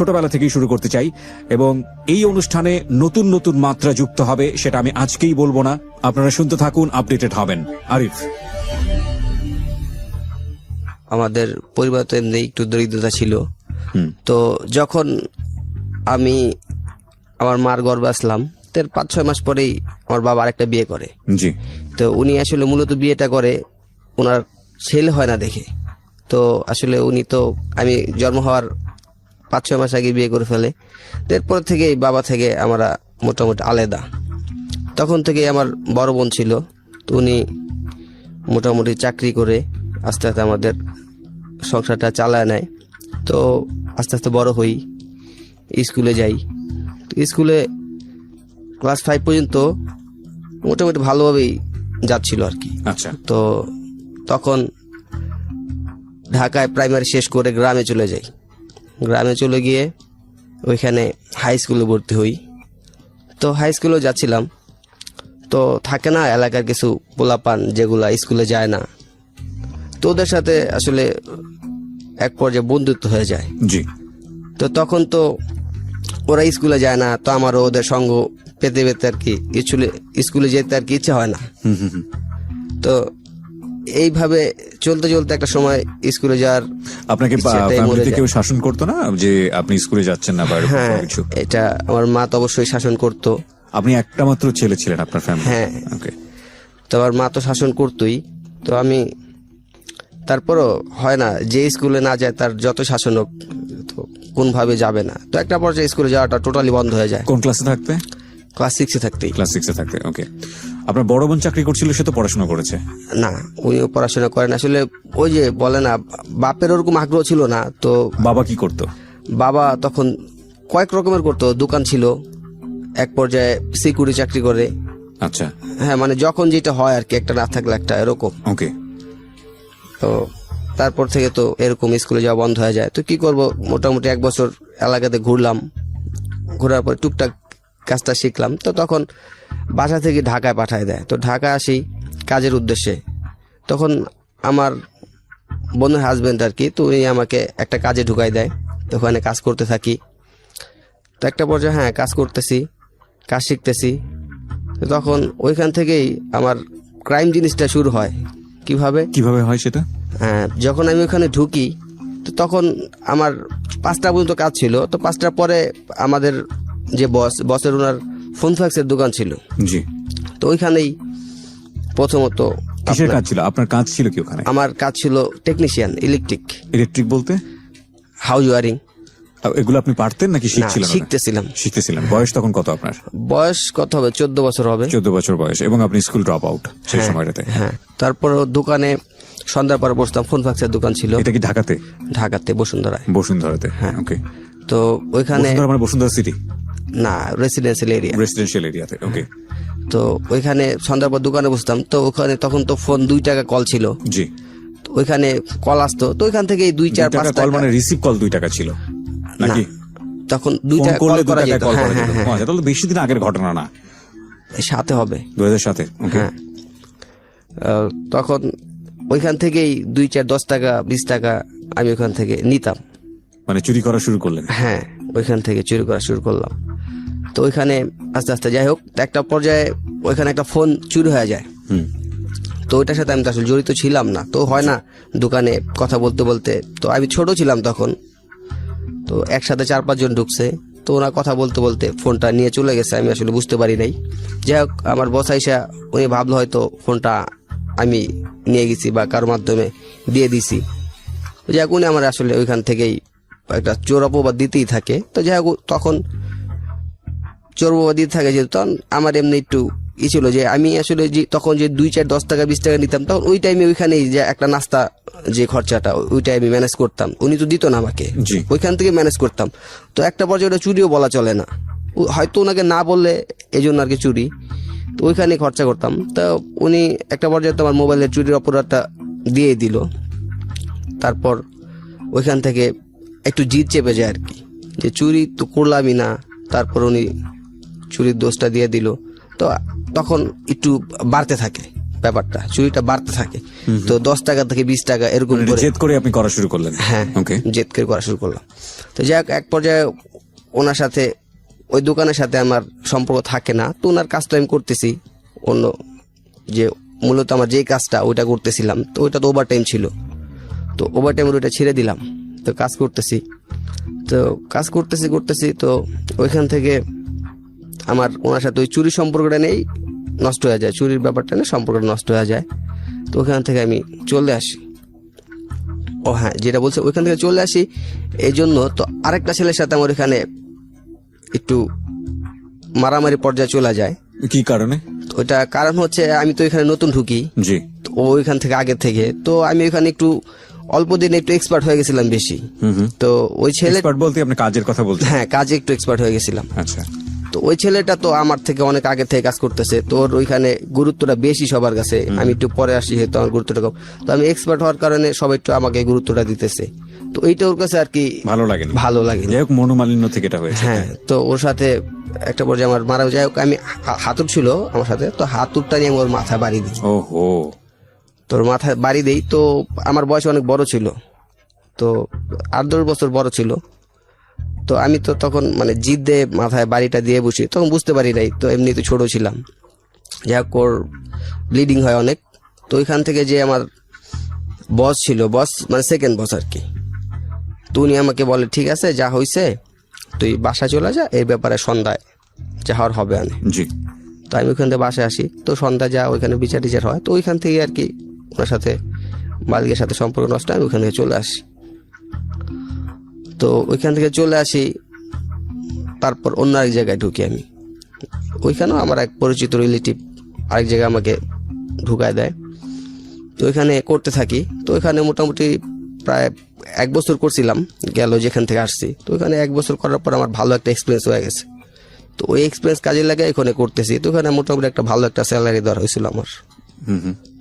ছোটবেলা থেকেই শুরু করতে চাই এবং এই অনুষ্ঠানে নতুন নতুন মাত্রা যুক্ত হবে, সেটা আমি আজকেই বলবো না, আপনারা শুনতে থাকুন, আপডেটেড হবেন। আরিফ, আমাদের পরিবার তো এমনি একটু দরিদ্রতা ছিল। তো যখন আমি আমার মার গর্ভে আসলাম, তার 5-6 মাস পরেই আমার বাবা আরেকটা বিয়ে করে। জি। তো উনি আসলে মূলত বিয়েটা করে ওনার ছেলে হয় না দেখে। তো আসলে উনি তো আমি জন্ম হওয়ার 5-6 মাস আগে বিয়ে করে ফেলে। এরপর থেকে বাবা থেকে আমরা মোটামুটি আলাদা। তখন থেকে আমার বড় বোন ছিল, তো উনি মোটামুটি চাকরি করে আস্তে আস্তে আমাদের সংসারটা চালায় নেয়। তো আস্তে আস্তে বড় হই, স্কুলে যাই। স্কুলে ক্লাস 5 পর্যন্ত মোটামুটি ভালোভাবেই যাচ্ছিল আর কি। আচ্ছা। তো তখন ঢাকায় প্রাইমারি শেষ করে গ্রামে চলে যাই। গ্রামে চলে গিয়ে ওইখানে হাই স্কুলে ভর্তি হই। তো হাই স্কুলেও যাচ্ছিলাম, তো থাকে না এলাকার কিছু পোলাপান যেগুলা স্কুলে যায় না, তো ওদের সাথে আসলে এক পর্যায়ে বন্ধুত্ব হয়ে যায়। জি। তো তখন তো ওরা স্কুলে যায় না, তো আমারও ওদের সঙ্গ পেতে পেতে আর কি স্কুলে যেতে আর কি ইচ্ছা হয় না। তো এইভাবে চলতে চলতে একটা সময় স্কুলে যাওয়ার আপনাকে ইচ্ছেটাই মরে ফ্যামিলিতে যায়। কেউ শাসন করতো না যে আপনি স্কুলে যাচ্ছেন না বা এরকম হ্যাঁ, কোনো কিছু? এটা আমার মা তো অবশ্যই শাসন করতো। আপনি একটা মাত্র ছেলে ছিলেন আপনার ফ্যামিলি? হ্যাঁ। ওকে। তো আমার মা তো শাসন করতোই। তো আমি তারপরও হয় না, যে স্কুলে না যায় তার যত শাসন হোক তো কোনভাবে যাবে না। তো একটা পর্যায়ে স্কুলে যাওয়াটা টোটালি বন্ধ হয়ে যায়। কোন ক্লাসে থাকতে? ক্লাস 6-এ থাকতেই। ক্লাস 6-এ থাকতে। ওকে। আপনার বড় বোন চাকরি করছিল, সে তো পড়াশোনা করেছে? না, উনিও পড়াশোনা করেন। আসলে ওই যে বলে না, বাপের ওরকম আগ্রহ ছিল না। তো বাবা কি করতো? বাবা তখন কয়েক রকমের করতো, দোকান ছিল, এক পর্যায়ে সিকিউরিটি চাকরি করে। আচ্ছা। হ্যাঁ, মানে যখন যেটা হয় আর কি, একটা না থাকলে একটা, এরকম। ওকে। তো তারপর থেকে তো এরকম স্কুলে যাওয়া বন্ধ হয়ে যায়। তো কি করব, মোটামুটি 1 বছর এলাকাতে ঘুরলাম। ঘোরার পর টুকটাক কাজটা শিখলাম। তো তখন বাসা থেকে ঢাকায় পাঠায় দেয়। তো ঢাকা আসি কাজের উদ্দেশ্যে। তখন আমার বোনের হাজবেন্ড আর কি, তো উনি আমাকে একটা কাজে ঢুকাই দেয়। তো ওখানে কাজ করতে থাকি। তো একটা পর্যায়ে হ্যাঁ কাজ করতেছি, কাজ শিখতেছি। তো তখন ওইখান থেকেই আমার ক্রাইম জিনিসটা শুরু হয়। কিভাবে হয় সেটা? যখন আমি ওখানে ঢুকি, তো তখন আমার 5টা পর্যন্ত কাজ ছিল। তো 5টার পরে আমাদের যে বসের ওনার ফোন ফ্যাক্সের দোকান ছিল। জি। তো ওইখানেই প্রথমত কিসের কাজ ছিল আপনার? কাজ ছিল কি ওখানে? আমার কাজ ছিল টেকনিশিয়ান, ইলেকট্রিক। ইলেকট্রিক বলতে? House wiring. এগুলো আপনি পারতেন নাকি শিখছিলেন? শিখতেছিলাম। বয়স তখন কত আপনার? বয়স কত হবে, 14 বছর হবে। 14 বছর বয়স। এবং আপনি স্কুল ড্রপ আউট সেই সময়টাতে? হ্যাঁ। তারপর দোকানে সন্ধ্যার পরে বসতাম, ফোন ফ্যাক্সের দোকান ছিল। এটা কি ঢাকাতে? ঢাকাতে, বসুন্ধরাতে। হ্যাঁ। ওকে। তো ওইখানে বসুন্ধরা সিটি না, রেসিডেন্সিয়াল এরিয়াতে। ওকে। তো ওইখানে সন্ধ্যার পর দোকানে বসতাম। তো ওখানে তখন তো ফোন 2 টাকা কল ছিল। জি। ওইখানে কল আসতো, তো ওইখান থেকে 2-4-5 টাকা কল, মানে রিসিভ কল 2 টাকা ছিল নাকি? তখন 2 টাকা কল করা যেত। হ্যাঁ, তাহলে বেশি দিন আগের ঘটনা না? সাথে হবে 2007-এ। ওকে। হ্যাঁ। তখন ওইখান থেকেই 2-4-10 টাকা 20 টাকা আমি ওখান থেকে নিতাম। মানে চুরি করা শুরু করলেন? হ্যাঁ, ওইখান থেকে চুরি করা শুরু করলাম। তো ওইখানে আস্তে আস্তে যাই হোক, একটা পর্যায়ে ওইখানে একটা ফোন চুরি হয়ে যায়। তো ওইটার সাথে আমি তো আসলে জড়িত ছিলাম না। তো হয় না, দোকানে কথা বলতে বলতে, তো আমি ছোট ছিলাম তখন, তো একসাথে 4-5 জন ঢুকছে। তো ওরা কথা বলতে বলতে ফোনটা নিয়ে চলে গেছে, আমি আসলে বুঝতে পারি নাই। যাই হোক, আমার বস আইসা উনি ভাবলো হয়তো ফোনটা আমি নিয়ে গেছি বা কারোর মাধ্যমে দিয়ে দিছি। যাই হোক, উনি আমার আসলে ওইখান থেকেই একটা চোর অপবাদ দিতেই থাকে। তো যাই হোক, তখন চোর অপবাদ দিতে থাকে, যেহেতু তখন আমার এমনি একটু ছিল যে আমি আসলে যে তখন যে 2-4-10 টাকা 20 টাকা নিতাম, তখন ওই টাইমে ওইখানেই যে একটা নাস্তা যে খরচাটা ওইটাই আমি ম্যানেজ করতাম। উনি তো দিত না আমাকে, ওইখান থেকে ম্যানেজ করতাম। তো একটা পর্যায়ে ওটা চুরিও বলা চলে না, হয়তো ওনাকে না বললে এই জন্য আর কি চুরি। তো ওইখানে খরচা করতাম। তো উনি একটা পর্যায়ে তো আমার মোবাইলের চুরির অপরাধটা দিয়ে দিল। তারপর ওইখান থেকে একটু জিদ চেপে যায় আর কি, যে চুরি তো করলামই না, তারপর উনি চুরির দোষটা দিয়ে দিল। তো তখন একটু বাড়তে থাকে ব্যাপারটা, চুরিটা বাড়তে থাকে। তো 10 টাকা থেকে 20 টাকা এরকম মানে করে, জেদ করে আপনি করা শুরু করলেন? হ্যাঁ, ওকে। জেদ করে করা শুরু করলাম। তো যাই হোক, এক পর্যায়ে ওনার সাথে, ওই দোকানের সাথে আমার সম্পর্ক থাকে না। তো ওনার কাজটা আমি করতেছি, অন্য যে মূলত আমার যে কাজটা ওইটা করতেছিলাম, তো ওইটা তো ওভার টাইম ছিল। তো ওভার টাইমের ওইটা ছেড়ে দিলাম। তো কাজ করতেছি, তো ওইখান থেকে আমার ওনার সাথে ওই চুরির সম্পর্কটা নেই, নষ্ট হয়ে যায়। চুরির ব্যাপারটা নেই, সম্পর্কটা নষ্ট হয়ে যায়। তো ওখান থেকে আমি চলে আসি। ও হ্যাঁ, যেটা বলছে, ওইখান থেকে চলে আসি এই জন্য, তো আরেকটা ছেলের সাথে আমার এখানে একটু মারামারি পর্যায়ে চলে যায়। কি কারণে? ওইটা কারণ হচ্ছে, আমি তো এখানে নতুন ঢুকি, জি। তো ওইখান থেকে আগে থেকে, তো আমি ওইখানে একটু অল্প দিনে একটু এক্সপার্ট হয়ে গেছিলাম বেশি। তো ওই ছেলে, এক্সপার্ট বলতে আপনি কাজের কথা বলছেন? হ্যাঁ, কাজে একটু এক্সপার্ট হয়ে গেছিলাম। আচ্ছা। তো ওই ছেলেটা তো আমার থেকে অনেক আগে থেকে কাজ করতেছে, তোর ওইখানে গুরুত্বটা বেশি সবার কাছে। আমি একটু পরে আসি, হয়তো আমার গুরুত্বটা কম। তো আমি এক্সপার্ট হওয়ার কারণে সবাই একটু আমাকে গুরুত্বটা দিতেছে। তো এইটা ওর কাছে আর কি ভালো লাগেনি। যাই হোক, মনোমালিন্য থেকে এটা হয়েছে। হ্যাঁ, তো ওর সাথে একটা পর্যায়ে আমার মারা, যাই হোক, আমি হাতুড় ছিল আমার সাথে, তো হাতুড়টা নিয়ে আমি ওর মাথা বাড়ি দিই। ওহো। তোর মাথায় বাড়ি দেই। তো আমার বয়স অনেক বড় ছিল, তো 8-10 বছর বড় ছিল। তো আমি তো তখন মানে জিদ দিয়ে মাথায় বাড়িটা দিয়ে বসি, তখন বুঝতে পারি নাই, তো এমনি তো ছোট ছিলাম। যাই হোক, ওর ব্লিডিং হয় অনেক। তো ওইখান থেকে যে আমার বস ছিল, বস মানে সেকেন্ড বস আর কি, তো উনি আমাকে বলে, ঠিক আছে, যা হয়েছে তুই বাসায় চলে যা, এই ব্যাপারে সন্ধ্যায় যা হওয়ার হবে আনে। জি। তো আমি ওইখান থেকে বাসায় আসি। তো সন্ধ্যায় যা ওইখানে বিচার টিচার হয়, তো ওইখান থেকে আর কি ওনার সাথে, মালিকের সাথে সম্পর্ক নষ্ট, আমি ওইখান থেকে চলে আসি। তো ওইখান থেকে চলে আসি, তারপর অন্য আরেক জায়গায় ঢুকি আমি। ওইখানেও আমার এক পরিচিত রিলেটিভ আরেক জায়গায় আমাকে ঢুকায় দেয়। তো ওইখানে করতে থাকি। তো ওইখানে মোটামুটি প্রায় 1 বছর করছিলাম গেল যেখান থেকে আসছি। তো ওইখানে 1 বছর করার পর আমার ভালো একটা এক্সপিরিয়েন্স হয়ে গেছে। তো ওই এক্সপিরিয়েন্স কাজে লাগে এখানে করতেছি। তো ওখানে মোটামুটি একটা ভালো একটা স্যালারি দেওয়া হয়েছিল আমার।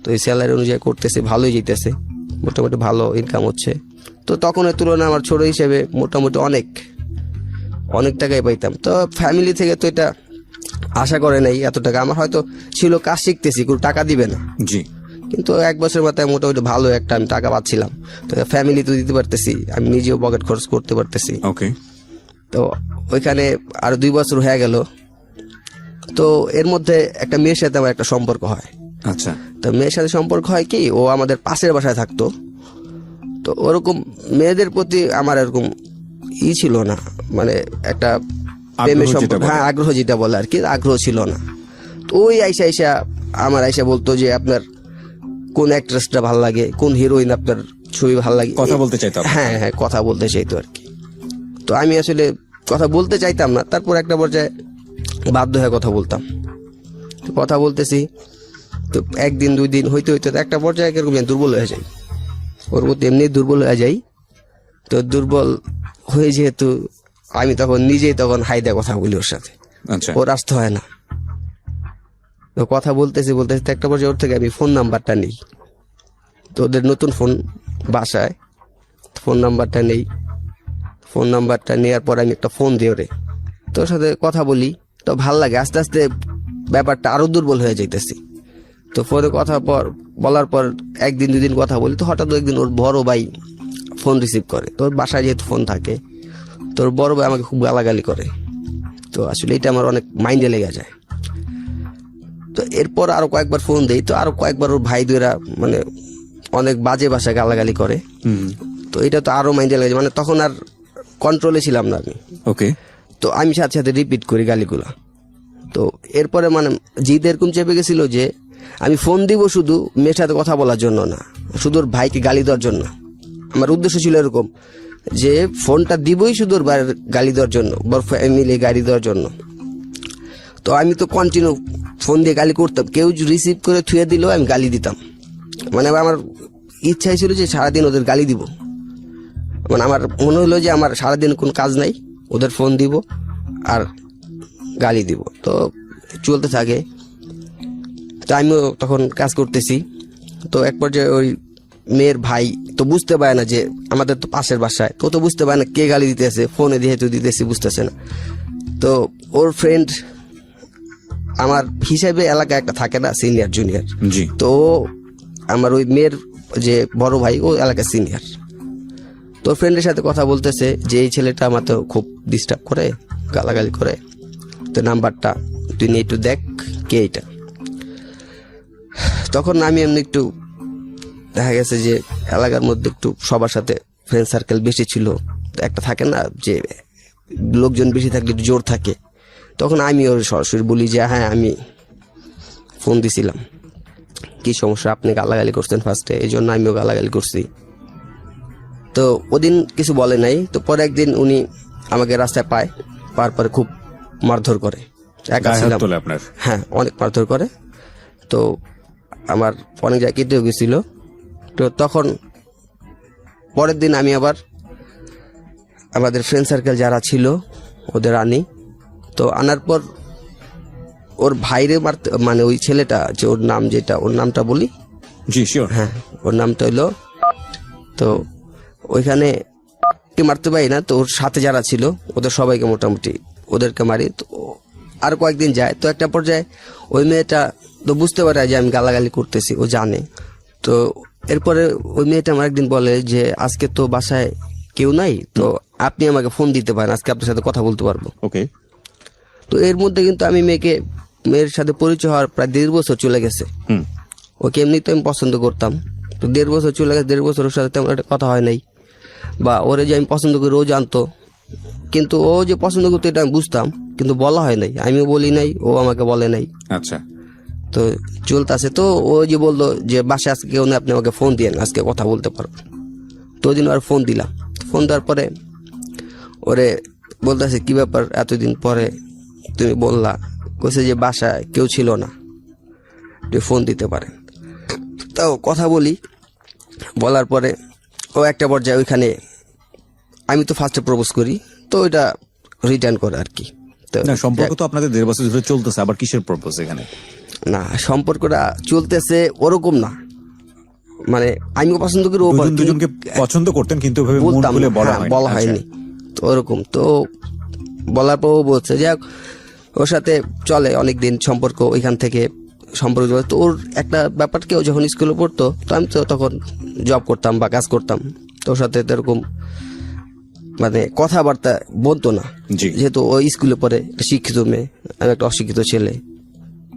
তো এই স্যালারি অনুযায়ী করতেছি, ভালোই যেতেছে, মোটামুটি ভালো ইনকাম হচ্ছে। তো তখন এর তুলনায় আমার ছোট হিসেবে মোটামুটি অনেক টাকাই পাইতাম। তো ফ্যামিলি থেকে তো এটা আশা করে নাই এত টাকা। আমার হয়তো ছিল কাজ শিখতেছি, কোনো টাকা দিবে না। জি। কিন্তু 1 বছরের মাথায় মোটামুটি ভালো একটা আমি টাকা পাচ্ছিলাম। তো ফ্যামিলি তো দিতে পারতেছি, আমি নিজেও পকেট খরচ করতে পারতেছি। ওকে। তো ওইখানে আর 2 বছর হয়ে গেল। তো এর মধ্যে একটা মেয়ের সাথে আমার একটা সম্পর্ক হয়। আচ্ছা। তো মেয়ের সাথে সম্পর্ক হয় কি, ও আমাদের পাশের বাসায় থাকতো। তো ওরকম মেয়েদের প্রতি আমার এরকম ছিল না, মানে একটা প্রেমের সম্পর্ক, হ্যাঁ, আগ্রহ যেটা বলে আর কি, আগ্রহ ছিল না। তো ওই আইসা বলতো যে আপনার কোন অ্যাক্ট্রেসটা ভালো লাগে, কোন হিরোইন আপনার ছবি ভালো লাগে, কথা বলতে চাইতো। হ্যাঁ, কথা বলতে চাইতো আর কি। তো আমি আসলে কথা বলতে চাইতাম না। তারপর একটা পর্যায়ে বাধ্য হয়ে কথা বলতাম। কথা বলতেছি, তো 1 দিন 2 দিন হইতে একটা পর্যায়ে এরকম দুর্বল হয়ে যাই, ওর প্রতি এমনি দুর্বল হয়ে যাই। তো দুর্বল হয়ে যেহেতু আমি তখন নিজেই হাইদা কথা বলি ওর সাথে। আচ্ছা। ওর আসতে হয় না। তো কথা বলতেছি একটা পর্যায়ে ওর থেকে আমি ফোন নাম্বারটা নিই। তো ওদের নতুন ফোন বাসায়, ফোন নাম্বারটা নেই। ফোন নাম্বারটা নেওয়ার পর আমি একটা ফোন দিই ওরে, তোর সাথে কথা বলি। তো ভাল লাগে, আস্তে আস্তে ব্যাপারটা আরো দুর্বল হয়ে যাইতেছি। তো ফোনে কথা বলার পর 1 দিন 2 দিন কথা বলি। তো হঠাৎ একদিন ওর বড় ভাই ফোন রিসিভ করে। তোর বাসায় যেহেতু ফোন থাকে, তোর বড় ভাই আমাকে খুব গালাগালি করে। তো আসলে এটা আমার অনেক মাইন্ডে লেগে যায়। তো এরপর আরো কয়েকবার ফোন দেই। তো আরো কয়েকবার ওর ভাই দুইরা মানে অনেক বাজে ভাষায় গালাগালি করে। তো এটা তো আরো মাইন্ডে লেগে যায়, মানে তখন আর কন্ট্রোলে ছিলাম না আমি। ওকে। তো আমি সাথে সাথে রিপিট করি গালিগুলা। তো এরপরে মানে জিদ এরকম চেপে গেছিল যে আমি ফোন দিব শুধু মেয়ের সাথে কথা বলার জন্য না, শুধু ওর ভাইকে গালি দেওয়ার জন্য। আমার উদ্দেশ্য ছিল এরকম যে ফোনটা দিবই শুধু ওর ভাইয়ের গালি দেওয়ার জন্য, ওর ফ্যামিলি গালি দেওয়ার জন্য। তো আমি তো কন্টিনিউ ফোন দিয়ে গালি করতাম, কেউ রিসিভ করে থুয়ে দিলেও আমি গালি দিতাম। মানে আমার ইচ্ছাই ছিল যে সারাদিন ওদের গালি দিব। মানে আমার মনে হলো যে আমার সারাদিন কোনো কাজ নাই, ওদের ফোন দিব আর গালি দিব। তো চলতে থাকে। তো আমিও তখন কাজ করতেছি। তো এক পর্যায়ে ওই মেয়ের ভাই তো বুঝতে পারে না যে আমাদের তো পাশের বাসায়, তো বুঝতে পারে না কে গালি দিতেছে, ফোনে যেহেতু দিতেছি বুঝতেছে না। তো ওর ফ্রেন্ড আমার হিসাবে এলাকায় একটা থাকে না সিনিয়র জুনিয়র, জি। তো আমার ওই মেয়ের যে বড় ভাই ও এলাকার সিনিয়র, তো ফ্রেন্ডের সাথে কথা বলতেছে যে এই ছেলেটা আমার তো খুব ডিস্টার্ব করে, গালাগালি করে, তো নাম্বারটা তুই নিয়ে একটু দেখ কে এটা। তখন আমি এমনি একটু দেখা গেছে যে এলাকার মধ্যে একটু সবার সাথে ফ্রেন্ড সার্কেল বেশি ছিল, একটা থাকে না যে লোকজন বেশি থাকলে একটু জোর থাকে, তখন আমি ওর সরাসরি বলি যে হ্যাঁ আমি ফোন দিছিলাম, কি সমস্যা, আপনি গালাগালি করছেন ফার্স্টে, এই জন্য আমিও গালাগালি করছি। তো ওদিন কিছু বলে নাই, তো পরে একদিন উনি আমাকে রাস্তায় পায়, পাওয়ার পরে খুব মারধর করে, একা গায়ে হাত ছিলাম, তোলে আপনার? হ্যাঁ অনেক মারধর করে, তো আমার অনেক জায়গায় কেটেও গেছিল। তো তখন পরের দিন আমি আবার আমাদের ফ্রেন্ড সার্কেল যারা ছিল ওদের আনি, তো আনার পর ওর ভাইরে মারতে, মানে ওই ছেলেটা যে ওর নাম, যেটা ওর নামটা বলি, জি শিওর। হ্যাঁ ওর নামটা হইলো, তো ওইখানে কে মারতে পারি না, তো ওর সাথে যারা ছিল ওদের সবাইকে মোটামুটি ওদেরকে মারি। তো আর কয়েকদিন যায়, তো একটা পর্যায়ে ওই মেয়েটা তো বুঝতে পারে যে আমি গালাগালি করতেছি, ও জানে। তো এরপরে ওই মেয়েটা আমার একদিন বলে যে আজকে তো বাসায় কেউ নাই, তো আপনি আমাকে ফোন দিতে পারেন, আজকে আপনার সাথে কথা বলতে পারবো। ওকে। তো এর মধ্যে কিন্তু আমি মেয়ের সাথে পরিচয় হওয়ার প্রায় 1.5 বছর চলে গেছে। ওকে এমনি তো আমি পছন্দ করতাম, তো 1.5 বছর চলে গেছে, 1.5 বছর ওর সাথে তেমন একটা কথা হয় নাই, বা ওরে যে আমি পছন্দ করি ও জানতো, কিন্তু ও যে পছন্দ করতো এটা আমি বুঝতাম, কিন্তু বলা হয় নাই, আমিও বলি নাই, ও আমাকে বলে নাই। আচ্ছা। তো চলতেছে, তো ও যে বললো যে বাসায় আজকে কেউ নেই, আপনি আমাকে ফোন দিয়েন, আজকে কথা বলতে পারবো। তো ওই দিন আর ফোন দিলাম, ফোন দেওয়ার পরে ওরে বলতেছে কি ব্যাপার এতদিন পরে তুমি বললা, কইছে যে বাসায় কেউ ছিল না, তুই ফোন দিতে পারেন। তাও কথা বলি, বলার পরে ও একটা পর্যায়ে ওইখানে, আমি তো ফার্স্টে প্রপোজ করি, তো ওইটা রিটার্ন করে আর কি। তো না, সম্পর্ক তো আপনাদের 1.5 বছর ধরে চলতেছে, আবার কিসের প্রপোজ এখানে? না, সম্পর্কটা চলতেছে ওরকম না, মানে আমিও পছন্দ করি, ও দুজনকে পছন্দ করতেন কিন্তু ওইভাবে মন বলতাম খুলে না, বলা হ্যাঁ, হয়নি। বলা আচ্ছা। হয়নি, তো ওরকম। তো বলার পর ও বলছে যে ওর সাথে চলে অনেকদিন সম্পর্ক, ওইখান থেকে সম্পর্ক চলে। তো ওর একটা ব্যাপার, কেউ যখন স্কুলে পড়তো, তো আমি তো তখন জব করতাম বা কাজ করতাম, তো ওর সাথে তো এরকম মানে কথাবার্তা বলতো না, জি। যেহেতু ওই স্কুলে পড়ে, একটা শিক্ষিত মেয়ে, আমি একটা অশিক্ষিত ছেলে।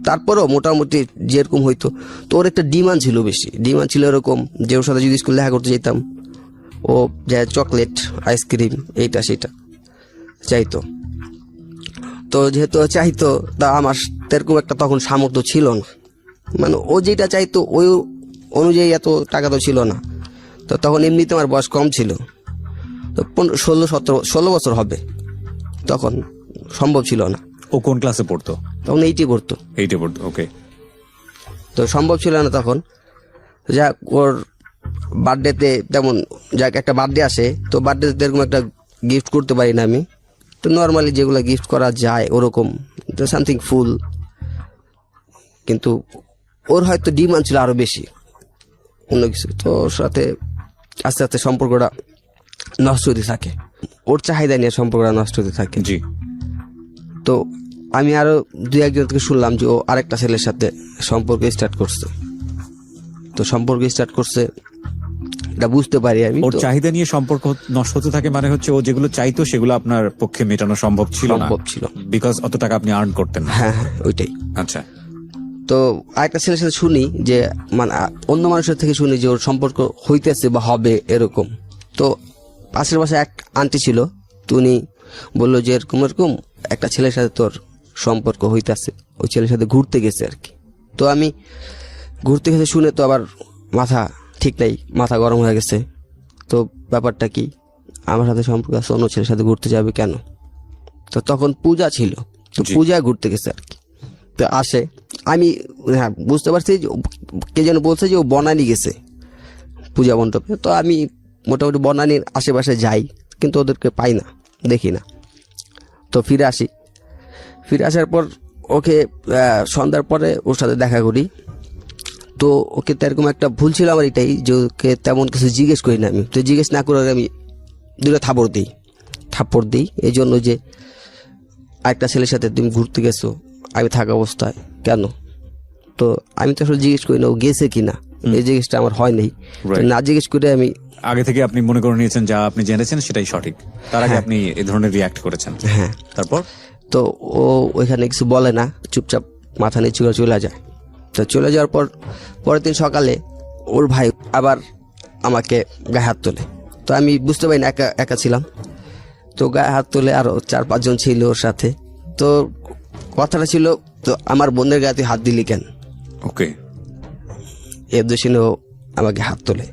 তারপরেও মোটামুটি যেরকম হইতো, তো ওর একটা ডিমান্ড ছিল, বেশি ডিমান্ড ছিল এরকম যে ওর সাথে যদি স্কুলে দেখা করতে যেতাম, ও যায় চকলেট, আইসক্রিম, এইটা সেটা চাইতো। তো যেহেতু ও চাইতো, তা আমার সেরকম একটা তখন সামর্থ্য ছিল না, মানে ও যেটা চাইতো ওই অনুযায়ী এত টাকা তো ছিল না। তো তখন এমনিতে আমার বয়স কম ছিল, তো 16 বছর হবে, তখন সম্ভব ছিল না। ও কোন ক্লাসে পড়তো? তখন 8 পড়তো। 8 পড়তো, ওকে। তো সম্ভব ছিল না তখন। যাক, ওর বার্থডেতে তেমন, যাক একটা বার্থডে আসে, তো বার্থডেতে এরকম একটা গিফট করতে পারি না আমি, তো নর্মালি যেগুলো গিফট করা যায় ওরকম, তো সামথিং ফুল। কিন্তু ওর হয়তো ডিমান্ড ছিল আরো বেশি অন্য কিছু, তো ওর সাথে আস্তে আস্তে সম্পর্কটা নষ্ট হতে থাকে, ওর চাহিদা নিয়ে সম্পর্কটা নষ্ট হতে থাকে। জি। তো আমি আরো 2-1 থেকে শুনলাম যে ও আরেকটা ছেলের সাথে সম্পর্ক স্টার্ট করছে। তো সম্পর্ক স্টার্ট করছে এটা বুঝতে পারি আমি। ওর তো চাহিদা নিয়ে সম্পর্ক নষ্ট হতে থাকে, মানে হচ্ছে ও যেগুলো চাইতো সেগুলো আপনার পক্ষে মেটানো সম্ভব ছিল না, সম্ভব ছিল, বিকজ অত টাকা আপনি আর্ন করতেন না। হ্যাঁ হ্যাঁ ওইটাই। আচ্ছা। তো আরেকটা ছেলের সাথে শুনি যে, মানে অন্য মানুষের থেকে শুনি যে ওর সম্পর্ক হইতেছে বা হবে এরকম। তো পাশের বাসায় এক আন্টি ছিল, তো উনি বললো যে এরকম এরকম একটা ছেলের সাথে তোর সম্পর্ক হইতেছে, ওই ছেলের সাথে ঘুরতে গেছে আর কি। তো আমি ঘুরতে গেছে শুনে তো আবার মাথা ঠিক নাই, মাথা গরম হয়ে গেছে। তো ব্যাপারটা কি, আমার সাথে সম্পর্ক আছে, অন্য ছেলের সাথে ঘুরতে যাবে কেন? তো তখন পূজা ছিল, তো পূজায় ঘুরতে গেছে আর কি। তো আসে, আমি হ্যাঁ বুঝতে পারছি যে কে যেন বলছে যে ও বনানী গেছে পূজা মণ্ডপে। তো আমি মোটামুটি বনানীর আশেপাশে যাই, কিন্তু ওদেরকে পাই না, দেখি না। তো ফিরে আসি, ফিরে আসার পর ওকে সন্ধ্যার পরে ওর সাথে দেখা করি। তো ওকে তো এরকম একটা ভুল ছিল আমার এটাই, যে ওকে তেমন কিছু জিজ্ঞেস করি না আমি। তো জিজ্ঞেস না করে আমি 2টা থাপ্পড় দিই এই জন্য যে আরেকটা ছেলের সাথে তুমি ঘুরতে গেছো, আমি থাকা অবস্থায়। কেন? তো আমি তো আসলে জিজ্ঞেস করি না ও গেছে কিনা, এই জিজ্ঞেসটা আমার হয় নাই। তো না জিজ্ঞেস করে আমি আগে থেকে আপনি মনে করে নিয়েছেন যা আপনি জেনেছেন সেটাই সঠিক, তার আগে আপনি এই ধরনের রিয়াক্ট করেছেন। হ্যাঁ, তারপর তো ও ওইখানে কিছু বলে না, চুপচাপ মাথা নিচু করে চলে যায়। তো চলে যাওয়ার পর পরের দিন সকালে ওর ভাই আবার আমাকে গায়ে হাত তোলে। তো আমি বুঝতে পারি না, একা একা ছিলাম। তো গায়ে হাত তোলে, আরও 4-5 জন ছিল ওর সাথে। তো কথাটা ছিল, তো আমার বোনের গায়ে তুই হাত দিলি কেন? ওকে, এর দোষিনে ও আমাকে হাত তোলে।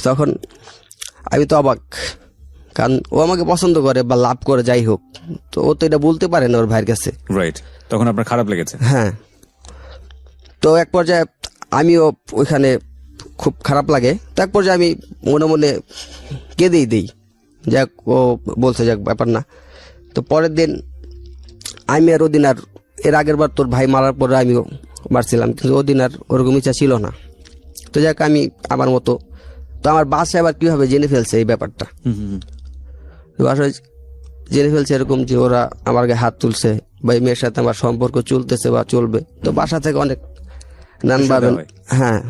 তখন আমি তো অবাক, কারণ ও আমাকে পছন্দ করে বা লাভ করে যাই হোক, তো ও তো এটা বলতে পারে না ওর ভাইয়ের কাছে। রাইট, তখন আপনার খারাপ লেগেছে। হ্যাঁ, তো এক পর্যায়ে আমিও ওইখানে খুব খারাপ লাগে। তো এক পর্যায়ে আমি মনে মনে কেঁদেই দিই, যাক ও বলছে যাক ব্যাপার না। তো পরের দিন আমি আর ওদিন আর, এর আগের বার তোর ভাই মারার পরে আমিও মারছিলাম, কিন্তু ওদিন আর ওরকম ইচ্ছা ছিল না। তো যাক আমি আমার মতো, তো আমার বাসায় আবার কীভাবে জেনে ফেলছে এই ব্যাপারটা। বাসায় জেনে ফেলছে এরকম যে ওরা আমার গায়ে হাত তুলছে বা এই মেয়ের সাথে আমার সম্পর্ক চলতেছে বা চলবে। তো বাসা থেকে অনেক নান পাবেন। হ্যাঁ,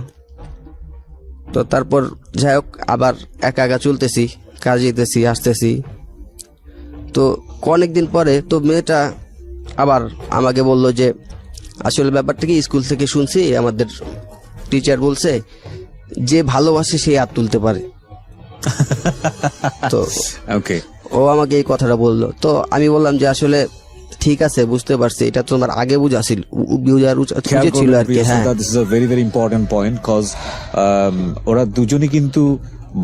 তো তারপর যাই হোক আবার একা একা চলতেছি, কাজে যেতেছি আসতেছি। তো অনেকদিন পরে তো মেয়েটা আবার আমাকে বলল যে আসলে ব্যাপারটা কি, স্কুল থেকে শুনছি আমাদের টিচার বলছে যে ভালোবাসে সে হাত তুলতে পারে। তো ওকে, ও আমাকে এই কথাটা বললো। তো আমি বললাম যে আসলে ঠিক আছে, বুঝতে পারছি, এটা তোমার আগে বুঝা ছিল আর কি। হ্যাঁ, this is a very very important point, cause ওরা দুজনই কিন্তু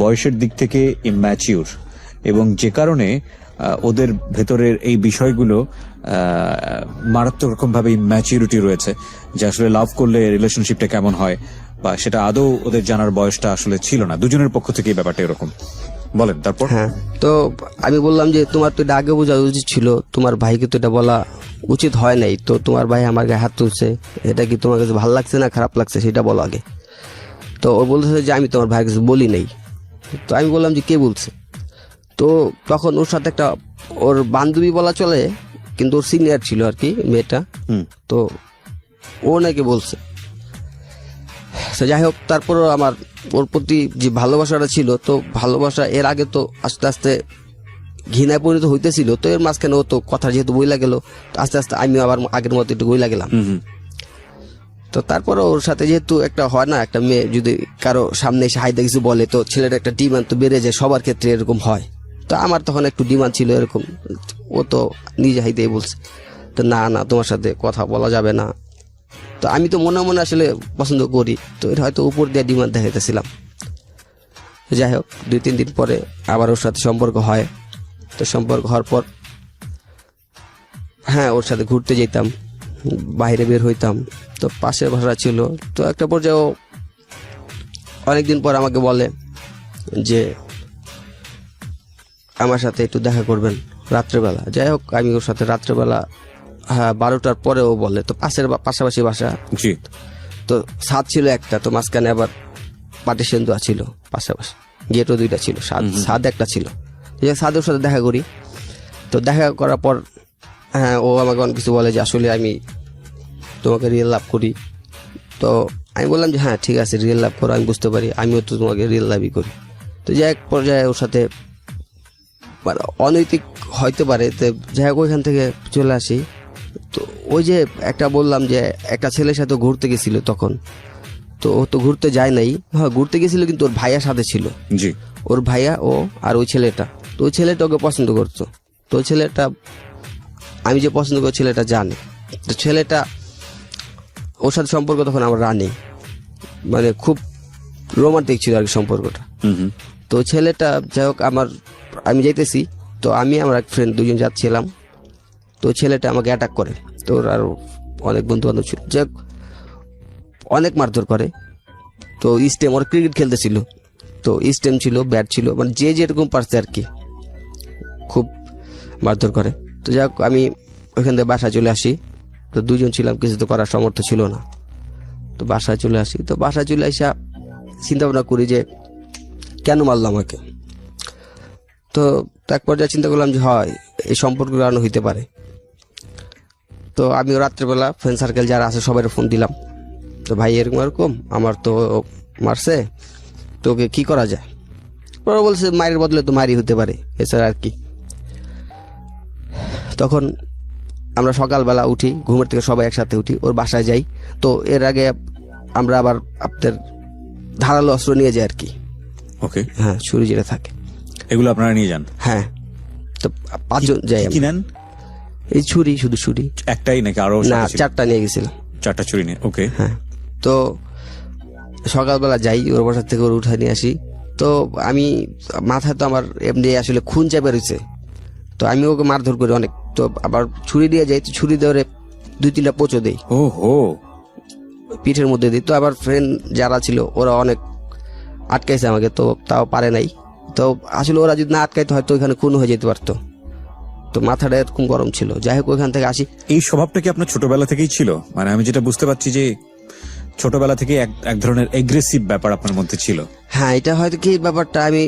বয়সের দিক থেকে ইম্যাচিউর, এবং যে কারণে ওদের ভেতরের এই বিষয়গুলো মারাত্মক রকম ভাবে ইম্যাচিউরিটি রয়েছে, যে আসলে লাভ করলে রিলেশনশিপটা কেমন হয় বা সেটা আদৌ ওদের জানার বয়সটা আসলে ছিল না দুজনের পক্ষ থেকে। ব্যাপারটা এরকম। বলেন তারপর। হ্যাঁ, তো আমি বললাম যে তোমার তো এটা আগে বোঝা উচিত ছিল, তোমার ভাইকে তো এটা বলা উচিত হয় নাই। তো তোমার ভাই আমার গায়ে হাত তুলছে, এটা কি তোমার কাছে ভালো লাগছে না খারাপ লাগছে সেটা বলো আগে। তো ও বলতেছে যে আমি তোমার ভাইয়ের কাছে বলি নাই। তো আমি বললাম যে কে বলছে? তো তখন ওর সাথে একটা ওর বান্ধবী বলা চলে, কিন্তু ওর সিনিয়র ছিল আর কি মেয়েটা। তো ও নাকি বলছে। তো যাই হোক, তারপরও আমার ওর প্রতি যে ভালোবাসাটা ছিল, তো ভালোবাসা এর আগে তো আস্তে আস্তে ঘৃণায় পরিণত হইতেছিল। তো এর মাঝখানে ও তো কথা যেহেতু বইলা গেল, আস্তে আস্তে আমিও আবার আগের মতো একটু বইলা গেলাম। তো তারপরে ওর সাথে যেহেতু একটা হয় না, একটা মেয়ে যদি কারো সামনে এসে হাইতে কিছু বলে, তো ছেলের একটা ডিমান্ড তো বেড়ে যায়, সবার ক্ষেত্রে এরকম হয়। তো আমার তখন একটু ডিমান্ড ছিল এরকম। ও তো নিজে হাইতেই বলছে, তো না না তোমার সাথে কথা বলা যাবে না। তো আমি তো মনে মনে আসলে পছন্দ করি, তো এটা হয়তো উপর দিয়ে ডিমান্ড দেখাইতেছিলাম। যাই হোক 2-3 দিন পরে আবার ওর সাথে সম্পর্ক হয়। তো সম্পর্ক হওয়ার পর হ্যাঁ ওর সাথে ঘুরতে যেতাম, বাইরে বের হইতাম। তো পাশের ভাষা ছিল। তো একটা পর্যায়ে অনেকদিন পর আমাকে বলে যে আমার সাথে একটু দেখা করবেন রাত্রেবেলা। যাই হোক আমি ওর সাথে রাত্রেবেলা, হ্যাঁ 12টার পরেও বলে। তো পাশাপাশি বাসা, তো ছাদ ছিল একটা, তো মাঝখানে আবার পার্টিশন দেওয়া ছিল, পাশাপাশি গেটও 2টা ছিল, ছাদ একটা ছিল। ছাদের সাথে দেখা করি। তো দেখা করার পর হ্যাঁ ও আমাকে অনেক কিছু বলে যে আসলে আমি তোমাকে রিয়েল লাভ করি। তো আমি বললাম যে হ্যাঁ ঠিক আছে, রিয়েল লাভ করো, আমি বুঝতে পারি, আমিও তো তোমাকে রিয়েল লাভই করি। তো যে এক পর্যায়ে ওর সাথে অনৈতিক হইতে পারে, তো যাই হোক ওইখান থেকে চলে আসি। তো ওই যে একটা বললাম যে একটা ছেলের সাথে ঘুরতে গেছিল তখন, তো ও তো ঘুরতে যায় নাই, হ্যাঁ ঘুরতে গেছিল কিন্তু ওর ভাইয়ার সাথে ছিল। জি, ওর ভাইয়া ও আর ওই ছেলেটা, তো ওই ছেলেটা ওকে পছন্দ করতো। তো ওই ছেলেটা, আমি যে পছন্দ করি ছেলেটা জানে। তো ছেলেটা ওর সাথে সম্পর্ক তখন আমার রানিং, মানে খুব রোমান্টিক ছিল আর কি সম্পর্কটা। তো ছেলেটা যাই হোক আমি যাইতেছি, তো আমি আমার এক ফ্রেন্ড 2জন যাচ্ছিলাম। তো ছেলেটা আমাকে অ্যাটাক করে। তো ওর আরও অনেক বন্ধু বান্ধব ছিল, যাই হোক অনেক মারধর করে। তো স্টেম, ওর ক্রিকেট খেলতেছিল, তো স্টেম ছিল, ব্যাট ছিল, মানে যে যেরকম পারছে আর কি, খুব মারধর করে। তো যাই হোক আমি ওইখান থেকে বাসায় চলে আসি। তো 2জন ছিলাম, কিছু তো করার সামর্থ্য ছিল না। তো বাসায় চলে আসি। তো বাসায় চলে আসা চিন্তা ভাবনা করি যে কেন মারলো আমাকে। তো এক পর্যায়ে চিন্তা করলাম যে হয় এই সম্পর্ক কারণে হইতে পারে। তো আমিও রাত্রেবেলা ফ্রেন্ড সার্কেল যারা আছে সবাই ফোন দিলাম, তো ভাই এরকম এরকম আমার তো মারছে, তোকে কি করা যায়? ওরা বলছে মায়ের বদলে তো মারি হতে পারে, এছাড়া আর কি। তখন আমরা সকালবেলা উঠি, ঘুমের থেকে সবাই একসাথে উঠি, ওর বাসায় যাই। তো এর আগে আমরা আবার আপনার ধারালো অস্ত্র নিয়ে যাই আর কি। ওকে, হ্যাঁ, ছুরি যেটা থাকে এগুলো আপনারা নিয়ে যান? হ্যাঁ, তো 5 জন যাই। কি নেন? এই ছুরি, শুধু ছুরি। একটাই নাকি আরো? না, 4টা নিয়ে গেছিলাম। 4টা ছুরি নিয়ে? ওকে। হ্যাঁ, তো সকালবেলা যাই, ওর বাসা থেকে ওর উঠায় নিয়ে আসি। তো আমি মাথায় তো আমার এমনি আসলে খুন চেপে রয়েছে, তো আমি ওকে মারধর করি অনেক। তো আবার ছুরি দিয়ে যাই, তো ছুরি ধরে 2-3টা পোঁচো দেই, ও হো, পিঠের মধ্যে দিই। তো আবার ফ্রেন্ড যারা ছিল ওরা অনেক আটকাইছে আমাকে, তো তাও পারে নাই। তো আসলে ওরা যদি না আটকাইতে হয়তো ওইখানে খুন হয়ে যেতে পারতো। তো মাথাটা এরকম গরম ছিল। যাই হোক, ওইখান থেকে আসি। এই স্বভাবটা কি আপনার ছোটবেলা থেকেই ছিল? মানে আমি যেটা বুঝতে পারছি যে ছোটবেলা থেকে এক ধরনের এগ্রেসিভ ব্যাপার আপনার মধ্যে ছিল। হ্যাঁ, এটা হয়তো কি ব্যাপারটা, আমি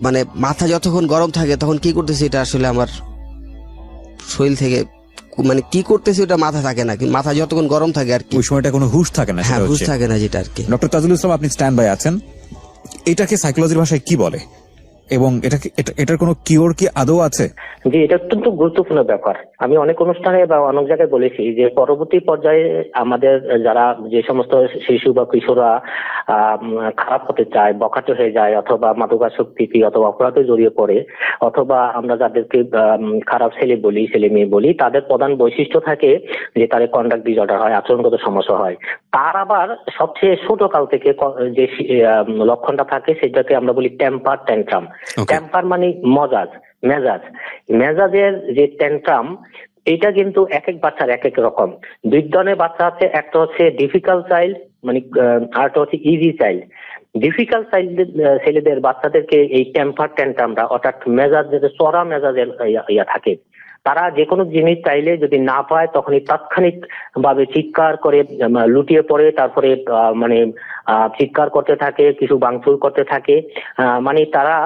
মানে মাথা যতক্ষণ গরম থাকে তখন কি করতেছি এটা আসলে আমার শরীর থেকে, মানে কি করতেছি ওটা মাথা থাকে না, কিন্তু মাথা যতক্ষণ গরম থাকে আর কি, ওই সময়টা কোনো হুঁশ থাকে না। হ্যাঁ, হুঁশ থাকে না, যেটা আর কি। ডক্টর তাজুল ইসলাম, আপনি স্ট্যান্ড বাই আছেন, এটাকে সাইকোলজির ভাষায় কি বলে এবং এটার কোনো কিওর কি আদৌ আছে? জি, এটা অত্যন্ত গুরুত্বপূর্ণ ব্যাপার। আমি অনেক অনুষ্ঠানে বা অনেক জায়গায় বলেছি যে পরবর্তী পর্যায়ে আমাদের যারা যে সমস্ত শিশু বা কিশোররা খারাপ হতে চায়, বখাটে হয়ে যায়, অথবা মাদকাসক্তি অথবা অপরাধে জড়িয়ে পড়ে, অথবা আমরা যাদেরকে খারাপ ছেলে বলি, ছেলে মেয়ে বলি, তাদের প্রধান বৈশিষ্ট্য থাকে যে তাদের কন্ডাক্ট ডিসঅর্ডার হয়, আচরণগত সমস্যা হয়। তার আবার সবচেয়ে ছোট কাল থেকে যে লক্ষণটা থাকে সেটাকে আমরা বলি টেম্পার ট্যান্ট্রাম। টেম্পার মানে মেজাজের যে ট্যান্ট্রাম, এটা কিন্তু এক এক বাচ্চার এক এক রকম। 2 ধরনের বাচ্চা আছে, একটা হচ্ছে ডিফিকাল্ট চাইল্ড, মানে আরেকটা হচ্ছে ইজি চাইল্ড। ডিফিকাল্ট চাইল্ড ছেলেদের, বাচ্চাদেরকে এই টেম্পার ট্যান্ট্রামটা, অর্থাৎ মেজাজ যেটা চড়া মেজাজের ইয়া থাকে, তারা যে কোনো জিনিস চাইলে যদি না পায় তখনই তাৎক্ষণিক ভাবে চিৎকার করে লুটিয়ে পড়ে, তারপরে মানে চিৎকার করতে থাকে, কিছু ভাঙচুর করতে থাকে। মানে তারা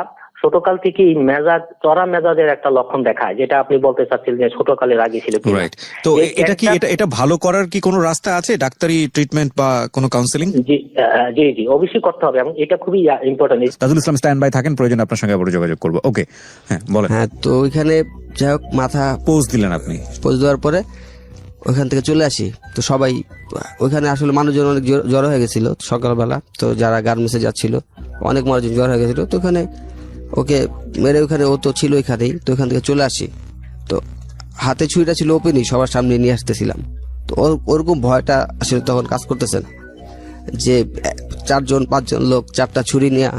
ছোটকাল থেকে মেজাজ, চড়া মেজাজের একটা লক্ষণ দেখায়, যেটা আপনি বলতে চাচ্ছিলেন যে ছোটকালের আগে ছিল। তো এটা কি এটা ভালো করার কি কোনো রাস্তা আছে, ডাক্তারি ট্রিটমেন্ট বা কোনো কাউন্সেলিং? জি জি জি, অবশ্যই করতে হবে, এবং এটা খুবই important. Tajul Islam stand by থাকেন, প্রয়োজন আপনার সঙ্গে আবার যোগাযোগ করবো। ওকে, হ্যাঁ বলেন। হ্যাঁ, তো ওইখানে যাই হোক, মাথা পোজ দিলেন আপনি, পোজ দেওয়ার পরে ওইখান থেকে চলে আসি। তো সবাই ওইখানে আসলে মানুষজন অনেক জড়ো হয়ে গেছিল সকালবেলা, তো যারা গার্মেন্টসে যাচ্ছিল অনেক মানুষজন জড়ো হয়ে গেছিল। তো ওখানে ওকে মেরে, ওখানে ও তো ছিল ওইখানেই, তো ওইখান থেকে চলে আসি। তো হাতে ছুরিটা ছিল ওপেনই, সবার সামনে নিয়ে আসতেছিলাম। তো ওরকম ভয়টা আসলে তখন কাজ করতেছেন যে 4-5 জন লোক 4টা ছুরি নিয়ে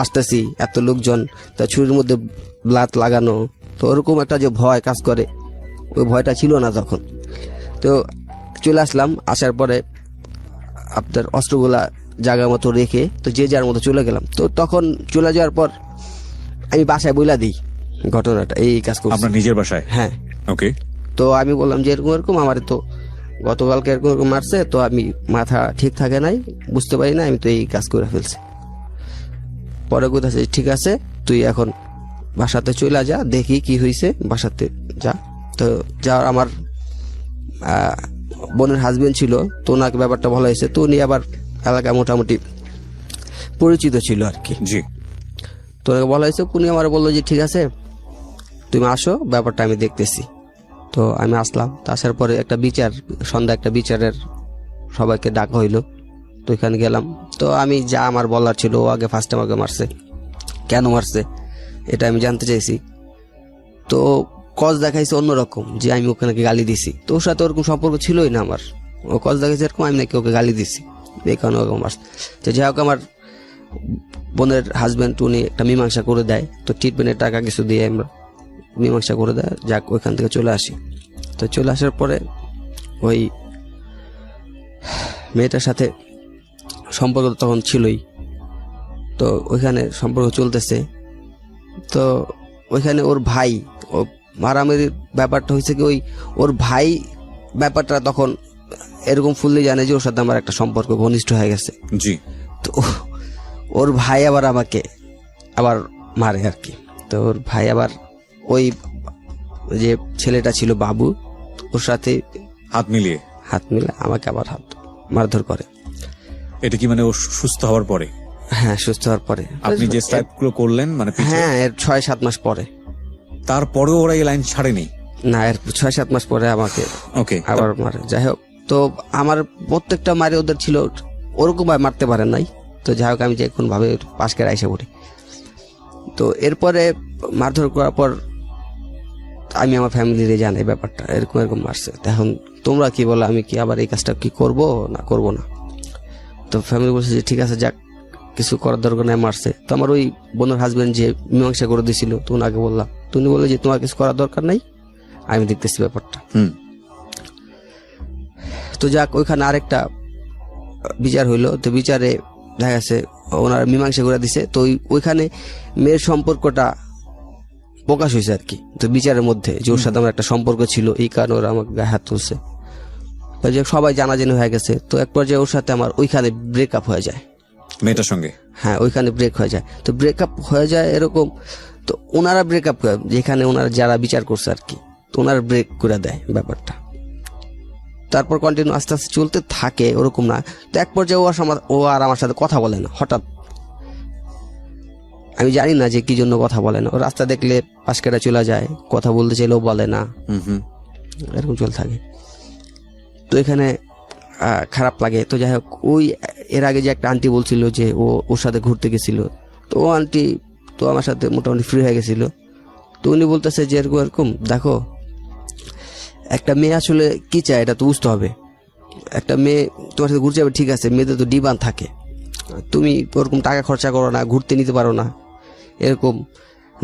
আসতেছি, এত লোকজন, তা ছুরির মধ্যে ব্লাড লাগানো, তো ওরকম একটা যে ভয় কাজ করে, ওই ভয়টা ছিল না তখন। তো চলে আসলাম, আসার পরে আপনার অস্ত্রগুলা জায়গার মতো রেখে, তো যে যার মতো চলে গেলাম। তো তখন চলে যাওয়ার পর আমি বাসায় বইলা দিই ঘটনাটা, এই কাজ করছি। আপনার নিজের বাসায়? হ্যাঁ। ওকে। তো আমি বললাম যে এরকম এরকম আমার তো গতকালকে এরকম মারছে, তো আমি মাথা ঠিক থাকে নাই, বুঝতে পারি না, আমি তো এই কাজ করে ফেলছি। পরে কোথাছে, ঠিক আছে তুই এখন বাসাতে চলে যা, দেখি কি হয়েছে, বাসাতে যা। তো যাওয়ার আমার বোনের হাজবেন্ড ছিল, তো ওনাকে ব্যাপারটা ভালো হয়েছে, তো উনি আবার এলাকায় মোটামুটি পরিচিত ছিল আর কি। জি। তো ওনাকে বলা হয়েছে, উনি আমার বললো যে ঠিক আছে তুমি আসো, ব্যাপারটা আমি দেখতেছি। তো আমি আসলাম। তো আসার পরে একটা সন্ধ্যা একটা বিচারের সবাইকে ডাকা হইলো। তো এখানে গেলাম। তো আমি যা আমার বলার ছিল, ও আগে ফার্স্ট আমাকে মারছে, কেন মারছে এটা আমি জানতে চাইছি। তো কজ দেখাইছে অন্যরকম, যে আমি ওখানে গালি দিছি। তো ওর সাথে ওরকম সম্পর্ক ছিলই না আমার। ও কজ দেখাইছে এরকম, আমি নাকি ওকে গালি দিছি, এই কারণে ওকে মারছে। তো যাই হোক, আমার বোনের হাজব্যান্ড উনি একটা মীমাংসা করে দেয়। তো ট্রিটমেন্টের টাকা কিছু দিয়ে আমরা মীমাংসা করে দেয়, যাক ওইখান থেকে চলে আসি। তো চলে আসার পরে ওই মেয়েটার সাথে সম্পর্ক তখন ছিলই, তো ওইখানে সম্পর্ক চলতেছে। তো ওইখানে ওর ভাই, ও মারামারির ব্যাপারটা হয়েছে কি, ওর ভাই ব্যাপারটা তখন এরকম ফুললি জানে যে ওর সাথে আমার একটা সম্পর্ক ঘনিষ্ঠ হয়ে গেছে। জি। তো ওর ভাই আবার আমাকে আবার মারে আর কি। তো ওর ভাই আবার ওই যে ছেলেটা ছিল বাবু, ওর সাথে হাত মিলিয়ে। হাত মিলে আমাকে আবার হাত মারধর করে। এটা কি মানে ও সুস্থ হওয়ার পরে? হ্যাঁ, সুস্থ হওয়ার পরে। আপনি যে স্ট্রাইপগুলো করলেন মানে পিঠে, হ্যাঁ, এর 6-7 মাস পরে। তারপরেও ওরা এই লাইন ছাড়েনি? না, এর 6-7 মাস পরে আমাকে ওকে, আবার মারে। যাই হোক, তো আমার প্রত্যেকটা মারে ওদের ছিল ওরকম ভাবে মারতে পারেন নাই। তো যাই হোক, আমি যে কোন ভাবে পাশ করে আইসা পড়ি। তো এরপরে মারধর করার পর আমি আমার ফ্যামিলিরে জানাই ব্যাপারটা, এরকম এরকম মারছে। এখন তোমরা কি বলো, আমি কি আবার এই কাজটা কি করব না করব না? তো ফ্যামিলি বলছে যে ঠিক আছে, যাক, কিছু করার দরকার নাই, মারছে। তো আমার ওই বোনের হাজবেন্ড যে মীমাংসা করে দিয়েছিল, তো ওনাকে বললাম, তুমি বললে যে তোমার কিছু করার দরকার নাই, আমি দেখতেছি ব্যাপারটা। তো যাক, ওইখানে আরেকটা বিচার হইলো। তো বিচারে দেখা গেছে ওনার মীমাংসা করে দিছে। তো ওইখানে মেয়ের সম্পর্কটা প্রকাশ হয়েছে আর কি। তো বিচারের মধ্যে যে ওর সাথে আমার একটা সম্পর্ক ছিল, এই কারণে ওরা আমাকে গায়ে হাত তুলছে। সবাই জানাজানি হয়ে গেছে। তো এক পর্যায়ে ওর সাথে আমার ওইখানে ব্রেকআপ হয়ে যায়, মেয়েটার সঙ্গে। হ্যাঁ, ওইখানে ব্রেক হয়ে যায়। তো ব্রেকআপ হয়ে যায় এরকম। তো ওনারা ব্রেকআপ করে, যেখানে ওনারা যারা বিচার করছে আর কি, তো ওনারা ব্রেক করে দেয় ব্যাপারটা। তারপর কন্টিনিউ আস্তে আস্তে চলতে থাকে, ওরকম না। তো এক পর্যায়ে ও আর আমার সাথে কথা বলে না। হঠাৎ আমি জানি না যে কি জন্য কথা বলে না। ও রাস্তা দেখলে পাশ কেটে চলে যায়, কথা বলতে চাইলেও বলে না, এরকম চলতে থাকে। তো এখানে খারাপ লাগে। তো যাই হোক, ওই এর আগে যে একটা আন্টি বলছিল যে ওর সাথে ঘুরতে গেছিল, তো ও আন্টি তো আমার সাথে মোটামুটি ফ্রি হয়ে গেছিল। তো উনি বলতেছে যে এরকম এরকম, দেখো, একটা মেয়ে আসলে কি চায় এটা তো বুঝতে হবে। একটা মেয়ে তোমার সাথে ঘুরতে যাবে, ঠিক আছে, মেয়েদের তো ডিমান্ড থাকে, তুমি ওরকম টাকা খরচা করো না, ঘুরতে নিতে পারো না, এরকম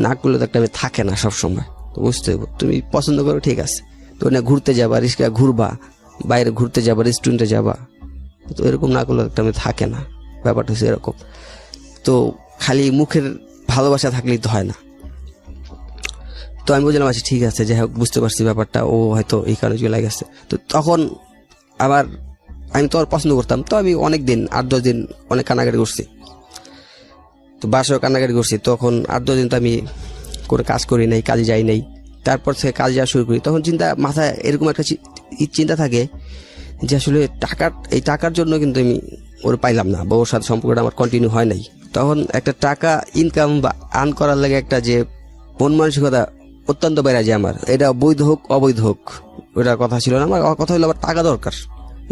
না করলে তো একটা মেয়ে থাকে না সবসময়। তো বুঝতে হবে, তুমি পছন্দ করো, ঠিক আছে, তো না ঘুরতে যাবা, রিক্সা ঘুরবা, বাইরে ঘুরতে যাবা, রেস্টুরেন্টে যাবা, তো এরকম না করলে একটা মেয়ে থাকে না। ব্যাপারটা হচ্ছে এরকম। তো খালি মুখের ভালোবাসা থাকলেই তো হয় না। তো আমি বুঝলাম, আচ্ছা ঠিক আছে, যাই হোক, বুঝতে পারছি ব্যাপারটা, ও হয়তো এই কারণে চলে গেছে। তো তখন আবার আমি তো আর পছন্দ করতাম, তো আমি অনেক দিন 8-10 দিন অনেক কান্নাকাটি করছি। তো বাসায় কান্নাকাটি করছি। তখন 8-10 দিন তো আমি করে কাজ করি নাই, কাজে যাই নাই। তারপর থেকে কাজে যাওয়া শুরু করি। তখন মাথায় এরকম একটা চিন্তা থাকে যে আসলে এই টাকার জন্য কিন্তু আমি ওর পাইলাম না, বা ওর সাথে সম্পর্কটা আমার কন্টিনিউ হয় নাই। তখন একটা টাকা ইনকাম বা আর্ন করার লাগে একটা যে মন মানসিকতা অত্যন্ত বেড়ে যায় আমার। এটা বৈধ হোক অবৈধ হোক ওটা কথা ছিল না, আমার কথা হলো আবার টাকা দরকার,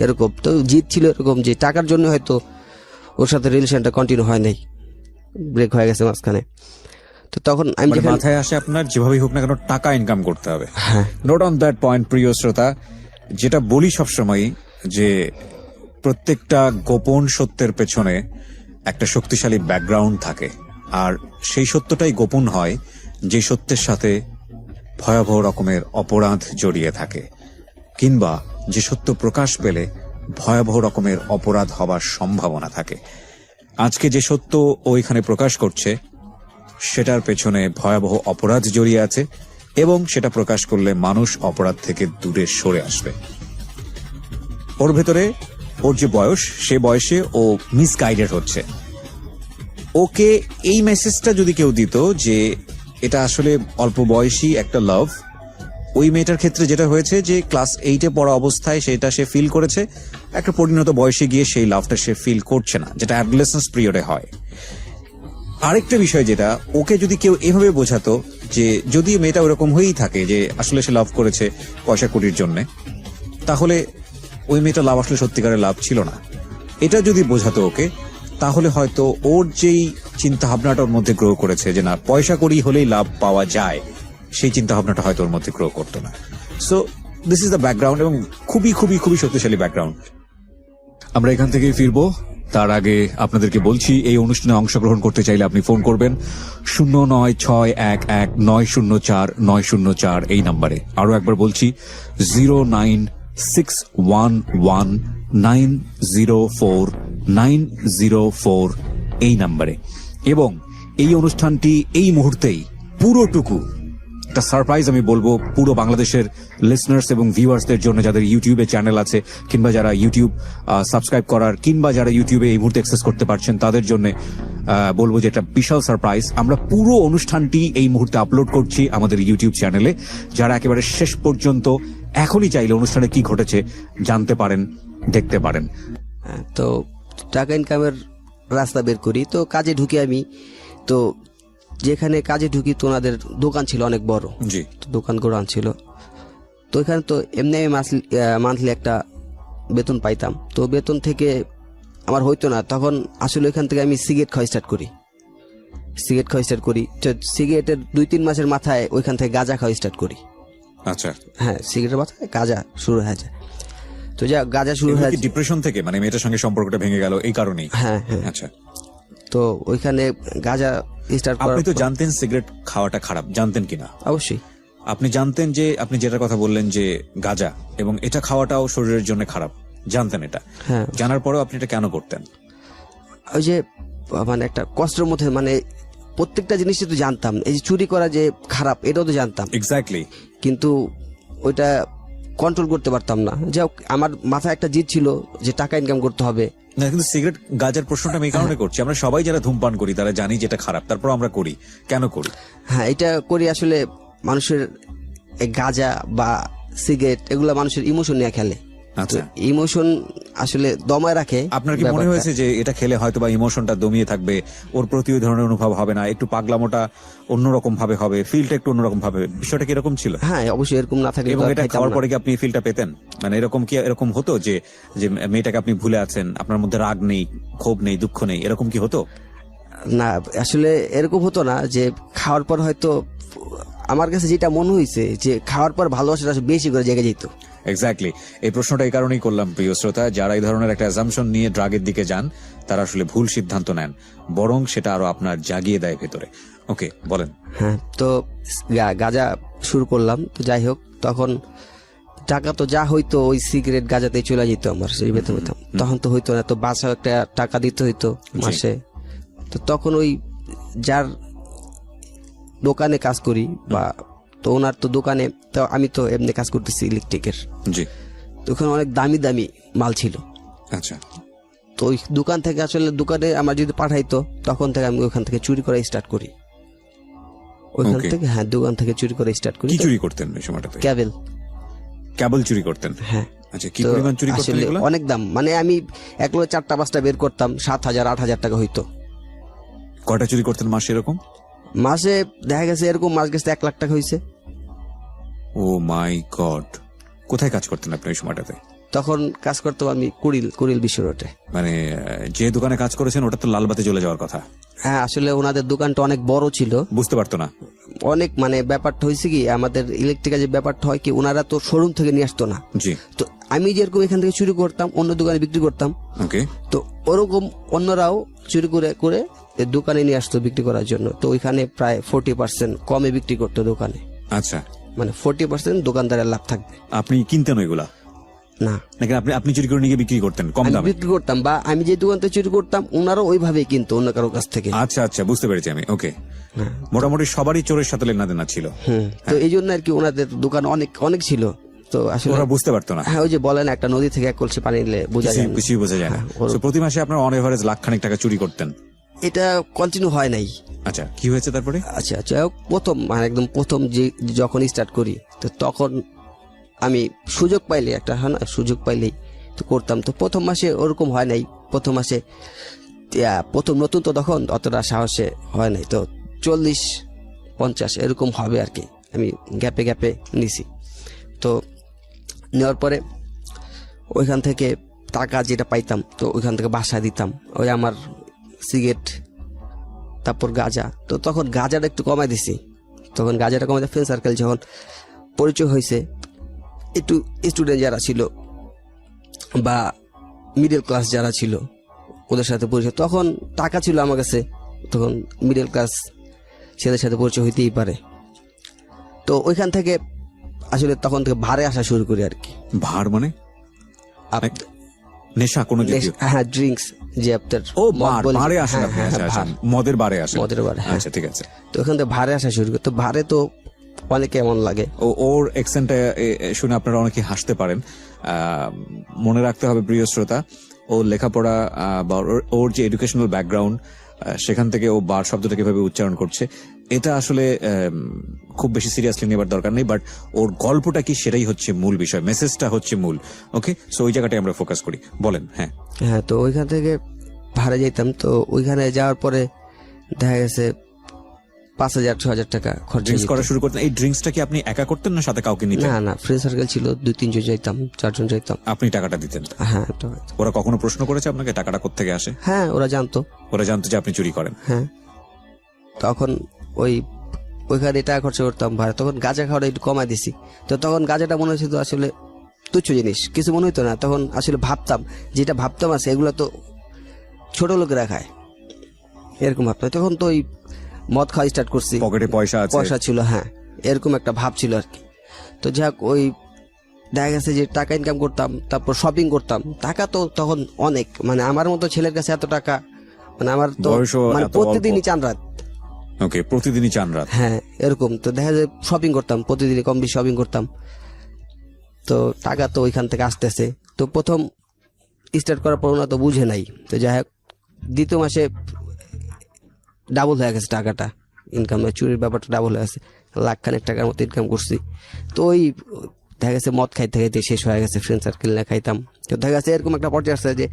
এরকম। তো জিদ ছিল এরকম যে টাকার জন্য হয়তো ওর সাথে রিলেশনটা কন্টিনিউ হয় নাই, ব্রেক হয়ে গেছে মাঝখানে। তো তখন আমি মাথায় আসে আপনার যেভাবেই হোক না কেন টাকা ইনকাম করতে হবে। নোট অন দ্যাট পয়েন্ট, প্রিয় শ্রোতা। যেটা বলি সবসময় যে প্রত্যেকটা গোপন সত্যের পেছনে একটা শক্তিশালী ব্যাকগ্রাউন্ড থাকে, আর সেই সত্যটাই গোপন হয় যে সত্যের সাথে ভয়াবহ রকমের অপরাধ জড়িয়ে থাকে, কিংবা যে সত্য প্রকাশ পেলে ভয়াবহ রকমের অপরাধ হবার সম্ভাবনা থাকে। আজকে যে সত্য ও এখানে প্রকাশ করছে সেটার পেছনে ভয়াবহ অপরাধ জড়িয়ে আছে, এবং সেটা প্রকাশ করলে মানুষ অপরাধ থেকে দূরে সরে আসবে। ওর ভেতরে ওর যে বয়স, সে বয়সে ও মিসগাইডেড হচ্ছে। ওকে এই মেসেজটা যদি কেউ দিত যে এটা আসলে অল্প বয়সী একটা লাভ, ওই মেয়েটার ক্ষেত্রে যেটা হয়েছে যে ক্লাস 8-এ পড়া অবস্থায় সেটা সে ফিল করেছে, একটা পরিণত বয়সে গিয়ে সেই লাভটা সে ফিল করছে না, যেটা অ্যাডোলেসেন্স পিরিয়ডে হয়। আরেকটা বিষয়, যেটা ওকে যদি কেউ এভাবে বোঝাতো যে যদি মেয়েটা ওরকম হয়েই থাকে যে আসলে সে লাভ করেছে পয়সা কুড়ির জন্য, তাহলে ওই মেয়েটা লাভ আসলে সত্যিকারের লাভ ছিল না, এটা যদি বোঝাতো ওকে, তাহলে হয়তো ওর যেই চিন্তা ভাবনাটা ওর মধ্যে গ্রো করেছে যে না পয়সা করি হলেই লাভ পাওয়া যায়, সেই চিন্তা ভাবনাটা হয়তো ওর মধ্যে গ্রো করতো না। So this is the background, এবং খুবই খুবই খুবই শক্তিশালী ব্যাকগ্রাউন্ড। আমরা এখান থেকেই ফিরবো। তার আগে আপনাদেরকে বলছি, এই অনুষ্ঠানে অংশগ্রহণ করতে চাইলে আপনি ফোন করবেন 09611904 এই নাম্বারে। আরো একবার বলছি 09611904904 এই নাম্বারে। এবং এই অনুষ্ঠানটি এই মুহূর্তেই পুরোটুকু একটা সারপ্রাইজ আমি বলবো পুরো বাংলাদেশের লিসনার্স এবং ভিউয়ার্সদের জন্য, যাদের ইউটিউবে চ্যানেল আছে, কিংবা যারা ইউটিউব সাবস্ক্রাইব করার, কিংবা যারা ইউটিউবে এই মুহূর্তে অ্যাক্সেস করতে পারছেন তাদের জন্য। বলবো যে এটা বিশাল সারপ্রাইজ। আমরা পুরো অনুষ্ঠানটি এই মুহূর্তে আপলোড করছি আমাদের ইউটিউব চ্যানেলে। যারা একেবারে শেষ পর্যন্ত এখনই চাইলে অনুষ্ঠানে কি ঘটেছে জানতে পারেন, দেখতে পারেন। তো টাকা ইনকামের রাস্তা বের করি, তো কাজে ঢুকি আমি। তো যেখানে কাজে ঢুকি তো ওনাদের দোকান ছিল অনেক বড়, জি, তো দোকান গোডাউন ছিল। তো এখানে তো এমনি আমি মান্থলি একটা বেতন পাইতাম। তো বেতন থেকে আমার হইতো না, তখন আসলে ওইখান থেকে আমি সিগারেট খাওয়া স্টার্ট করি। তো সিগারেটের 2-3 মাসের মাথায় ওইখান থেকে গাঁজা খাওয়া স্টার্ট করি। আচ্ছা, হ্যাঁ, সিগারেটের মাথায় গাঁজা শুরু হয়ে যায়। তো যা গাঁজা শুরু হয়ে যায়, ডিপ্রেশন থেকে মানে মেয়েটার সঙ্গে সম্পর্কটা ভেঙে গেল এই কারণেই? হ্যাঁ হ্যাঁ। আচ্ছা, তো ওইখানে গাঁজা স্টার্ট করার আপনি তো জানতেন সিগারেট খাওয়াটা খারাপ, জানতেন কিনা? অবশ্যই আপনি জানতেন যে আপনি যেটার কথা বললেন যে গাঁজা, এবং এটা খাওয়াটাও শরীরের জন্য খারাপ, জানতেন এটা? হ্যাঁ। জানার পরেও আপনি এটা কেন করতেন? ওই যে মানে একটা কষ্টের মধ্যে, মানে প্রত্যেকটা জিনিসই তো জানতাম, এই যে চুরি করা যে খারাপ এটাও তো জানতাম, এক্স্যাক্টলি, কিন্তু ওইটা কন্ট্রোল করতে পারতাম না। যাই হোক, আমার মাথায় একটা জিদ ছিল যে টাকা ইনকাম করতে হবে। না, কিন্তু সিগারেট গাঁজার প্রশ্নটা আমি এই কারণে করছি, আমরা সবাই যারা ধূমপান করি তারা জানি যেটা খারাপ, তারপর আমরা করি, কেন করি? হ্যাঁ, এটা করি আসলে মানুষের এই গাঁজা বা সিগারেট এগুলা মানুষের ইমোশন নিয়ে খেলে। আচ্ছা, ইমোশন আসলে দমায় রাখে। আপনার কি মনে হয়েছে যে এটা খেলে হয়তো বা ইমোশনটা দমিয়ে থাকবে, ওর প্রতি ওই ধরনের অনুভব হবে না, একটু পাগলামোটা অন্যরকম ভাবে হবে, ফিলটা একটু অন্যরকম ভাবে, বিষয়টা কি এরকম ছিল? হ্যাঁ, অবশ্যই এরকম না থাকলে এবং তো আর এটা খাইতাম খাওয়ার না। পরে কি আপনি ফিলটা পেতেন? মানে এরকম হতো যে যে মেয়েটাকে আপনি ভুলে আছেন, আপনার মধ্যে রাগ নেই, ক্ষোভ নেই, দুঃখ নেই, এরকম কি হতো? না, আসলে এরকম হতো না। যে খাওয়ার পর হয়তো আমার কাছে যেটা মনে হয়েছে যে খাওয়ার পর ভালোবাসাটা বেশি করে জেগে যেত। এক্স্যাক্টলি, এই প্রশ্নটা এই কারণেই করলাম প্রিয় শ্রোতা, যারা এই ধরনের একটা অ্যাজাম্পশন নিয়ে ড্রাগের দিকে যান তারা আসলে ভুল সিদ্ধান্ত নেন, বরং সেটা আরো আপনার জাগিয়ে দেয় ভেতরে। ওকে, বলেন। হ্যাঁ, তো গাঁজা শুরু করলাম। তো যাই হোক, তখন টাকা তো যা হইতো ওই সিগারেট গাঁজাতে চলে যেত আমার, সেই বেতন পেতাম। তখন তো হইতো না, তো বাসা একটা টাকা দিতে হইতো মাসে। তো তখন ওই যার দোকানে কাজ করি বা তো ওনার তো দোকানে, তো আমি তো এমনি কাজ করতেছি ইলেকট্রিকের, জি, তো ওখানে অনেক দামি দামি মাল ছিল। আচ্ছা, তো ওই দোকান থেকে আসলে দোকানে আমার যদি পাঠাইতো তখন থেকে আমি ওখান থেকে চুরি করা স্টার্ট করি। ওইখান Okay. থেকে, হ্যাঁ, দোকান থেকে চুরি করে স্টার্ট করি। কি চুরি করতেন ওই সময়টাতে? কেবল চুরি করতেন? হ্যাঁ। আচ্ছা, কি তো পরিমাণ চুরি করতেন আসলে এগুলো? অনেক দাম, মানে আমি একলো 4টা-5টা বের করতাম, 7,000-8,000 টাকা হইতো। কয়টা চুরি করতেন মাসে এরকম? মাসে দেখা গেছে এরকম মাস গেছে 1 লাখ টাকা হয়েছে। ও মাই গড! কোথায় কাজ করতেন আপনি ওই সময়টাতে? তখন কাজ করতাম আমি কুড়িল বিশ্ব রোডে। মানে যে দোকানে কাজ করেছেন ওটা তো লালবাতি জ্বলে যাওয়ার কথা। হ্যাঁ, আসলে ওনাদের দোকানটা অনেক বড় ছিল, বুঝতে পারতো না অনেক, মানে ব্যাপারটা হয়েছে কি, আমাদের ইলেকট্রিকের যে ব্যাপারটা হয় কি, ওনারা তো শোরুম থেকে নিয়ে আসতো না। জি, তো আমি যেরকম এখান থেকে চুরি করতাম অন্য দোকানে বিক্রি করতাম, ওকে, তো ওরকম অন্যরাও চুরি করে করে এই দোকানে নিয়ে আসতো বিক্রি করার জন্য। তো ওইখানে প্রায় 40% কমে বিক্রি করতো দোকানে, আচ্ছা, মানে 40% দোকানদারের লাভ থাকবে। আপনি কিনতেন ওইগুলা না, নাকি আপনি চুরি করে নিয়ে বিক্রি করতেন কম আমি দামে? বিক্রি করতাম, বা আমি যে দোকান থেকে চুরি করতাম ওনারাও ওইভাবেই কিনতো অন্য কারো কাছ থেকে। আচ্ছা আচ্ছা, বুঝতে পেরেছি আমি। ওকে, মোটামুটি সবারই চোরের সাথে লেনাদেনা ছিল। তো এই জন্য আর কি ওনাদের দোকান অনেক অনেক ছিল। তো আসলে ওরা বুঝতে পারতো না। হ্যাঁ, ওই যে বলেন একটা নদী থেকে 1 কলসি পানি নিলে বোঝা যায় না। কিছুই বোঝা যায় না। So, প্রতি মাসে আপনার অন এভারেজ লাখখানেক টাকা চুরি করতেন? এটা কন্টিনিউ হয় নাই। আচ্ছা, কি হয়েছে তারপরে? আচ্ছা, প্রথম, মানে একদম প্রথম যে যখন স্টার্ট করি, তো তখন আমি সুযোগ পাইলে, একটা হয় না, সুযোগ পাইলেই তো করতাম। তো প্রথম মাসে ওরকম হয় নাই। প্রথম মাসে প্রথম নতুন তো তখন অতটা সাহসে হয় নাই, তো 40-50 এরকম হবে আর কি। আমি গ্যাপে গ্যাপে নিছি। তো নেওয়ার পরে ওইখান থেকে টাকা যেটা পাইতাম তো ওইখান থেকে বাসায় দিতাম। ওই আমার সিগারেট, তারপর গাঁজা। তো তখন গাঁজাটা একটু কমাই দিছি, তখন গাঁজাটা কমাই, ফ্রেন্ড সার্কেল যখন পরিচয় হয়েছে, একটু স্টুডেন্ট যারা ছিল বা মিডল ক্লাস যারা ছিল ওদের সাথে পরিচয়, তখন টাকা ছিল আমার কাছে, তখন মিডল ক্লাস ছেলেদের সাথে পরিচয় হইতেই পারে। তো ওইখান থেকে আসলে তখন থেকে ভারে আসা শুরু করি আর কি। ভার মানে নেশা কোনো জাতীয়? হ্যাঁ, ড্রিঙ্কস, যে আপনার ও বারে আসেন আপনি? আচ্ছা আচ্ছা, মদের বারে আসেন? মদের বারে, হ্যাঁ। আচ্ছা, ঠিক আছে। তো ওখান থেকে ভারে আসা শুরু করি। তো ভারে তো অনেকে এমন লাগে। ওর অ্যাকসেন্টটা শুনে আপনারা অনেকে হাসতে পারেন। মনে রাখতে হবে প্রিয় শ্রোতা, ও লেখাপড়া বা ওর যে এডুকেশনাল ব্যাকগ্রাউন্ড সেখান থেকে ও বার শব্দটা কিভাবে উচ্চারণ করছে, এটা আসলে খুব বেশি সিরিয়াসলি নেবার দরকার নেই, বাট ওর গল্পটা কি সেটাই হচ্ছে মূল বিষয়, মেসেজটা হচ্ছে মূল। ওকে, সো ওই জায়গাটায় আমরা ফোকাস করি। বলেন। হ্যাঁ হ্যাঁ, তো ওইখান থেকে ভাড়া যেতাম, তো ওইখানে যাওয়ার পরে দেখা গেছে 5,000-6,000 টাকা খরচ। ড্রিঙ্কস করা শুরু করতেন। এই ড্রিঙ্কসটা কি আপনি একা করতেন না সাথে কাউকে নিতেন? না না, ফ্রেন্ড সার্কেল ছিল, 2-3 জন যাইতাম, 4 জন যাইতাম। আপনি টাকাটা দিতেন? হ্যাঁ ওরা কখনো প্রশ্ন করেছে আপনাকে টাকাটা কোত্থেকে আসে? হ্যাঁ, ওরা জানতো। ওরা জানতো যে আপনি চুরি করেন? হ্যাঁ, তখন ওইখানে টাকা খরচ করতাম ভাড়া। তখন গাঁজা খাওয়াটা একটু কমাই দিছি, তো তখন গাঁজাটা মনে হয়েছিল আসলে তুচ্ছ জিনিস, কিছু মনে হইতো না। তখন আসলে ভাবতাম, যেটা ভাবতাম আছে এগুলো তো ছোট লোকেরা খায়, এরকম ভাবতাম। তখন তো ওই মদ খাওয়া স্টার্ট করছি, পকেটে পয়সা ছিল, হ্যাঁ, এরকম একটা ভাব ছিল আর কি। তো যাক, ওই দেখা গেছে যে টাকা ইনকাম করতাম, তারপর শপিং করতাম। টাকা তো তখন অনেক, মানে আমার মতো ছেলের কাছে এত টাকা, মানে আমার তো মানে প্রতিদিনই চান রাত। ওকে, প্রতিদিনই চান রাত। হ্যাঁ, এরকম। তো দেখা যায় শপিং করতাম, প্রতিদিনই কম বেশি শপিং করতাম। তো টাকা তো ওইখান থেকে আসতেছে। তো প্রথম স্টার্ট করার পর ওনা তো বুঝে নাই, তো যাই হোক দ্বিতীয় মাসে ডাবল হয়ে গেছে টাকাটা, ইনকাম, চুরির ব্যাপারটা ডাবল হয়ে গেছে, 1,00,000 টাকার মতো ইনকাম করছি। তো ওই দেখা গেছে মদ খাইতে খাইতে শেষ হয়ে গেছে, ফ্রেন্ড সার্কেল না খাইতাম। তো দেখা গেছে এরকম একটা পর্যায়ে আসছে যে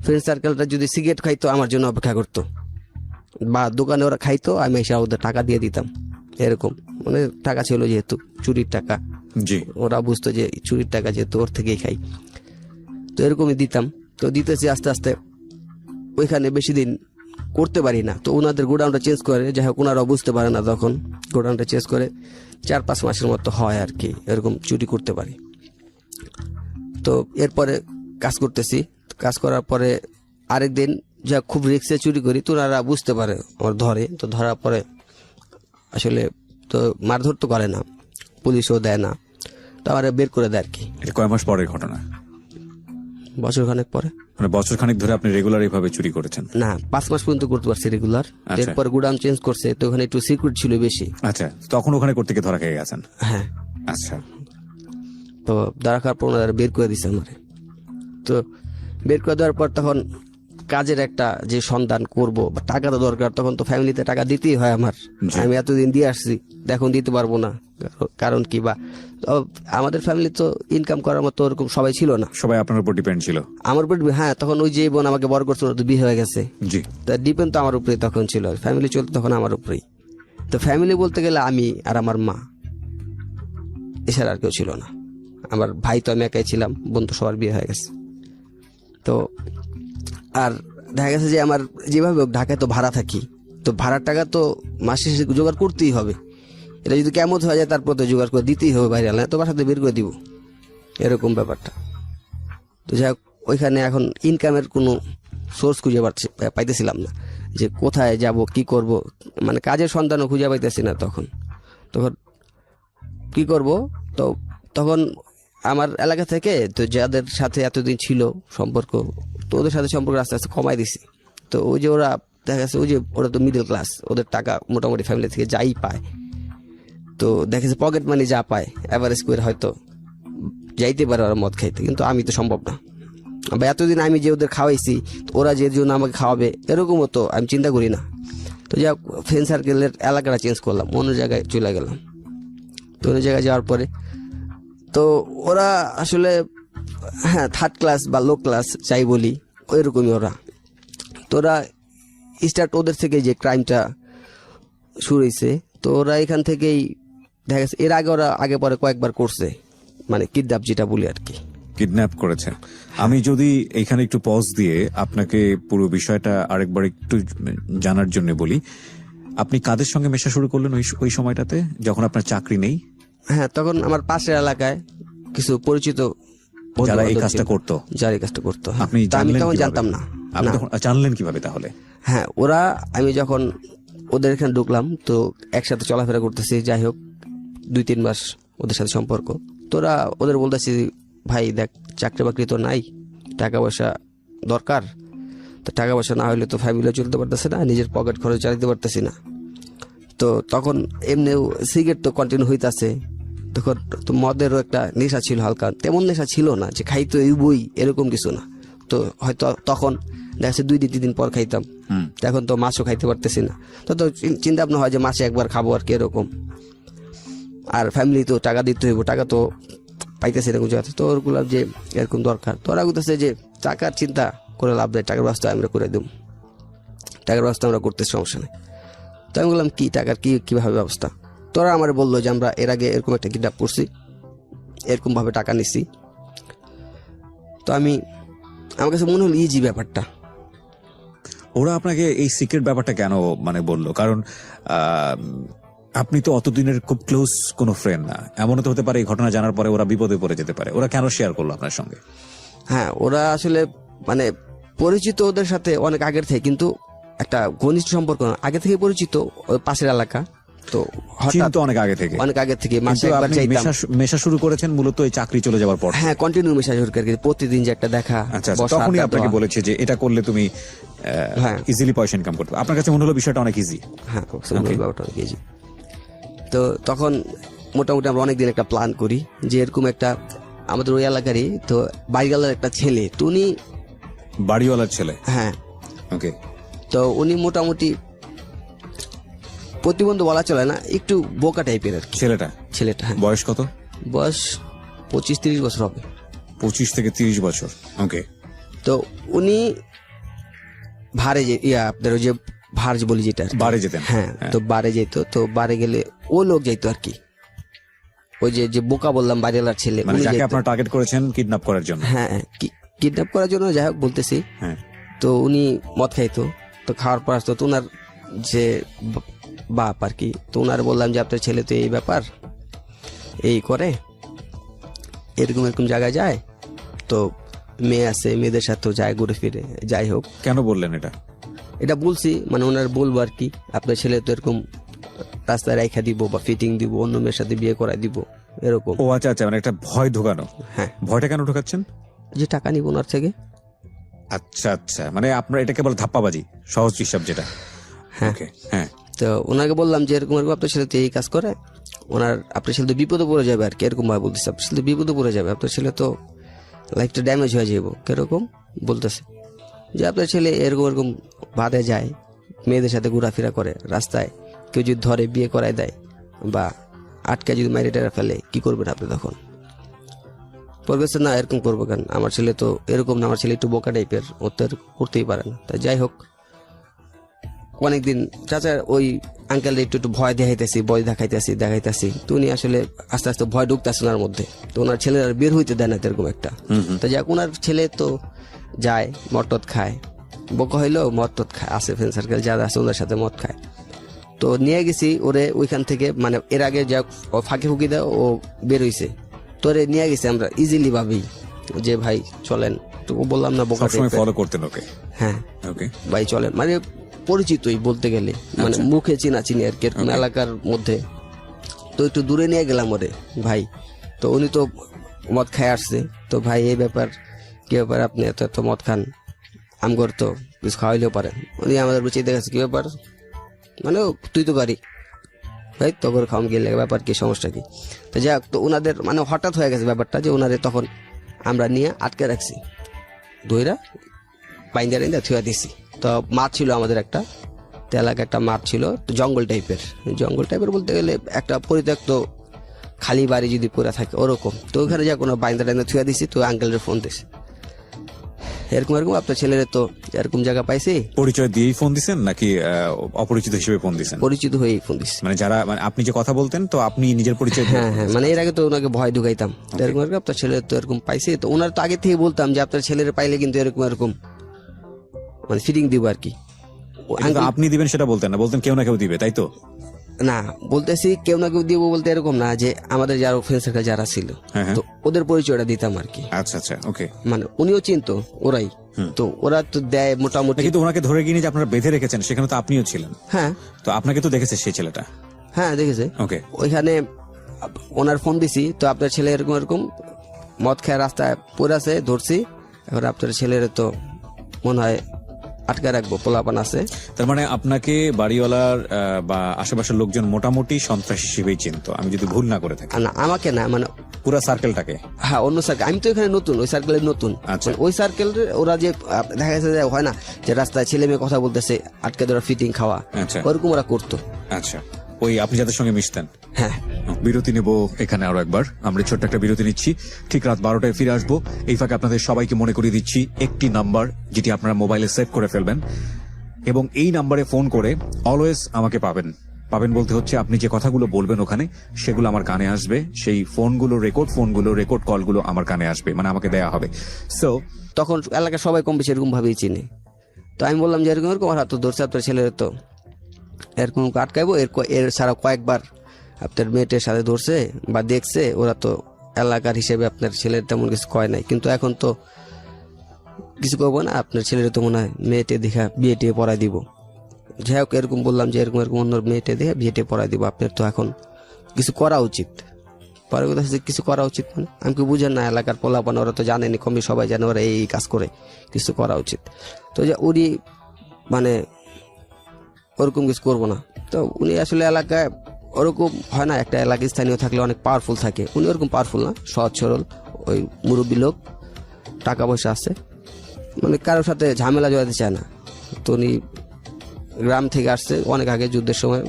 ফ্রেন্ড সার্কেলটা যদি সিগারেট খাইতো আমার জন্য অপেক্ষা করতো, বা দোকানে ওরা খাইতো, আমি এসে ওদের টাকা দিয়ে দিতাম, এরকম। মানে টাকা ছিল যেহেতু চুরির টাকা, জি, ওরা বুঝতো যে চুরির টাকা যেহেতু ওর থেকেই খাই, তো এরকমই দিতাম। তো দিতেছি আস্তে আস্তে, ওইখানে বেশি দিন করতে পারি না। তো ওনাদের গোডাউনটা চেঞ্জ করে, যাই হোক ওনারাও বুঝতে পারে না, তখন গোডাউনটা চেঞ্জ করে 4-5 মাসের মতো হয় আর কি, এরকম চুরি করতে পারি। তো এরপরে কাজ করতেছি, কাজ করার পরে আরেকদিন যা খুব রিক্সে চুরি করি, তো ওনারা বুঝতে পারে, আমার ধরে। তো ধরার পরে আসলে তো মারধর তো করে না, পুলিশও দেয় না, তো আমার বের করে দেয় আর কি। এটা কয় মাস পরের ঘটনা? বছরখানেক পরে। মানে বছর খানিক ধরে আপনি রেগুলার এইভাবে চুরি করেছেন? না, 5 মাস পর্যন্ত করতে পারছি রেগুলার। আচ্ছা। এরপর গোডাউন চেঞ্জ করছে, তো ওখানে একটু সিকিউরিটি ছিল বেশি। আচ্ছা, তখন ওখানে করতে গিয়ে ধরা খেয়ে গেছেন? হ্যাঁ। আচ্ছা, তো ধরা খাওয়ার পর ওনারা বের করে দিছে আমার। তো বের করে দেওয়ার পর তখন কাজের একটা যে সন্ধান করব, বা টাকা তো দরকার, তখন তো ফ্যামিলিতে টাকা দিতেই হয় আমার। জি। আমি এতদিন দিয়ে আসছি, এখন দিতে পারবো না, কারণ কি, বা আমাদের ফ্যামিলি তো ইনকাম করার মতো ওরকম সবাই ছিল না, সবাই আপনার উপর ডিপেন্ড ছিল? আমার উপর। হ্যাঁ, তখন ওই যে বোন আমাকে বড় করছিল, তো বিয়ে হয়ে গেছে, জি, তা ডিপেন্ড তো আমার উপরেই তখন ছিল, ফ্যামিলি চলতো তখন আমার উপরেই। তো ফ্যামিলি বলতে গেলে আমি আর আমার মা, এছাড়া আর কেউ ছিল না। আমার ভাই তো আমি একাই ছিলাম, বোন তো সবার বিয়ে হয়ে গেছে। তো আর দেখা গেছে যে আমার যেভাবে হোক ঢাকায় তো ভাড়া থাকি, তো ভাড়ার টাকা তো মাসে শেষে জোগাড় করতেই হবে। এটা যদি কেমন হয়ে যায় তারপর তো জোগাড় করে দিতেই হবে, বাইরে আলাদা তো বাসাতে বের করে দিব, এরকম ব্যাপারটা। তো যাই হোক, ওইখানে এখন ইনকামের কোনো সোর্স খুঁজে পাইতেছিলাম না, যে কোথায় যাব, কি করব, মানে কাজের সন্ধানও খুঁজে পাইতেছি না তখন কি করব। তো তখন আমার এলাকা থেকে তো যাদের সাথে এতদিন ছিল সম্পর্ক, তো ওদের সাথে সম্পর্ক আস্তে আস্তে কমাই দিছি। তো ওই যে ওরা দেখা গেছে, ওই যে ওরা তো মিডল ক্লাস, ওদের টাকা মোটামুটি ফ্যামিলি থেকে যাই পায়, তো দেখেছে পকেট মানি যা পায় অ্যাভারেজ করে হয়তো যাইতে পারে ওরা মদ খাইতে, কিন্তু আমি তো সম্ভব না। বা এতদিন আমি যে ওদের খাওয়াইছি, ওরা যে জন্য আমাকে খাওয়াবে এরকমও তো আমি চিন্তা করি না। তো যা ফ্রেন্ড সার্কেলের এলাকাটা চেঞ্জ করলাম, অন্য জায়গায় চলে গেলাম। তো অন্য জায়গায় যাওয়ার পরে তো ওরা আসলে, হ্যাঁ, 3rd ক্লাস বা লো ক্লাস চাই বলি, ওইরকমই ওরা। তো ওরা স্টার্ট ওদের থেকে যে ক্রাইমটা শুরু হয়েছে, তো ওরা এখান থেকেই দেখা গেছে এর আগে ওরা আগে পরে কয়েকবার করছে, মানে কিডন্যাপ যেটা বলি আর কি। কিডন্যাপ করেছে। আমি যদি এখানে একটু পজ দিয়ে আপনাকে পুরো বিষয়টা আরেকবার একটু জানার জন্য বলি, আপনি কাদের সঙ্গে মেশা শুরু করলেন ওই সময়টাতে যখন আপনার চাকরি নেই? হ্যাঁ, তখন আমার পাশের এলাকায় কিছু পরিচিত যারা এই কাজটা করতো, আপনি আমি তখন জানতাম না। আপনি তখন জানলেন কিভাবে তাহলে? হ্যাঁ, আমি যখন ওদের এখানে ঢুকলাম, তো একসাথে চলাফেরা করতেছি, যাই হোক 2-3 মাস ওদের সাথে সম্পর্ক। তোরা ওদের বলতেছি, ভাই দেখ, চাকরি বাকরি তো নাই, টাকা পয়সা দরকার, তো টাকা পয়সা না হলে তো ফ্যামিলিও চলতে পারতেছে না, নিজের পকেট খরচ চালাতে পারতেছি না। তো তখন এমনিও সিগারেট তো কন্টিনিউ হইতাছে, তখন তো মদেরও একটা নেশা ছিল হালকা, তেমন নেশা ছিল না যে খাইতো এই বই, এরকম কিছু না, তো হয়তো তখন দেখা যাচ্ছে 2 দিন 3 দিন পর খাইতাম। তো এখন তো মাছও খাইতে পারতেছি না, তো চিন্তা ভাবনা হয় যে মাসে একবার খাবো আর কি এরকম। আর ফ্যামিলি তো টাকা দিতে হইব, টাকা তো পাইতেছে এরকম জায়গা, তো ওরগুলো যে এরকম দরকার, তো ওরা বলতেছে যে টাকার চিন্তা করে লাভ দেয়, টাকার ব্যবস্থা আমরা করে দেব, টাকার ব্যবস্থা আমরা করতে সমস্যা নেই। তো আমি বললাম কি টাকার কিভাবে ব্যবস্থা? তোরা আমার বললো যে আমরা এর আগে এরকম একটা কিডন্যাপ করছি, এরকম ভাবে টাকা নিছি। তো আমার কাছে মনে হলো ইজি ব্যাপারটা। ওরা আপনাকে এই সিক্রেট ব্যাপারটা কেন মানে বললো? কারণ আপনি তো অতদিনের খুব ক্লোজ কোনো ফ্রেন্ড না, এমনও তো হতে পারে এই ঘটনা জানার পরে ওরা বিপদে পড়ে যেতে পারে। ওরা কেন শেয়ার করলো আপনার সঙ্গে? হ্যাঁ, ওরা আসলে মানে পরিচিত ওদের সাথে অনেক আগের থেকে, কিন্তু একটা ঘনিষ্ঠ সম্পর্ক না, আগে থেকে পরিচিত, ওই পাশের এলাকা, তো হঠাৎ চিন্তা অনেক আগে থেকে। অনেক আগে থেকে মাসে কিন্তু একবার আপনি চাইতাম। মেশা শুরু করেছেন মূলত এই চাকরি চলে যাওয়ার পর। হ্যাঁ, কন্টিনিউ মেসেজ আর কি, প্রতিদিন যে একটা দেখা, আচ্ছা, বসা, তখনই আড্ডা আপনাকে দেওয়া। বলেছে যে এটা করলে তুমি হ্যাঁ। ইজিলি পয়সা ইনকাম করতে পারবে। আপনার কাছে মনে হলো বিষয়টা অনেক ইজি। হ্যাঁ, ব্যাপারটা অনেক easy। তো তখন মোটামুটি আমরা অনেকদিন একটা প্ল্যান করি যে এরকম একটা আমাদের ওই এলাকারই তো বাড়িওয়ালার একটা ছেলে, তো উনি, বাড়িওয়ালার ছেলে। হ্যাঁ, ওকে। তো উনি মোটামুটি প্রতিবন্ধী বলা চলে না, একটু বোকা টাইপের আর কি ছেলেটা হ্যাঁ। বয়স কত? বয়স 25-30 বছর হবে। 25 থেকে 30 বছর। ওকে। তো উনি ভারে যে আপনার ওই যে ভার যে বলি যেটা আর কি। বারে যেতেন? হ্যাঁ, তো বারে যেত, তো বারে গেলে ও লোক যাইতো আর কি, ওই যে বোকা বললাম বাড়িওয়ালার ছেলে, মানে উনি যাকে যাইতো। আপনারা টার্গেট করেছেন কিডন্যাপ করার জন্য। হ্যাঁ, কিডন্যাপ করার জন্য যাই হোক বলতেছি। হ্যাঁ। তো উনি মদ খাইতো, তো খাওয়ার পর আসতো, তো ওনার যে বাপ আর কি, তো ওনার বললাম যে আপনার ছেলে তো এই ব্যাপার এই করে, এরকম এরকম জায়গায় যায়, তো মেয়ে আছে, মেয়েদের সাথেও যায় ঘুরে ফিরে। যাই হোক, কেন বললেন এটা? এটা বলছি মানে ওনার বলবো আর কি, আপনার ছেলে তো এরকম রাস্তায় রাইখা দিব বা ফিটিং দিব, অন্য মেয়ের সাথে বিয়ে করাই দিব এরকম। ও আচ্ছা আচ্ছা, মানে একটা ভয় ঢোকানো। হ্যাঁ। ভয়টা কেন ঢোকাচ্ছেন? যে টাকা নিব ওনার থেকে। আচ্ছা আচ্ছা, মানে আপনার এটাকে বলে ধাপ্পাবাজি, সহজ হিসাব যেটা। হ্যাঁ। ওকে। হ্যাঁ। তো ওনাকে বললাম যে এরকম এরকম আপনার ছেলে তো এই কাজ করে, আপনার ছেলে তো বিপদে পড়ে যাবে আর কি, এরকম ভাবে বলতেছে, আপনার ছেলে বিপদে পড়ে যাবে, আপনার ছেলে তো লাইফটা ড্যামেজ হয়ে যাবো কিরকম বলতেছে, যে আপনার ছেলে এরকম এরকম বাদে যায়, মেয়েদের সাথে ঘোরাফেরা করে, রাস্তায় কেউ যদি ধরে বিয়ে করায় দেয় বা আটকে যদি মাইরে টেরা ফেলে, কি করবেন আপনি তখন? বলতেছে না এরকম করবো কেন, আমার ছেলে তো এরকম না, আমার ছেলে একটু বোকা টাইপের, ও তো করতেই পারে না। তাই যাই হোক, অনেকদিন চাচার ওই আঙ্কেল একটু একটু ভয় দেখাইতেছি, তো উনি আসলে আস্তে আস্তে ভয় ঢুকতেছে ওনার মধ্যে, তো ওনার ছেলে আর বের হইতে দেয় না এরকম একটা। তো যাক, ওনার ছেলে তো যায় মদ টদ খায়, বোকা হইলো মদ টদ খায়, আছে ফ্রেন্ড সার্কেল যারা আছে ওনার সাথে মদ খায়। তো নিয়ে গেছি ওরে ওইখান থেকে, মানে এর আগে যা ফাঁকি ফুকি দেয় ও বের হইছে, তোরে নিয়ে গেছি আমরা ইজিলি ভাবি যে ভাই চলেন, তো বললাম না বোকা সবসময় type-এর। ফলো করতেন ওকে? হ্যাঁ, ওকে। ভাই চলেন, মানে পরিচিতই বলতে গেলে, মানে মুখে চিনি আর কি এরকম এলাকার মধ্যে। তো একটু দূরে নিয়ে গেলাম ওরে ভাই, তো উনি তো মদ খায় আসছে, তো ভাই এই ব্যাপার কি ব্যাপার, আপনি এত এত মদ খান, আমগর তো কিছু খাওয়াইলেও পারেন। উনি আমাদের বুঝিয়ে দেখাচ্ছে কি ব্যাপার, মানে তুই তো পারি ভাই, তো করে খাওয়াম গেলে ব্যাপার কি, সমস্যা কি? তো যাক, তো ওনাদের মানে হঠাৎ হয়ে গেছে ব্যাপারটা, যে ওনারে তখন আমরা নিয়ে আটকে রাখছি, দইরা বাইন্দা থুয়া দিছি। তো মাঠ ছিল আমাদের একটা, তো এলাকা একটা মাঠ ছিল, জঙ্গল টাইপের বলতে গেলে একটা পরিত্যক্ত খালি বাড়ি যদি পড়ে থাকে ওরকম। তো ওখানে যা কোনো বাইন্দা থুয়া দিছি, তো আঙ্কেলের ফোন দিছি, এরকম আপনার ছেলের তো এরকম জায়গা পাইছি। পরিচয় দিয়েই ফোন দিছেন নাকি অপরিচিত হিসেবে ফোন দিছেন? পরিচিত হয়েই ফোন দিছি। মানে যারা, মানে আপনি যে কথা বলতেন, তো আপনি নিজের পরিচয়? হ্যাঁ, মানে এর আগে তো ওনাকে ভয় ঢুকাইতাম, এরকম আপনার ছেলের তো এরকম পাইছি, তো ওনার তো আগে থেকে বলতাম যে আপনার ছেলের পাইলে কিন্তু এরকম মানে ফিটিং দিব আর কি। কিন্তু আপনি দিবেন সেটা বলতেন না, বলতেন কেউ না কেউ দিবে, তাই তো? না, বলতেছি কেউ না কেউ দিব বলতে এরকম না, যে আমাদের যারা ফ্রেন্ড সার্কেল যারা ছিল, তো ওদের পরিচয়টা দিতাম আর কি। আচ্ছা আচ্ছা, ওকে। মানে উনিও চিনতো, ওরাই, তো ওরা তো দেয় মোটামুটি। কিন্তু ওনাকে ধরে গিয়ে যে আপনারা বেঁধে রেখেছেন, সেখানে তো আপনিও ছিলেন। হ্যাঁ, তো আপনাকে তো দেখেছে সেই ছেলেটা? হ্যাঁ দেখেছে। ওকে। ওইখানে ওনার ফোন দিছি, তো আপনার ছেলে এরকম মদ খেয়ে রাস্তায় পড়ে আছে, ধরছি, এখন আপনার ছেলের তো মনে হয় আটকে রাখবো, পোলাপান আছে। তার মানে আপনাকে বাড়িওয়ালার বা আশেপাশের লোকজন মোটামুটি সন্ত্রাসী হিসেবেই চিনতো, আমি যদি ভুল না করে থাকি। না, আমাকে না, মানে পুরো সার্কেলটাকে? হ্যাঁ, অন্য সার্কেল। আমি তো এখানে নতুন, ওই সার্কেলের নতুন। আচ্ছা। ওই সার্কেল ওরা যে দেখা গেছে যে হয় না যে রাস্তায় ছেলে মেয়ে কথা বলতেছে, আটকে ধরা ফিটিং খাওয়া, আচ্ছা। ওরকম ওরা করতো। আচ্ছা, ওই আপনি যাদের সঙ্গে মিশতেন। হ্যাঁ। বিরতি নেব এখানে আরো একবার, আমরা ছোট্ট একটা বিরতি নিচ্ছি, ঠিক রাত 12টায় ফিরে আসবো। এই ফাঁকে আপনাদের সবাইকে মনে করিয়ে দিচ্ছি একটি নাম্বার যেটি আপনারা মোবাইলে সেভ করে ফেলবেন, এবং এই নাম্বারে ফোন করে অলওয়েজ আমাকে পাবেন। পাবেন বলতে হচ্ছে আপনি যে কথাগুলো বলবেন ওখানে সেগুলো আমার কানে আসবে, সেই ফোনগুলো রেকর্ড কলগুলো আমার কানে আসবে, মানে আমাকে দেয়া হবে। সো তখন এলাকার সবাই কম বেশি এরকম ভাবেই চিনে। তো আমি বললাম যে এরকম এরকম, আর তো ধরছে আপনার ছেলের, তো এরকম আটকাইবো। এর ছাড়া কয়েকবার আপনার মেয়েটের সাথে ধরছে বা দেখছে, ওরা তো এলাকার হিসেবে আপনার ছেলের তেমন কিছু কয় নাই, কিন্তু এখন তো কিছু করবো না, আপনার ছেলের তো মনে হয় মেয়েটে দেখা বিয়ে টিয়ে পড়াই দিব। যাই হোক, এরকম বললাম যে এরকম এরকম অন্য মেয়েটে দেখে বিয়ে টিয়ে পড়াই দিব, আপনার তো এখন কিছু করা উচিত। পরে কথা হচ্ছে কিছু করা উচিত মানে আমি কি বুঝেন না, এলাকার পোলাপান ওরা তো জানেনি, কমই সবাই জানে ওরা এই কাজ করে, কিছু করা উচিত। তো যে উনি মানে ওরকম কিছু করবো না। তো উনি আসলে এলাকায় ওরকম হয় না, একটা এলাকায় স্থানীয় থাকলে অনেক পাওয়ারফুল থাকে, উনি ওরকম পাওয়ারফুল না, সহজ সরল ওই মুরব্বী লোক, টাকা পয়সা আছে, মানে কারোর সাথে ঝামেলা জড়াতে চায় না। তো উনি গ্রাম থেকে আসছে অনেক আগে, যুদ্ধের সময়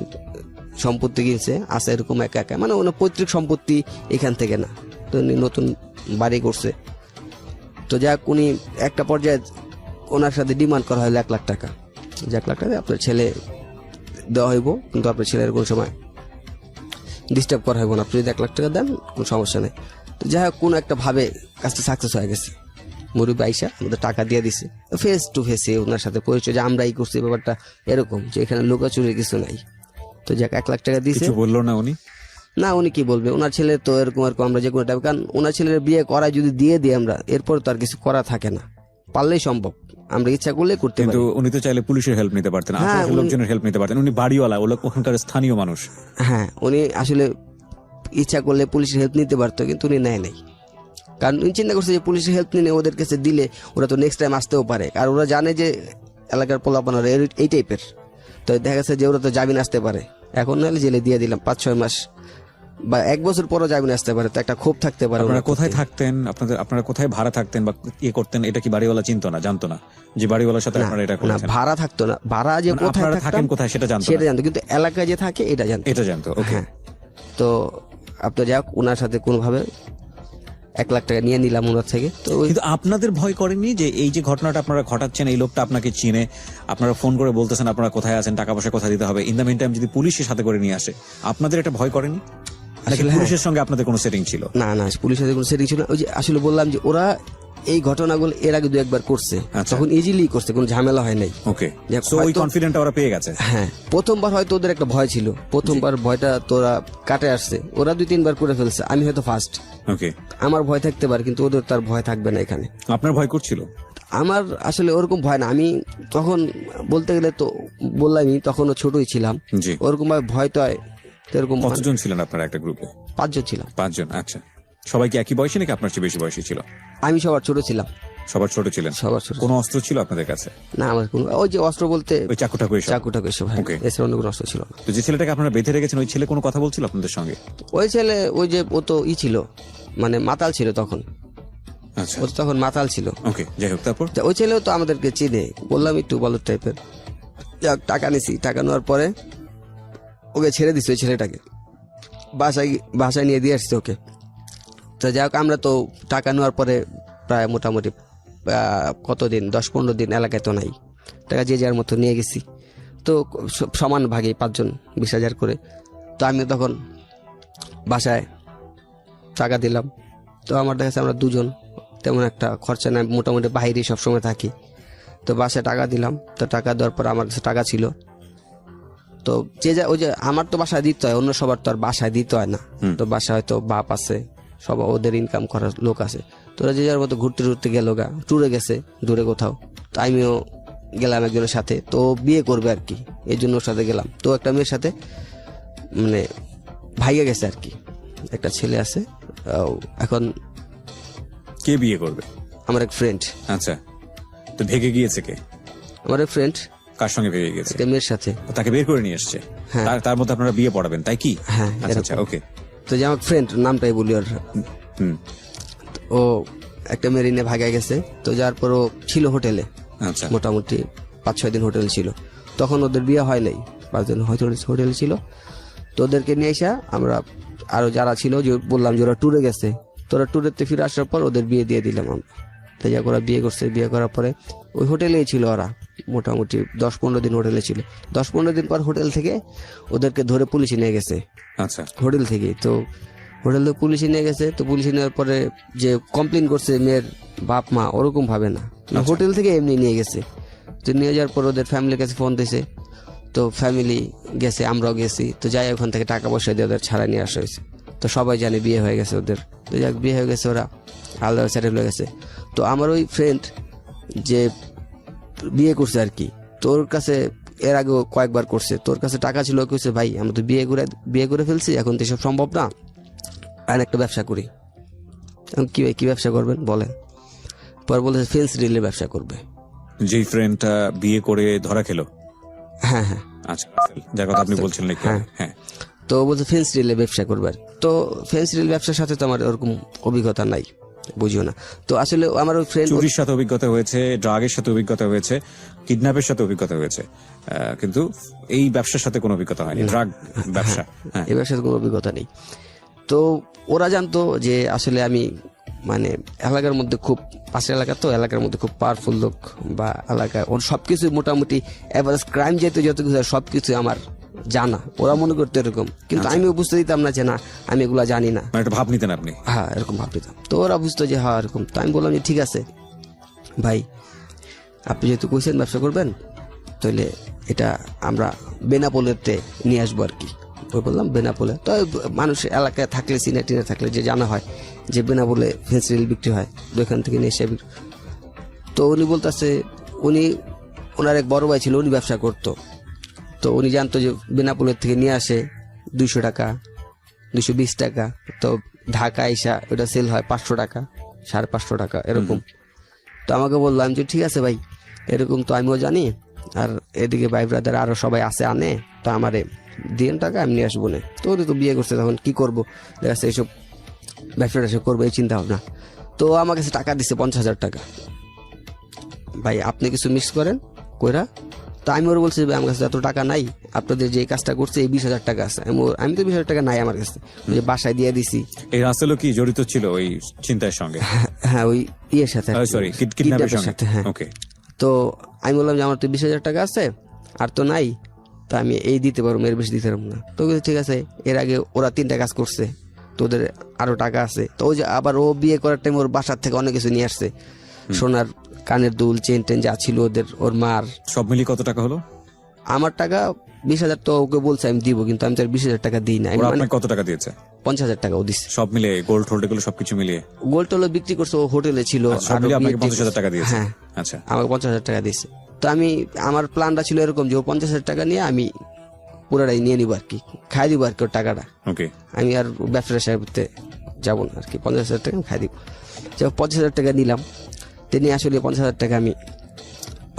সম্পত্তি কিনছে, আছে এরকম একা একা, মানে ওনার পৈতৃক সম্পত্তি এখান থেকে না। তো উনি নতুন বাড়ি করছে। তো যাক, উনি একটা পর্যায়ে ওনার সাথে ডিমান্ড করা হলো 1 লাখ টাকা, যে 1 লাখ টাকা আপনার ছেলে দেওয়া হইব, কিন্তু আপনার ছেলের কোনো সময় ডিস্টার্ব করা হইব না, আপনি যদি 1 লাখ টাকা দেন কোনো সমস্যা নেই। তো যাই হোক, কোনো একটা ভাবে কাজটা সাকসেস হয়ে গেছে। মুরব্বী আইসা আমাদের টাকা দিয়ে দিছে, ফেস টু ফেসে ওনার সাথে পরিচয়, যে আমরাই করছি ব্যাপারটা এরকম, যে এখানে লুকাচুরির কিছু নাই। তো যাক, 1 লাখ টাকা দিয়েছে। কিছু বললো না উনি? না, উনি কি বলবে, ওনার ছেলে তো এরকম এরকম, আমরা যে কোনো টাইপ, কারণ ওনার ছেলের বিয়ে করায় যদি দিয়ে দিই আমরা, এরপর তো আর কিছু করা থাকে না, পারলেই সম্ভব, আমরা ইচ্ছা করলে করতে পারি। কিন্তু উনি তো চাইলে পুলিশের হেল্প নিতে পারতেন, আশেপাশের লোকজনের হেল্প নিতে পারতেন, উনি বাড়িওয়ালা, ওখানকার স্থানীয় মানুষ। হ্যাঁ, উনি আসলে ইচ্ছা করলে পুলিশের হেল্প নিতে পারতো, কিন্তু উনি নেয় নাই। কারণ উনি চিন্তা করছে যে পুলিশের হেল্প নিয়ে ওদের কাছে দিলে ওরা তো নেক্সট টাইম আসতেও পারে, আর ওরা জানে যে এলাকার পোলাপানারা এই টাইপের। তো দেখা গেছে যে ওরা তো জামিন আসতে পারে, এখন নাহলে জেলে দিয়ে দিলাম 5-6 মাস বা 1 বছর পরও জামিন আসতে পারে, তো একটা ক্ষোভ থাকতে পারে। আপনারা কোথায় থাকতেন, আপনারা কোথায় ভাড়া থাকতেন বা ইয়ে করতেন, এটা কি বাড়িওয়ালা চিনতো না, জানতো না যে বাড়িওয়ালার সাথে আপনারা এটা না, করেছেন? ভাড়া থাকতো না, ভাড়া যে মানে কোথায় আপনারা থাকতাম থাকেন কোথায় সেটা জানতো সেটা না? জানতো, কিন্তু এলাকায় যে থাকে এটা জানতো। ওকে। হ্যাঁ। তো আপনার যাক, ওনার সাথে কোনোভাবে 1 লাখ টাকা নিয়ে নিলাম ওনার থেকে। তো কিন্তু আপনাদের ভয় করেনি যে এই যে ঘটনাটা আপনারা ঘটাচ্ছেন, এই লোকটা আপনাকে চিনে, আপনারা ফোন করে বলতেছেন আপনারা কোথায় আছেন, টাকা পয়সা কোথায় দিতে হবে, ইন দ্য মিন টাইম যদি পুলিশের সাথে করে নিয়ে আসে, আপনাদের এটা ভয় করেনি? নাকি পুলিশের সঙ্গে আপনাদের কোনো সেটিং ছিল? না, পুলিশের সাথে কোনো সেটিং ছিল না। ওই যে আসলে বললাম যে ওরা এই ঘটনাগুলো এর আগে 2-1 করছে, তখন ইজিলি করছে, কোনো ঝামেলা হয় নাই। ওকে, সো ওই কনফিডেন্ট ওরা পেয়ে গেছে। হ্যাঁ, প্রথমবার হয়তো ওদের একটা ভয় ছিল, প্রথমবার ভয়টা তোরা কাটে আসছে, ওরা 2-3 বার করে ফেলছে, আমি হয়তো ফার্স্ট। ওকে, আমার ভয় থাকতে পারে, কিন্তু ওদের তার ভয় থাকবে না এখানে। আপনার ভয় করছিল? আমার আসলে ওরকম ভয় না, আমি তখন বলতে গেলে তো বললামই, তখনও ছোটই ছিলাম, জি। ওরকম ভাবে ভয় তো হয় এরকম। কতজন ছিলেন আপনারা একটা গ্রুপে? 5 জন ছিলাম। 5 জন, আচ্ছা। সবাই কি একই বয়সী নাকি আপনার চেয়ে বেশি বয়সী ছিল? আমি সবার ছোট ছিলাম। সবার ছোট ছিলেন? সবার ছোট। কোনো অস্ত্র ছিল আপনাদের কাছে? না, আমার কোনো ওই যে অস্ত্র বলতে ওই চাকুটাকু এসব? চাকুটাকু এসব, হ্যাঁ, Okay. এছাড়া অন্য কোনো অস্ত্র ছিল না। তো যে ছেলেটাকে আপনারা বেঁধে রেখেছেন, ওই ছেলে কোনো কথা বলছিল আপনাদের সঙ্গে? ওই ছেলে ওই যে ও তো ছিল, মানে মাতাল ছিল তখন, আচ্ছা, ও তো তখন মাতাল ছিল। ওকে, যাই হোক, তারপর? তা ওই ছেলেও তো আমাদেরকে চিনে, বললাম একটু বলদ টাইপের। যাক, টাকা নিছি, টাকা নেওয়ার পরে ওকে ছেড়ে দিছি, ওই ছেলেটাকে বাসায় নিয়ে দিয়ে আসছি ওকে। তো যাই হোক, আমরা তো টাকা নেওয়ার পরে প্রায় মোটামুটি কতদিন, 10-15 দিন এলাকায় তো নাই, টাকা যে যার মতো নিয়ে গেছি। তো সমান ভাগে 5 জন 20,000 করে। তো আমি তখন বাসায় টাকা দিলাম। তো আমার দেখা যাচ্ছে আমরা 2 জন, তেমন একটা খরচা নাই, মোটামুটি বাইরে সবসময় থাকি। তো বাসায় টাকা দিলাম। তো টাকা দেওয়ার পর আমার কাছে টাকা ছিল, তো ওই যে আমার তো বাসায় দিতে হয়, অন্য সবার তো আর বাসায় দিতে হয় না। তো বাসায় হয়তো বাপ আছে, সব ওদের ইনকাম করার লোক আছে, তোরা যে যার মতো ঘুরতে গেল গা, ট্যুরে গেছে দূরে কোথাও। তো আমিও গেলাম একজনের সাথে, তো বিয়ে করবে আর কি, এই জন্য ওর সাথে গেলাম। তো একটা মেয়ের সাথে মানে ভাইয়া গেছে আর কি, একটা ছেলে আছে। এখন কে বিয়ে করবে? আমার এক ফ্রেন্ড। আচ্ছা, তো ভেগে গিয়েছে কে? আমার এক ফ্রেন্ড কার সঙ্গে ভেগে গেছে? একটা মেয়ের সাথে। তাকে বের করে নিয়ে এসছে, তার মধ্যে আপনারা বিয়ে পড়াবেন, তাই কি? হ্যাঁ, আচ্ছা, ওকে। তো যে আমার ফ্রেন্ড, নামটাই বলি ওর, হুম। ও একটা মেরিনে ভাগে গেছে। তো যার পর ও ছিল হোটেলে, আচ্ছা। মোটামুটি 5-6 দিন হোটেল ছিল। তখন ওদের বিয়ে হয় নাই, 5 দিন হয়তো হোটেল ছিল। তো ওদেরকে নিয়ে এসে আমরা আরো যারা ছিল, যে বললাম যে ওরা ট্যুরে গেছে, তোরা ট্যুরেতে ফিরে আসার পর ওদের বিয়ে দিয়ে দিলাম আমরা। তাই যা ওরা বিয়ে করছে, বিয়ে করার পরে ওই হোটেলেই ছিল ওরা, মোটামুটি 10-15 দিন হোটেলে ছিল। 10-15 দিন পর হোটেল থেকে ওদেরকে ধরে পুলিশে নিয়ে গেছে, আচ্ছা। হোটেল থেকে। তো হোটেল থেকে পুলিশে নিয়ে গেছে। তো পুলিশে নেওয়ার পরে যে কমপ্লেন করছে মেয়ের বাপ মা, ওরকম ভাবে না, হোটেল থেকে এমনি নিয়ে গেছে। তো নিয়ে যাওয়ার পর ওদের ফ্যামিলির কাছে ফোন দিয়েছে। তো ফ্যামিলি গেছে, আমরাও গেছি। তো যাই ওখান থেকে টাকা পয়সা দিয়ে ওদের ছাড়া নিয়ে আসা হয়েছে। তো সবাই জানে বিয়ে হয়ে গেছে ওদের। তো যাক, বিয়ে হয়ে গেছে, ওরা আলাদা সেটেল হয়ে গেছে। তো আমার ওই ফ্রেন্ড যে বিয়ে করছে আর কি, তোর কাছে এর আগেও কয়েকবার করছে, তোর কাছে টাকা ছিল, কইছে ভাই আমরা তো বিয়ে করে ফেলছি, এখন তো এসব সম্ভব না, আর একটা ব্যবসা করি। এখন কি ভাই, কি ব্যবসা করবেন বলেন? পর বলেছে ফেন্স রিলের ব্যবসা করবে। যেই ফ্রেন্ডটা বিয়ে করে ধরা খেলো? হ্যাঁ হ্যাঁ। আচ্ছা, যার কথা আপনি বলছিলেন নাকি? হ্যাঁ। হ্যাঁ। তো বলছে ফেন্স রিলে ব্যবসা করবে। তো ফেন্স রিল ব্যবসার সাথে তো আমার ওরকম অভিজ্ঞতা নাই, বুঝিও না। তো আসলে আমার ওই ফ্রেন্ড, চুরির সাথে অভিজ্ঞতা হয়েছে, ড্রাগের সাথে অভিজ্ঞতা হয়েছে, কিডন্যাপের সাথে অভিজ্ঞতা হয়েছে, কিন্তু এই ব্যবসার সাথে কোনো অভিজ্ঞতা হয়নি, ড্রাগ ব্যবসা। হ্যাঁ। এই ব্যবসার কোনো অভিজ্ঞতা নেই। তো ওরা জানতো যে আসলে আমি মানে এলাকার মধ্যে খুব, পাশের এলাকা তো, এলাকার মধ্যে খুব পাওয়ারফুল লোক, বা এলাকায় ওর সবকিছু মোটামুটি এভারেজ ক্রাইম যেহেতু যত কিছু সবকিছু আমার জানা। ওরা মনে করতো এরকম, কিন্তু আমিও বুঝতে দিতাম না যে না, আমি এগুলা জানি না। মানে একটা ভাব নিতেন আপনি? হ্যাঁ, এরকম ভাব নিতাম। তো ওরা বুঝতো যে হ্যাঁ এরকম। তো আমি বললাম যে ঠিক আছে ভাই, আপনি যেহেতু কইছেন ব্যবসা করবেন, তাহলে এটা আমরা বেনাপোলেতে নিয়ে আসবো আর কি। ওই বললাম বেনাপোলে। তো মানুষ এলাকায় থাকলে, সিনে টিনে থাকলে যে জানা হয় যে বেনাপোলে ফেন্স রিল বিক্রি হয়, তো এখান থেকে নিয়ে এসে। তো উনি বলতেছে, ওনার এক বড় ভাই ছিল, উনি ব্যবসা করতো। তো উনি জানতো যে বেনাপোলের থেকে নিয়ে আসে 200 টাকা, 220 টাকা। তো ঢাকা আইসা ওটা সেল হয় 500 টাকা, 550 টাকা এরকম। তো আমাকে বললাম যে ঠিক আছে ভাই, এরকম তো আমিও জানি, আর এদিকে ভাই ব্রাদার আরো সবাই আছে আনে, তো আমারে দিন টাকা আমি নিয়ে আসবো না। তো ওদের তো বিয়ে করছে, তখন কি করবো, দেখা যাচ্ছে এইসব ব্যবসা ট্যাবসা করবো এই চিন্তা ভাবনা। তো আমার কাছে টাকা দিচ্ছে 50,000 টাকা, ভাই আপনি কিছু মিক্স করেন কইরা। তো আমি ওর বলছি ভাই আমার কাছে এত টাকা নাই, আপনাদের যে কাজটা করছে এই 20,000 টাকা আছে। আমি তো 20,000 টাকা নাই আমার কাছে, যে বাসায় দিয়ে দিছি। এই রাসেলও কি জড়িত ছিল ওই চিন্তার সঙ্গে? হ্যাঁ, ওই ইয়ের সাথে, সরি, কিডন্যাপের সাথে। হ্যাঁ। ওকে। তো আমি বললাম যে আমার তো 20,000 টাকা আছে, আর তো নাই, তা আমি এই দিতে পারবো, এর বেশি দিতে পারবো না। তো ঠিক আছে, এর আগে ওরা 3টা কাজ করছে, তো ওদের আরো টাকা আছে। তো ওই যে আবার ও বিয়ে করার টাইম ওর বাসার থেকে অনেক কিছু নিয়ে আসছে, সোনার কানের দুল, চেন টেন যা ছিল ওদের, ওর মার। সব মিলিয়ে কত টাকা হলো? আমার টাকা 20,000 তো ওকে বলছে আমি দিব, কিন্তু আমি তো 20,000 টাকা দিই না। ওরা আপনাকে কত টাকা দিয়েছে? 50,000 টাকা ও দিচ্ছে, সব মিলিয়ে, গোল্ড টোল্ড এগুলো সবকিছু মিলিয়ে। গোল্ড টোল বিক্রি করছে, ও হোটেলে ছিল। সব মিলিয়ে আপনাকে 50,000 টাকা দিয়েছে? হ্যাঁ। আচ্ছা। আমাকে 50,000 টাকা দিয়েছে। তো আমি, আমার প্ল্যানটা ছিল এরকম যে ও 50,000 টাকা নিয়ে আমি পুরাটাই নিয়ে নিবো আর কি, খাই দিব আর কি ওর টাকাটা। ওকে। আমি আর ব্যবসা সাহেবতে যাবো না আর কি, 50,000 টাকা খাই দিব। 50,000 টাকা নিলাম। তিনি আসলে 50,000 টাকা আমি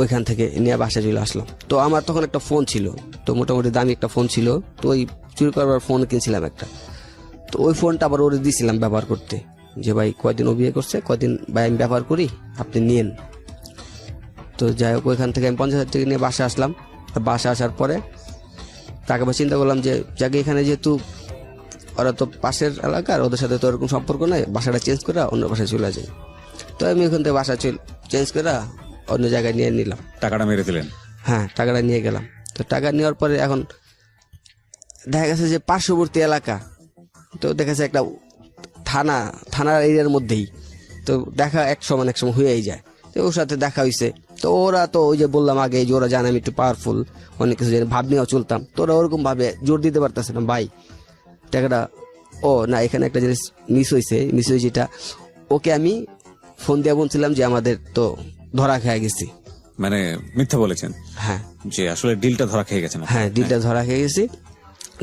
ওইখান থেকে নিয়ে বাসায় চলে আসলাম। তো আমার তখন একটা ফোন ছিল, তো মোটামুটি দামি একটা ফোন ছিল। তো ওই চুরি করবার ফোন কিনছিলাম একটা। তো ওই ফোনটা আবার ওরে দিয়েছিলাম ব্যবহার করতে, যে ভাই কয়দিন ও বিয়ে করছে, কয়দিন ভাই আমি ব্যবহার করি, আপনি নিয়েন। তো যাই হোক, ওইখান থেকে আমি 50,000 টাকা নিয়ে বাসা আসলাম। বাসা আসার পরে তাকে আবার চিন্তা করলাম যে যাকে এখানে যেহেতু ওরা তো পাশের এলাকার, ওদের সাথে তো ওরকম সম্পর্ক নাই, বাসাটা চেঞ্জ করে অন্য বাসায় চলে যায়। তো আমি ওখান থেকে বাসা চেঞ্জ করে অন্য জায়গায় নিয়ে নিলাম। টাকাটা মেরে দিলেন? হ্যাঁ, টাকাটা নিয়ে গেলাম। তো টাকা নেওয়ার পরে এখন দেখা গেছে যে পার্শ্ববর্তী এলাকা, তো দেখা যাচ্ছে একটা থানার এরিয়ার মধ্যেই, তো দেখা এক সময় হয়েই যায়। তো ওর সাথে দেখা হয়েছে। তো ওরা তো ওই যে বললাম আগে, যে ওরা জানে আমি একটু পাওয়ারফুল, অনেক কিছু জানি, ভাব নিয়েও চলতাম। তো ওরা ওরকম ভাবে জোর দিতে পারতেছে না ভাই টাকাটা। ও না, এখানে একটা জিনিস মিস হয়েছে, যেটা ওকে আমি ফোন দিয়ে বলছিলাম যে আমাদের তো ধরা খেয়ে গেছি। মানে মিথ্যা বলেছেন? হ্যাঁ, যে আসলে ডিলটা ধরা খেয়ে গেছে। হ্যাঁ, ডিলটা ধরা খেয়ে গেছি।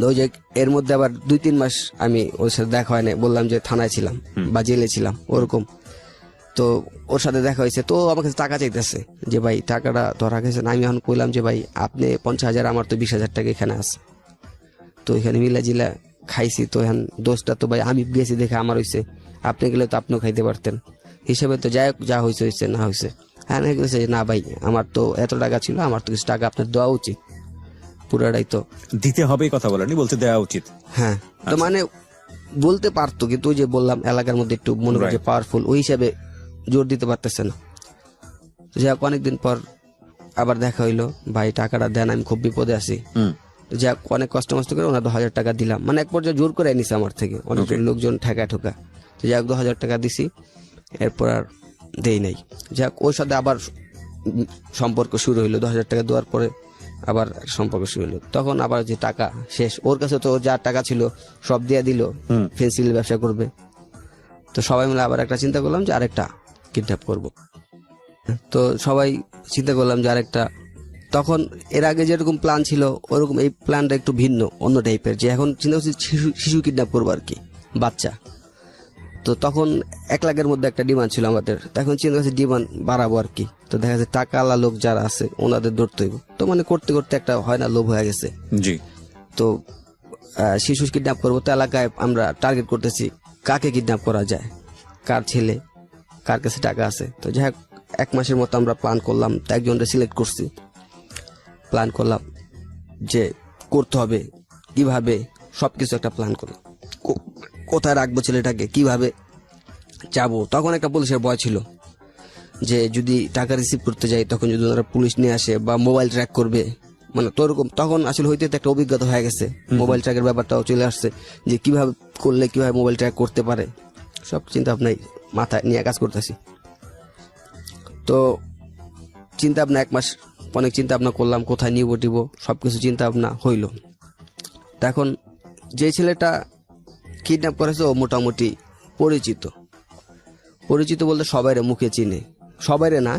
ওই যে এর মধ্যে আবার 2-3 মাস আমি ওর সাথে দেখা হয় না, বললাম যে থানায় ছিলাম বা জেলে ছিলাম ওরকম। তো ওর সাথে দেখা হয়েছে। তো আমার কাছে টাকা চাইতেছে যে ভাই টাকাটা ধরা গেছে না। আমি এখন কইলাম যে ভাই আপনি 50,000, আমার তো 20,000 টাকা এখানে আছে। তো এখানে মিলা জিলা খাইছি। তো এখন দোষটা তো ভাই আমি গেছি দেখে আমার হয়েছে, আপনি গেলে তো আপনিও খাইতে পারতেন হিসেবে। তো যাই হোক, যা হয়েছে হয়েছে, না হয়েছে হ্যাঁ না গেছে যে না ভাই আমার তো এত টাকা ছিল, আমার তো কিছু টাকা আপনার দেওয়া উচিত, পুরাটাই তো দিতে হবে কথা বলেনি, বলতে দেওয়া উচিত। হ্যাঁ। তো মানে বলতে পারতো, কিন্তু ওই যে বললাম এলাকার মধ্যে একটু মনে করছে পাওয়ারফুল, ওই হিসাবে জোর দিতে পারতেছে না। যাই হোক, অনেকদিন পর আবার দেখা হইলো, ভাই টাকাটা দেন, আমি খুব বিপদে আছি। যাই হোক, অনেক কষ্ট মষ্ট করে ওনার 2,000 টাকা দিলাম, মানে এক পর্যায়ে জোর করে নিছে আমার থেকে, অনেক লোকজন ঠেকা ঠোকা। তো যাই হোক 2,000 টাকা দিছি, এরপর আর দেই নাই। যাই হোক, ওর সাথে আবার সম্পর্ক শুরু হইলো। 2,000 টাকা দেওয়ার পরে আবার সম্পর্ক শুরু হলো। তখন আবার যে টাকা শেষ, ওর কাছে তো যা টাকা ছিল সব দিয়ে দিল, ফেন্সিল ব্যবসা করবে। তো সবাই মিলে আবার একটা চিন্তা করলাম যে আরেকটা কিডন্যাপ করব। তো সবাই চিন্তা করলাম যে আরেকটা, তখন এর আগে যেরকম প্ল্যান ছিল ওরকম এই প্ল্যানটা একটু ভিন্ন, অন্য টাইপের, যে এখন চিন্তা করছি শিশু কিডন্যাপ করবো আর কি, বাচ্চা। তো তখন 1 লাখের মধ্যে একটা ডিমান্ড ছিল আমাদের, তখন চিন্তা করছি ডিমান্ড বাড়াবো আর কি। তো দেখা যাচ্ছে টাকাওয়ালা লোক যারা আছে ওনাদের ধরতে হইব। তো মানে করতে করতে একটা হয় না, লোভ হয়ে গেছে। জি। তো শিশু কিডন্যাপ করবো, তো এলাকায় আমরা টার্গেট করতেছি কাকে কিডন্যাপ করা যায়, কার ছেলে, কার কাছে টাকা আছে। তো যাই হোক 1 মাসের মতো আমরা প্ল্যান করলাম, তো একজনকে সিলেক্ট করছি, প্ল্যান করলাম যে করতে হবে কিভাবে, সবকিছু একটা প্ল্যান করলাম, কোথায় রাখবো ছেলেটাকে, কিভাবে যাবো। তখন একটা পুলিশের ভয় ছিল যে যদি টাকা রিসিভ করতে যাই তখন যদি ওনারা পুলিশ নিয়ে আসে বা মোবাইল ট্র্যাক করবে, মানে তোরকম তখন আসলে হইতে একটা অভিজ্ঞতা হয়ে গেছে, মোবাইল ট্র্যাকের ব্যাপারটাও চলে আসছে, যে কিভাবে করলে কিভাবে মোবাইল ট্র্যাক করতে পারে, সব চিন্তা ভাবনাই মাথায় নিয়ে কাজ করতেছি। তো চিন্তা ভাবনা 1 মাস অনেক চিন্তা ভাবনা করলাম, কোথায় নিব টিব, সবকিছু চিন্তা ভাবনা হইল। এখন যে ছেলেটা কিডন্যাপ করেছে ও মোটামুটি পরিচিত বলতে সবাইরে মুখে চিনে, সবাইরে না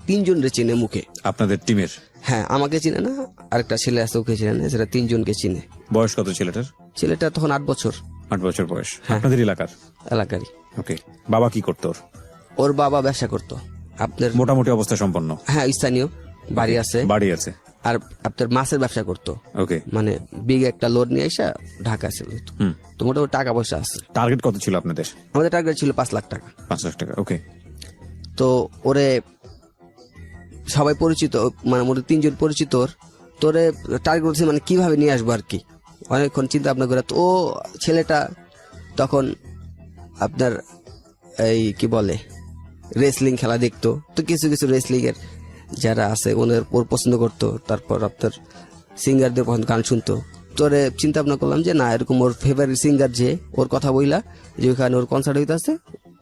3 জনরে চিনে মুখে। আপনাদের টিমের? হ্যাঁ, আমাকে চিনে না, আরেকটা ছেলে আছে ওকে চিনে না, সেটা 3 জনকে চিনে। বয়স কত ছেলেটার? ছেলেটা তখন 8 বছর। 8 বছর বয়স। আপনাদের এলাকারই। ওকে। বাবা কি করতো? ওর বাবা ব্যবসা করতো, আপনার মোটামুটি অবস্থা সম্পন্ন? হ্যাঁ, স্থানীয়, বাড়ি আছে। আর আপনার মাছের ব্যবসা করতো। ওকে। মানে বিগ একটা লোড নিয়ে এসে ঢাকা ছিল। তো মোটামুটি টাকা পয়সা আছে। টার্গেট কত ছিল আপনাদের? আমাদের টার্গেট ছিল 5 লাখ টাকা। 5 লাখ টাকা। ওকে। তো ওরে সবাই পরিচিত, মানে মোট 3 জন পরিচিত। তোরে টার্গেট করছে মানে কিভাবে নিয়ে আসবো আর কি, অনেকক্ষণ চিন্তা ভাবনা করে। তো ও ছেলেটা তখন আপনার এই কি বলে রেসলিং খেলা দেখতো, তো কিছু কিছু রেসলিং এর যারা আছে ওর পছন্দ করতো। তারপর আপনার সিঙ্গারদের গান শুনতো। তোরে চিন্তা ভাবনা করলাম যে না, এরকম ওর ফেভারিট সিঙ্গার যে, ওর কথা বইলা যে ওইখানে ওর কনসার্ট হইতে আছে,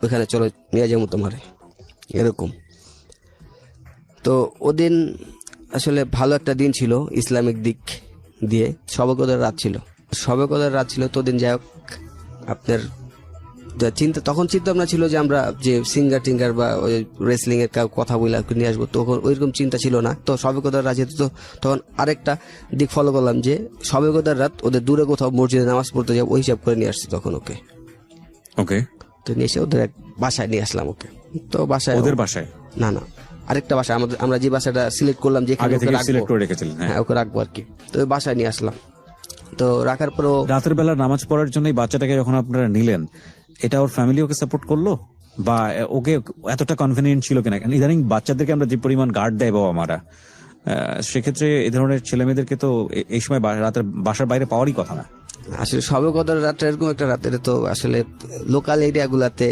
ওইখানে চলো নিয়ে যাবো তোমারে, এরকম। তো ওদিন আসলে ভালো একটা দিন ছিল ইসলামিক দিক দিয়ে, শবে কদরের রাত ছিল। তো দিন যাই হোক আপনার তখন চিন্তা ভাবনা ছিল যে আমরা যে সিঙ্গার টিঙ্গার বা ওই রেসলিং এর কথা বলে নিয়ে আসবো, তখন ওইরকম চিন্তা ছিল না। তো শবে কদর রাত যেহেতু, তো তখন আরেকটা দিক ফলো করলাম যে শবে কদর রাত ওদের দূরে কোথাও মসজিদে নামাজ পড়তে যাবো, ওই হিসাব করে নিয়ে আসছি তখন ওকে। তো নিয়ে এসে ওদের এক বাসায় নিয়ে আসলাম ওকে। তো বাসায়, ওদের বাসায় না আরেকটা বাসা, আমরা যে বাসাটা সিলেক্ট করলাম যে হ্যাঁ ওকে রাখবো আর কি। তো ওই বাসায় নিয়ে আসলাম। তো রাখার পর রাতের বেলা নামাজ পড়ার জন্য বাচ্চাটাকে যখন আপনারা নিলেন, এটা ওর ফ্যামিলি ওকে সাপোর্ট করলো বা ওকে এতটা কনফিডেন্ট ছিল কিনা? ইদানিং বাচ্চাদেরকে আমরা যে পরিমাণ গার্ড দেয় বাবা মারা, সেক্ষেত্রে এই ধরনের ছেলে মেয়েদেরকে তো এই সময় রাতের বাসার বাইরে পাওয়ারই কথা না। আসলে শবে কদর রাতটা এরকম একটা রাতের, তো আসলে লোকাল এরিয়া গুলাতে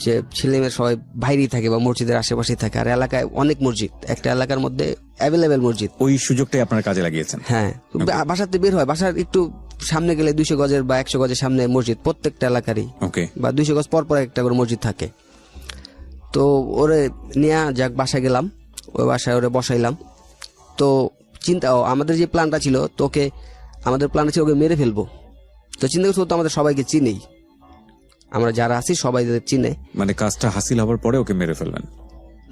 যে ছেলে মেয়ের সবাই বাইরেই থাকে বা মসজিদের আশেপাশেই থাকে, আর এলাকায় অনেক মসজিদ, একটা এলাকার মধ্যে অ্যাভেলেবেল মসজিদ। ওই সুযোগটাই আপনার কাজে লাগিয়েছেন? হ্যাঁ, বাসাতে বের হয়, বাসার একটু সামনে গেলে 200 গজের বা 100 গজের সামনে মসজিদ, প্রত্যেকটা এলাকারই। বা 200 গজ পর পর একটা করে মসজিদ থাকে। তো ওরে নিয়ে যাক বাসায় গেলাম, ওই বাসায় ওরে বসাইলাম। তো চিন্তা, আমাদের যে প্ল্যানটা ছিল, তোকে আমাদের প্ল্যানটা ছিল ওকে মেরে ফেলবো। তো চিন্তা করছি তো আমাদের সবাইকে চিনেই, আমরা যারা আছি সবাই চিনে। মানে কাজটা হাসিল হওয়ার পরে ওকে মেরে ফেলবেন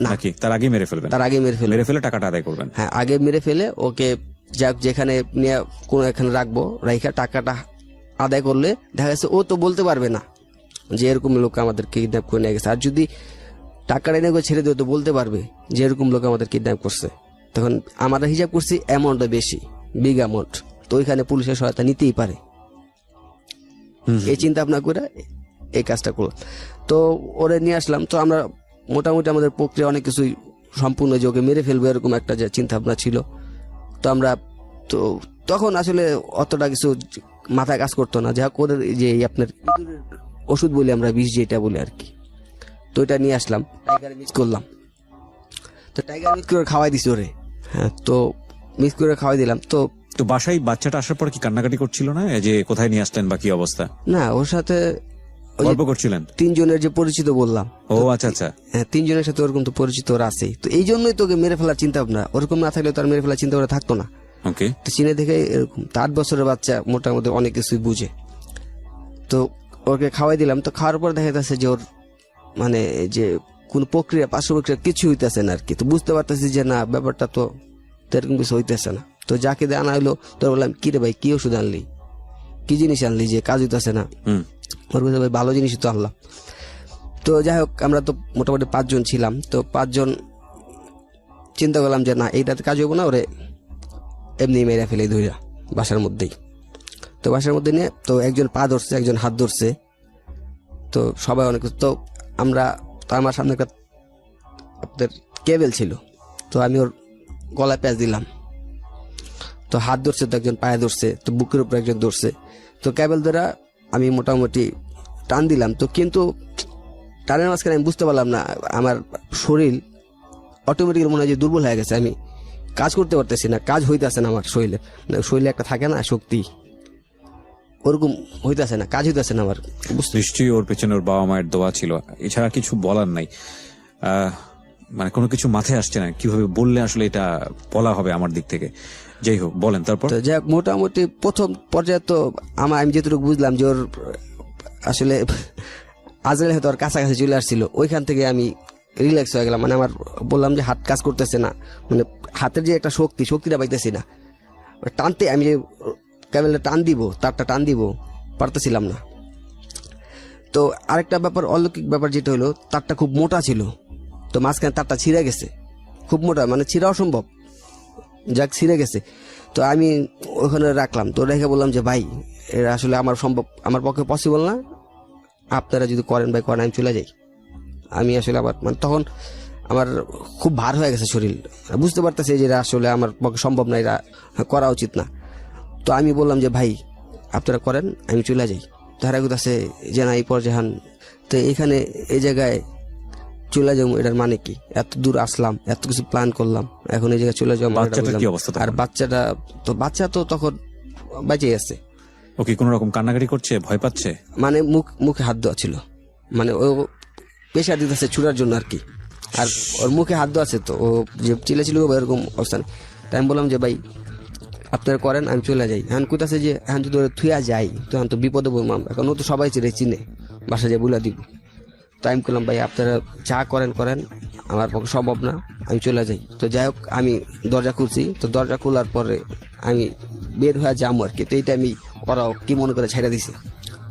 নাকি তার আগে মেরে ফেলবেন? তার আগে মেরে ফেলে টাকাটা আদায় করবেন। হ্যাঁ, আগে মেরে ফেলে ওকে যাক যেখানে নিয়ে কোনো এখানে রাখবো, রাইখা টাকাটা আদায় করলে দেখা গেছে ও তো বলতে পারবে না যে এরকম লোক আমাদের কিডন্যাপ করে নিয়ে গেছে। আর যদি টাকাটা এনে ছেড়ে দেবে তো বলতে পারবে যে এরকম লোক আমাদের কিডন্যাপ করছে। তখন আমরা হিসাব করছি অ্যামাউন্টটা বেশি, বিগ অ্যামাউন্ট, তো ওইখানে পুলিশের সহায়তা নিতেই পারে। এই চিন্তা ভাবনা করে এই কাজটা করলাম। তো ওরে নিয়ে আসলাম। তো আমরা মোটামুটি আমাদের প্রক্রিয়া অনেক কিছুই সম্পূর্ণ, যে ওকে মেরে ফেলবো এরকম একটা যে চিন্তা ভাবনা ছিল। তো আমরা তো তখন আসলে অতটা কিছু মাথায় কাজ করতো না, যাই হোক ওদের যে আপনার ইঁদুরের ওষুধ বলি আমরা, বিষ যেটা বলি আর কি। তো এটা নিয়ে আসলাম, টাইগারে মিক্স করলাম। তো টাইগার মিক্স করে খাওয়াই দিছি ওরে। হ্যাঁ, তো মিক্স করে খাওয়াই দিলাম। তো তো বাসায় বাচ্চাটা আসার পর কি কান্নাকাটি করছিল না, এই যে কোথায় নিয়ে আসলেন বা কি অবস্থা? না, ওর সাথে ওই যে গল্প করছিলেন? 3 জনের যে পরিচিত বললাম, ও আচ্ছা আচ্ছা। হ্যাঁ 3 জনের সাথে ওরকম তো পরিচিত ওরা আছেই। তো এই জন্যই তোকে মেরে ফেলার চিন্তা ভাবনা, ওরকম না থাকলে তো আর মেরে ফেলার চিন্তা ওরা থাকতো না। ওকে। তো চিনে দেখে এরকম। তো 8 বছরের বাচ্চা, মোটামুটি অনেক কিছুই বুঝে। তো ওকে খাওয়াই দিলাম। তো খাওয়ার পর দেখা যাচ্ছে যে ওর মানে যে কোন প্রক্রিয়া, পার্শ্ব প্রক্রিয়া কিছু হইতেছে না আর কি। তো বুঝতে পারতেছি যে না, ব্যাপারটা তো এরকম কিছু হইতেছে না। তো যাকে দিয়ে আনা হইলো, তোর বললাম কি রে ভাই, কি ওষুধ আনলি, কি জিনিস আনলি যে কাজ হইতেছে না? ওর বলছে ভাই ভালো জিনিসই তো আনলাম। তো যাই হোক, আমরা তো মোটামুটি 5 জন ছিলাম। তো 5 জন চিন্তা করলাম যে না, এইটাতে কাজ হইব না, ওরে এমনি মেরে ফেলে ধইরা বাসার মধ্যেই। তো বাসার মধ্যে নিয়ে তো একজন পা ধরছে, একজন হাত ধরছে। তো সবাই অনেক, তো আমরা, তো আমার সামনে একটা আপনাদের কেবেল ছিল। তো আমি ওর গলায় প্যাঁচ দিলাম। তো হাত ধরছে, তো একজন পায়ে ধরছে, তো বুকের উপর একজন ধরছে। তো কেবেল দ্বারা আমি মোটামুটি টান দিলাম। তো কিন্তু টানের মাঝখানে আমি বুঝতে পারলাম না, আমার শরীর অটোমেটিক্যালি মনে হয় যে দুর্বল হয়ে গেছে। আমি কাজ করতে পারতেছি না, কাজ হইতেছে না আমার শরীরে। শরীরে একটা থাকে না শক্তি, ওরকম হইতেছে না, কাজ হইতেছে না আমার। নিশ্চয়ই ওর পেছনে ওর বাবা মায়ের দোয়া ছিল, এছাড়া কিছু বলার নাই। মানে কোনো কিছু মাথায় আসছে না, কিভাবে বললে আসলে এটা বলা হবে আমার দিক থেকে। যাই হোক, বলেন তারপর। তো যাই হোক, মোটামুটি প্রথম পর্যায়ে তো আমি যেটুকু বুঝলাম যে ওর আসলে আজরাইল হয়তো ওর কাছাকাছি চলে আসছিল, ওইখান থেকে আমি রিল্যাক্স হয়ে গেলাম। মানে আমার বললাম যে হাত কাজ করতেছে না, মানে হাতের যে একটা শক্তিটা পাইতেছি না। টানতে আমি যে কেবলটা টান দিব, তারটা টান দিব, পারতেছিলাম না। তো আরেকটা ব্যাপার, অলৌকিক ব্যাপার যেটা হলো, তারটা খুব মোটা ছিল। তো মাঝখানে তারটা ছিঁড়ে গেছে, খুব মোটা, মানে ছিঁড়া অসম্ভব, যাক ছিঁড়ে গেছে। তো আমি ওখানে রাখলাম। তো রেখে বললাম যে ভাই, এটা আসলে আমার পক্ষে পসিবল না, আপনারা যদি করেন ভাই করেন, আমি চলে যাই। আমি আসলে আবার মানে তখন আমার খুব ভার হয়ে গেছে শরীর, বুঝতে পারতেছি যে এটা আসলে আমার পক্ষে সম্ভব না, এটা করা উচিত না। তো আমি বললাম যে ভাই আপনারা করেন, আমি চলে যাই। তারা আছে যে না, এই পর্যাহান তো এখানে এই জায়গায় চলে যাবো, এটার মানে কি? এত দূর আসলাম, এত কিছু প্ল্যান করলাম, এখন এই জায়গায় চলে যাবো। আর বাচ্চা তো তখন বেঁচে আছে। ওকে কোনো রকম কান্নাকাটি করছে, ভয় পাচ্ছে? মানে মুখে হাত দেওয়া ছিল, মানে ও প্রেশার দিতেছে ছুড়ার জন্য আর কি। আর ওর মুখে হাত দেওয়া আছে, তো ও যে চিলেছিল এরকম অবস্থান। তাই আমি বললাম যে ভাই আপনারা করেন, আমি চলে যাই। এখন কোথাছে যে এখন যদি থুয়া যাই তো এখন তো বিপদে বললাম, এখন ও তো সবাই চিনে বাসা যায় বলে দিব। তো আমি বললাম ভাই আপনারা যা করেন, আমার পক্ষে সম্ভব না, আমি চলে যাই। তো যাই হোক, আমি দরজা খুলছি। তো দরজা খোলার পরে আমি বের হয়ে যাবো আর কি। তো এইটা আমি ওরা কি মনে করে ছেড়ে দিছে,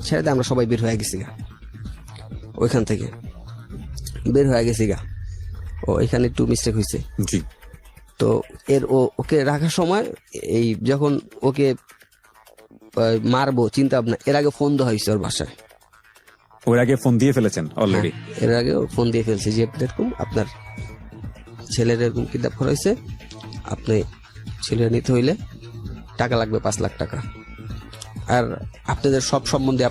ছেড়ে দিয়ে আমরা সবাই বের হয়ে গেছি গা, ওইখান থেকে বের হয়ে গেছি গা। ও এখানে একটু মিস্টেক হয়েছে। তো ওকে রাখার সময় এই যখন ওকে মারবো চিন্তা ভাবনা, এর আগে ফোন দেওয়া হয়েছে ওর বাসায়। ওর আগে ফোন দিয়ে ফেলেছেন অলরেডি? এর আগে ফোন দিয়ে ফেলছে যে এরকম আপনার ছেলের এরকম কিডন্যাপ করা হয়েছে, আপনি ছেলে নিতে হইলে টাকা লাগবে 5 লাখ টাকা। আর আপনাদের সব সম্বন্ধে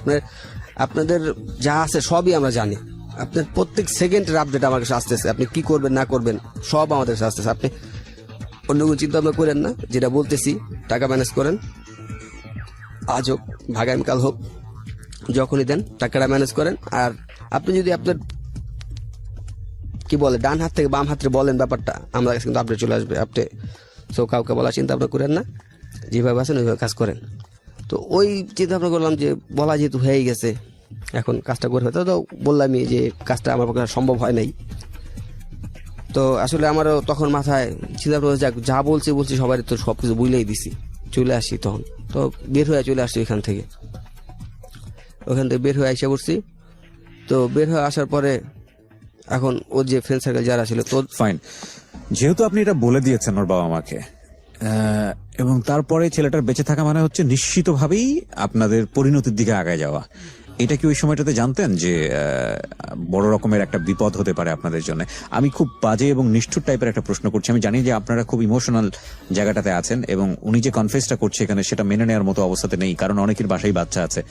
আপনাদের যা আছে সবই আমরা জানি। আপনার প্রত্যেক সেকেন্ডের আপডেট আমার কাছে আসতেছে, আপনি কি করবেন না করবেন সব আমাদের কাছে আসতেছে। আপনি অন্য কোনো চিন্তা ভাবনা করেন না, যেটা বলতেছি টাকা ম্যানেজ করেন, আজ হোক আগামীকাল হোক, যখনই দেন টাকাটা ম্যানেজ করেন। আর আপনি যদি আপনার কি বলে ডান হাত থেকে বাম হাতে বলেন ব্যাপারটা, আমার কাছে কিন্তু আপডেট চলে আসবে। আপনি তো কাউকে বলার চিন্তা ভাবনা করেন না, যেভাবে আছেন ওইভাবে কাজ করেন। তো ওই চিন্তা ভাবনা করলাম যে বলা যেহেতু হয়ে গেছে, এখন কাজটা করে হয়তো, তো বললামই যে কাজটা আমার পক্ষে সম্ভব হয় নাই। তো আসলে আমারও তখন মাথায় চিন্তা ভাবনা যা বলছি সবাই তো সবকিছু বুঝলেই দিছি, চলে আসি তখন। তো বের হয়ে চলে আসছি ওইখান থেকে বের হয়ে এসে পড়ছি। তো বের হয়ে আসার পরে এখন ওর যে ফ্রেন্ড সার্কেল যারা ছিল, তো ফাইন, যেহেতু আপনি এটা বলে দিয়েছেন ওর বাবা মাকে, এবং তারপরে ছেলেটার বেঁচে থাকা মানে হচ্ছে নিশ্চিতভাবেই আপনাদের পরিণতির দিকে আগায় যাওয়া। এটা কি ওই সময়টাতে জানতেন যে বড় রকমের একটা বিপদ হতে পারে আপনাদের জন্য? আমি খুব বাজে এবং নিষ্ঠুর টাইপের একটা প্রশ্ন করছি, আমি জানি যে আপনারা খুব ইমোশনাল জায়গাটাতে আছেন এবং উনি যে কনফেসটা করছে এখানে সেটা মেনে নেওয়ার মতো অবস্থাতে নেই, কারণ অনেকের বাসায় বাচ্চা আছে।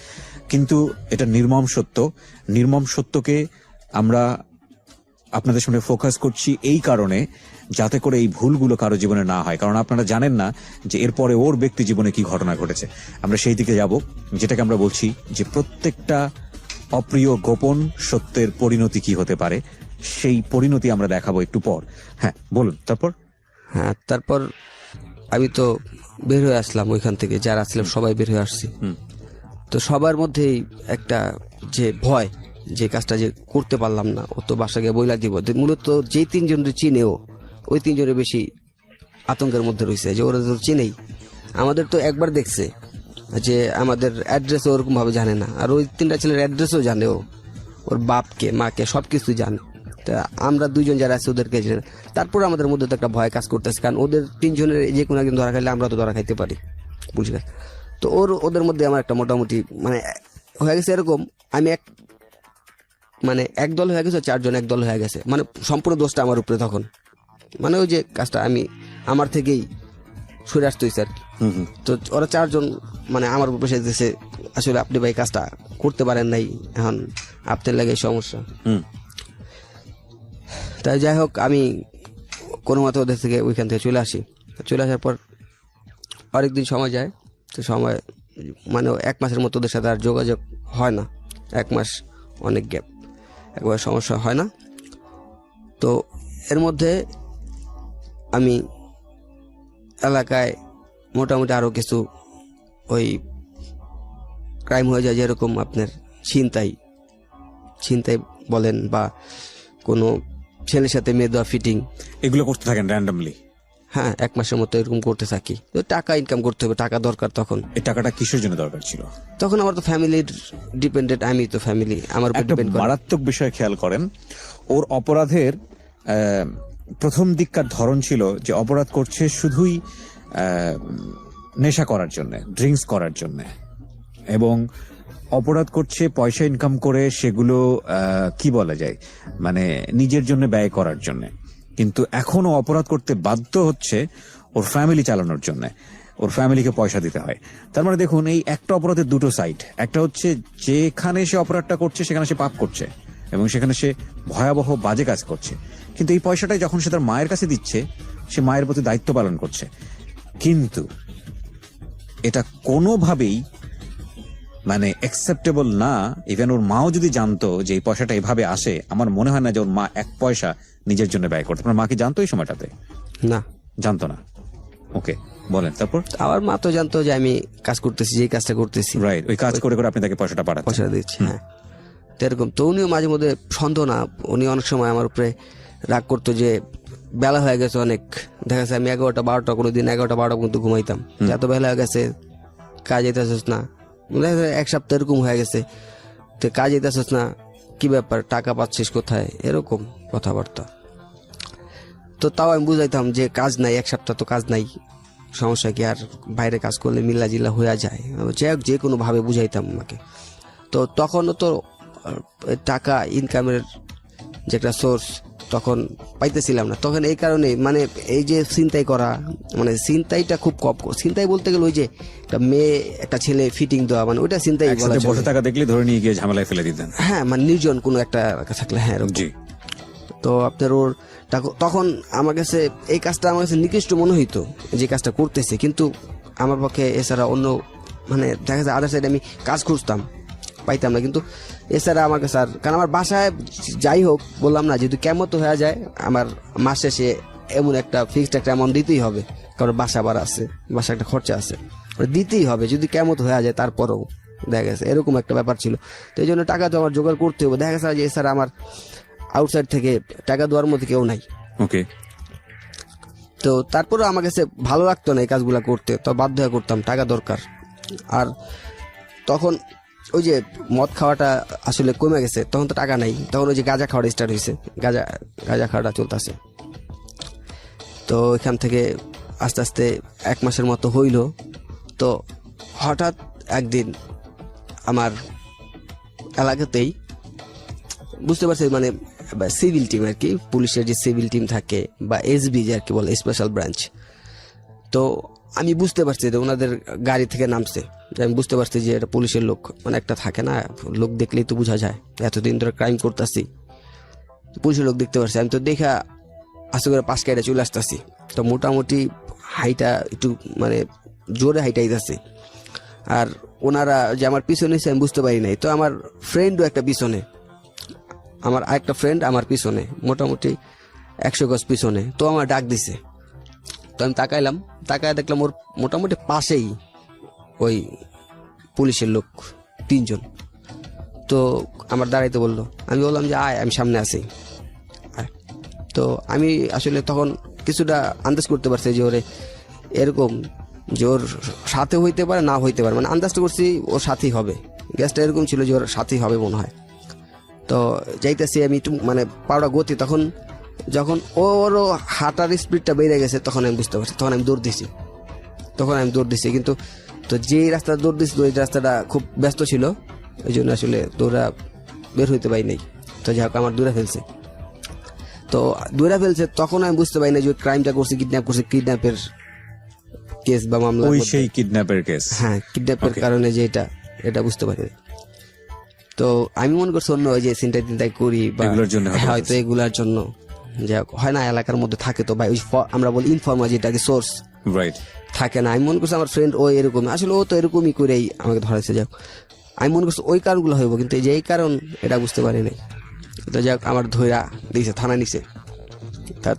কিন্তু এটা নির্মম সত্য। নির্মম সত্যকে আমরা আপনাদের সঙ্গে ফোকাস করছি এই কারণে যাতে করে এই ভুলগুলো কারো জীবনে না হয়, কারণ আপনারা জানেন না যে এরপরে ওর ব্যক্তি জীবনে কি ঘটনা ঘটেছে। আমরা সেই দিকে যাব, যেটাকে আমরা বলছি যে প্রত্যেকটা অপ্রিয় গোপন সত্যের পরিণতি কি হতে পারে, সেই পরিণতি আমরা দেখাবো একটু পর। হ্যাঁ বলুন তারপর। হ্যাঁ, তারপর আমি তো বের হয়ে আসলাম ওইখান থেকে, যারা আসলাম সবাই বের হয়ে আসছি। তো সবার মধ্যেই একটা যে ভয়, যে কাজটা যে করতে পারলাম না, ও তো বাসা গিয়ে বইলা দিব। মূলত যে তিনজন চিনেও ওই তিনজনের বেশি আতঙ্কের মধ্যে রয়েছে, যে ওরা তো চিনেই, আমাদের তো একবার দেখছে, যে আমাদের অ্যাড্রেসও ওরকম ভাবে জানে না, আর ওই তিনটা ছেলের অ্যাড্রেসও জানে, ওর বাপকে মাকে সবকিছু জানে। তা আমরা দুইজন যারা আছে ওদেরকে জানে। তারপর আমাদের মধ্যে তো একটা ভয় কাজ করতেছে, কারণ ওদের তিনজনের যে কোনো একজন ধরা খাইলে আমরা তো ধরা খাইতে পারি, বুঝলেন? তো ওদের মধ্যে আমার একটা মোটামুটি মানে হয়ে গেছে এরকম, আমি এক দল হয়ে গেছে, চারজন এক দল হয়ে গেছে, মানে সম্পূর্ণ দোষটা আমার উপরে তখন। মানে ওই যে কাজটা আমার থেকেই সরে আসতে হয়েছে আর কি। তো ওরা চারজন মানে আমার উপরে এসে দিয়েছে, আসলে আপনি ভাই কাজটা করতে পারেন নাই, এখন আপনার লাগে সমস্যা। তাই যাই হোক, আমি কোনো মতে ওদের থেকে ওইখান থেকে চলে আসি। চলে আসার পর অনেকদিন সময় যায়, তো সময় মানে 1 মাসের মতো ওদের সাথে আর যোগাযোগ হয় না। 1 মাস অনেক গ্যাপ, একবার সমস্যা হয় না। তো এর মধ্যে আমি এলাকায় মোটামুটি আরও কিছু ওই ক্রাইম হয়ে যায়, যেরকম আপনার ছিনতাই বলেন, বা কোনো ছেলের সাথে মেয়ে দেওয়া ফিটিং, এগুলো করতে থাকেন র্যান্ডমলি? হ্যাঁ, 1 মাসের মতো এরকম করতে থাকি। তো টাকা ইনকাম করতে হবে, টাকা দরকার তখন। এই টাকাটা কিসের জন্য দরকার ছিল তখন? আমার তো ফ্যামিলির ডিপেন্ডেন্ট, আমি তো ফ্যামিলি আমার উপর একটা ডিপেন্ড করে। মারাত্মক বিষয় খেয়াল করেন, ওর অপরাধের প্রথম দিককার ধরন ছিল যে অপরাধ করছে শুধুই নেশা করার জন্য, ড্রিঙ্কস করার জন্য, এবং অপরাধ করছে পয়সা ইনকাম করে সেগুলো কি বলা যায় মানে নিজের জন্য ব্যয় করার জন্য। কিন্তু এখনো অপরাধ করতে বাধ্য হচ্ছে ওর ফ্যামিলি চালানোর জন্য, ওর ফ্যামিলিকে পয়সা দিতে হয়। তার মানে দেখুন, এই একটা অপরাধের দুটো সাইড। একটা হচ্ছে যেখানে সে অপরাধটা করছে সেখানে সে পাপ করছে এবং সেখানে সে ভয়াবহ বাজে কাজ করছে, কিন্তু এই পয়সাটাই যখন সে তার মায়ের কাছে দিচ্ছে, সে মায়ের প্রতি দায়িত্ব পালন করছে। কিন্তু এটা কোনোভাবেই মানে অ্যাকসেপ্টেবল না। ইভেন ওর মাও যদি জানতো যে এই পয়সাটা এভাবে আসে, আমার মনে হয় না যে ওর মা 1 পয়সা নিজের জন্য ব্যয় করতো। আপনার মা কি জানতো এই সময়টাতে? না, জানতো না। ওকে, বলেন তারপর। আমার মা তো জানতো যে আমি কাজ করতেছি, যে কাজটা করতেছি। রাইট, ওই কাজ করে করে আপনি তাকে পয়সাটা পাঠাচ্ছেন। পয়সা দিচ্ছি, হ্যাঁ। তো এরকম তো উনিও মাঝে মধ্যে সন্দেহ না, উনি অনেক সময় আমার উপরে রাগ করতো যে বেলা হয়ে গেছে অনেক। দেখা যাচ্ছে আমি 11টা 12টা, কোনোদিন 11টা 12টা পর্যন্ত ঘুমাইতাম, এত বেলা হয়ে গেছে, কাজ যেতেছিস না। 1 সপ্তাহ এরকম হয়ে গেছে, তো কাজ যেতেছিস না, কি ব্যাপার, টাকা পাচ্ছিস কোথায়, এরকম কথাবার্তা। তো তাও আমি বুঝাইতাম যে কাজ নাই, 1 সপ্তাহ তো কাজ নাই, সমস্যা কি, আর বাইরে কাজ করলে মিল্লা জিল্লা হয়ে যায়, যে কোনো ভাবে বুঝাইতাম আমাকে। তো তখনও তো টাকা ইনকামের যে একটা সোর্স তখন পাইতেছিলাম না। তখন এই কারণে মানে এই যে ছিনতাই করা, মানে ছিনতাইটা খুব কম। ছিনতাই বলতে গেলে ওই যে একটা মেয়ে একটা ছেলে ফিটিং দেওয়া, মানে ওইটা ছিনতাই বলা একসাথে বসে থাকা দেখলে ধরে নিয়ে গিয়ে ঝামেলায় ফেলে দিতেন। হ্যাঁ, মানে নির্জন কোনো একটা থাকলে, হ্যাঁ এরকম। তো আপনার ওর তখন আমার কাছে এই কাজটা আমার কাছে নিকৃষ্ট মনে হইতো, যে কাজটা করতেছে, কিন্তু আমার পক্ষে এছাড়া অন্য মানে দেখা যায় আদার সাইডে আমি কাজ খুঁজতাম, পাইতাম না। কিন্তু এছাড়া আমার কাছে আর, কারণ আমার বাসায় যাই হোক বললাম না, যেহেতু কেমন হয়ে যায়, আমার মাস শেষে এমন একটা ফিক্সড একটা অ্যামাউন্ট দিতেই হবে, কারণ বাসা ভাড়া আছে, বাসা একটা খরচা আছে, দিতেই হবে যদি কেমন হয়ে যায়। তারপরেও দেখা গেছে এরকম একটা ব্যাপার ছিল। তো এই জন্য টাকা তো আমার জোগাড় করতে হবে। দেখা গেছে যে এছাড়া আমার আউটসাইড থেকে টাকা দেওয়ার মধ্যে কেউ নাই। ওকে। তো তারপরেও আমার কাছে ভালো লাগতো না এই কাজগুলো করতে, তো বাধ্য হয়ে করতাম, টাকা দরকার। আর তখন ওই যে মদ খাওয়াটা আসলে কমে গেছে, তখন তো টাকা নাই, তখন ওই যে গাঁজা খাওয়াটা স্টার্ট হয়েছে, গাঁজা খাওয়াটা চলতেছে। তো এখান থেকে আস্তে আস্তে 1 মাসের মতো হইল। তো হঠাৎ একদিন আমার এলাকাতেই বুঝতে পারছি মানে সিভিল টিম আর কি, পুলিশের যে সিভিল টিম থাকে বা এসবি যে আর কি বলে স্পেশাল ব্রাঞ্চ। তো আমি বুঝতে পারছি যে ওনাদের গাড়ি থেকে নামছে, আমি বুঝতে পারছি যে এটা পুলিশের লোক, মানে একটা থাকে না লোক দেখলেই তো বোঝা যায়, এতদিন ধরে ক্রাইম করতেছি পুলিশের লোক দেখতে পারছি। আমি তো দেখা আস্তে করে পাশ কাইটা চলে আসতেছি, তো মোটামুটি হাইটা একটু মানে জোরে হাইটাইতেছে। আর ওনারা যে আমার পিছনে আমি বুঝতে পারি নাই, তো আমার ফ্রেন্ডও একটা পিছনে, আমার আরেকটা ফ্রেন্ড আমার পিছনে মোটামুটি 100 গজ পিছনে, তো আমার ডাক দিছে। তো আমি তাকাইলাম, তাকায় দেখলাম ওর মোটামুটি পাশেই ওই পুলিশের লোক 3 জন। তো আমার দাঁড়াইতে বললো, আমি বললাম যে আয়, আমি সামনে আছি। তো আমি আসলে তখন কিছুটা আন্দাজ করতে পারছি যে ওরে এরকম যে ওর সাথে হইতে পারে না হইতে পারে, মানে আন্দাজটা করছি ওর সাথেই হবে, গ্যাসটা এরকম ছিল যে ওর সাথেই হবে মনে হয়। তো যাইতেছি আমি একটু মানে পাউডা গতি, তখন যখন ওরও হাঁটার স্পিডটা বেড়ে গেছে তখন আমি বুঝতে পারছি, তখন আমি দৌড় দিছি। কিন্তু তো যে রাস্তা দৌড় দিছি ওই রাস্তাটা খুব ব্যস্ত ছিল, ওই জন্য আসলে দৌড়া বের হইতে পারি নাই। তো যাই হোক আমার দৌড়া ফেলছে তখন আমি বুঝতে পারি না যে ক্রাইমটা করছে, কিডন্যাপের কেস বা মামলা, ওই সেই কিডন্যাপের কেস। হ্যাঁ, কিডন্যাপের কারণে যে এটা বুঝতে পারি। তো আমি মনে করছি অন্য ওই যে চিন্তাই করি বা হয়তো এগুলার জন্য, যে হয় না এলাকার মধ্যে থাকে তো ভাই, ওই আমরা বলি ইনফর্মার যেটাকে সোর্স রাইট থাকে না। আমি মনে করছি আমার ফ্রেন্ড ও এরকম, আসলে ও তো এরকমই করেই আমাকে ধরেছে। যাক আমি মনে করছি ওই কারণগুলো হইব, কিন্তু এই যে এই কারণ এটা বুঝতে পারি নাই। তো যাক আমার ধৈরা দিয়েছে, থানায় নিছে।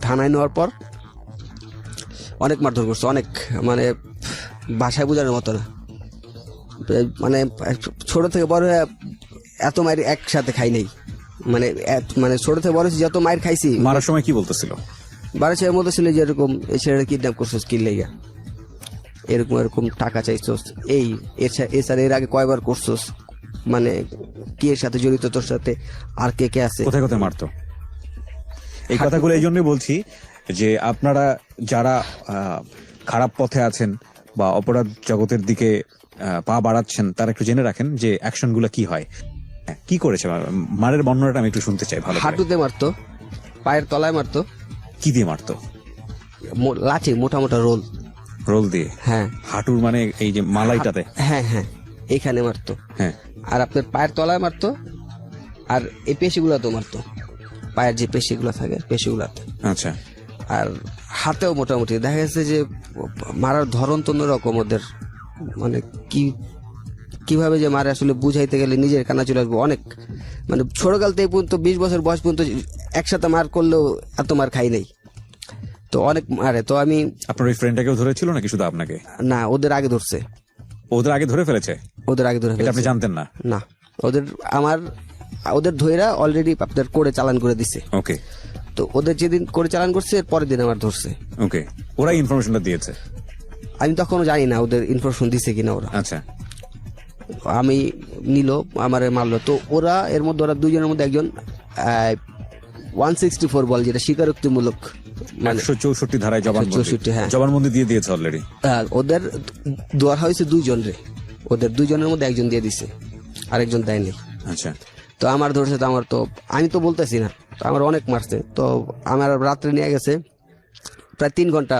থানায় নেওয়ার পর অনেক মারধর করছে, অনেক মানে ভাষায় বোঝানোর মতো না, মানে ছোট থেকে বড় হয়ে এত মায়ের একসাথে খাই নাই, মানে ছোট থেকে বড় যত মায়ের খাইছি। মারার সময় কি বলতেছিল? বারো ছেলের মতো ছিল যে এরকম এই ছেলেটা কিডন্যাপ করছোস কি লেগা, এরকম টাকা চাইছোস, এছাড়া এর আগে কয়বার করছোস, মানে কি এর সাথে জড়িত, তোর সাথে আর কে আছে, কোথায় কোথায় মারতো। এই কথাগুলো এই জন্যই বলছি যে আপনারা যারা খারাপ পথে আছেন বা অপরাধ জগতের দিকে পা বাড়াচ্ছেন, তারা একটু জেনে রাখেন যে অ্যাকশন গুলো কি হয়। কি করেছে মারের বর্ণনাটা আমি একটু শুনতে চাই। ভালো হাঁটুতে মারতো, পায়ের তলায় মারতো। কি দিয়ে মারতো? লাঠি, মোটা রোল দিয়ে। হ্যাঁ, হাঁটুর মানে এই যে মালাইটাতে। হ্যাঁ, এইখানে মারতো। হ্যাঁ, আর আপনার পায়ের তলায় মারতো, আর এই পেশিগুলোতেও মারতো, পায়ের যে পেশিগুলো থাকে পেশিগুলোতে। আচ্ছা। আর হাতেও মোটামুটি দেখা গেছে যে মারার ধরন তো অন্যরকম ওদের, মানে কিভাবে যে মারে আসলে বুঝাইতে গেলে নিজের কানা চলে আসবো। অনেক মানে ছোটকাল থেকে পর্যন্ত 20 বছর বয়স পর্যন্ত একসাথে মার করলেও এত মার খাই নাই, তো অনেক মারে। তো আমি আপনার ওই ফ্রেন্ডটাকেও ধরেছিল নাকি শুধু আপনাকে? না, ওদের আগে ধরছে। ওদের আগে ধরে ফেলেছে? ওদের আগে ধরে ফেলেছে। আপনি জানতেন না? না, ওদের ধইরা অলরেডি আপনার করে চালান করে দিছে। ওকে। তো ওদের যেদিন করে চালান করছে এর পরের দিন আমার ধরছে। ওকে, ওরা ইনফরমেশনটা দিয়েছে? আমি তখনও জানি না ওদের ইনফরমেশন দিছে কিনা ওরা। আচ্ছা। আমি নিল আমারে মারলো, তো ওরা এর মধ্যে ওরা দুজনের মধ্যে একজন 164 বল, যেটা স্বীকারোক্তিমূলক 164 ধারায় জবানবন্দি। হ্যাঁ, জবানবন্দি দিয়ে দিয়েছে অলরেডি। ওদের দেওয়া হয়েছে 2 জন রে, ওদের 2 জনের মধ্যে একজন দিয়ে দিছে, আরেকজন দেয়নি। আচ্ছা। তো আমার ধরছে, তো আমার তো আমি তো বলতেছি না, তো আমার অনেক মারছে। তো আমার রাত্রে নিয়ে গেছে, প্রায় 3 ঘন্টা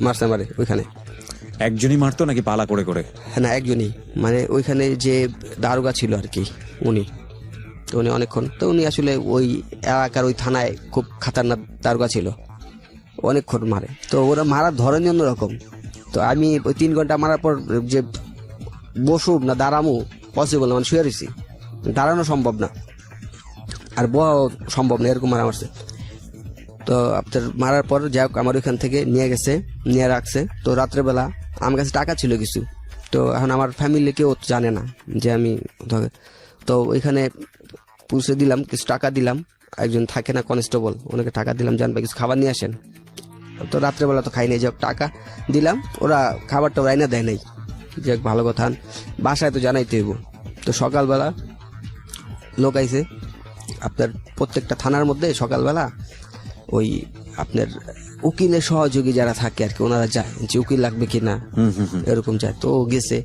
মারছে আমারে ওইখানে। একজনই মারতো নাকি পালা করে করে? না, একজনই, মানে ওইখানে যে দারোগা ছিল আর কি উনি, তো উনি অনেকক্ষণ, তো উনি আসলে ওই এলাকার ওই থানায় খুব খাতারনাক দারোগা ছিল, অনেকক্ষণ মারে। তো ওরা মারার ধরনই অন্যরকম। তো আমি ওই 3 ঘন্টা মারার পর যে বসুব না দাঁড়ামু পসিবল না, মানে শুয়ে রয়েছি, দাঁড়ানো সম্ভব না আর বহা সম্ভব না, এরকম মারা মারছে। তো আপনার মারার পর যাই হোক আমার ওইখান থেকে নিয়ে রাখছে। তো রাত্রেবেলা আমার কাছে টাকা ছিল কিছু, তো এখন আমার ফ্যামিলি কেউ জানে না যে আমি, তো ওইখানে পুলিশে দিলাম, কিছু টাকা দিলাম, একজন থাকে না কনস্টেবল, ওনাকে টাকা দিলাম, জানবে কিছু খাবার নিয়ে আসেন। তো রাত্রেবেলা তো খাই নাই, যাক টাকা দিলাম, ওরা খাবারটা রাইনা দেয় নাই, যাক ভালো কথা, বাসায় তো জানাইতে হইব। তো সকালবেলা লোক আইছে আপনার প্রত্যেকটা থানার মধ্যে, সকালবেলা ওই আপনার উকিলের সহযোগী যারা থাকে আর কি, ওনারা যায় যে উকিল লাগবে কিনা, এরকম যায়। তো গেছে,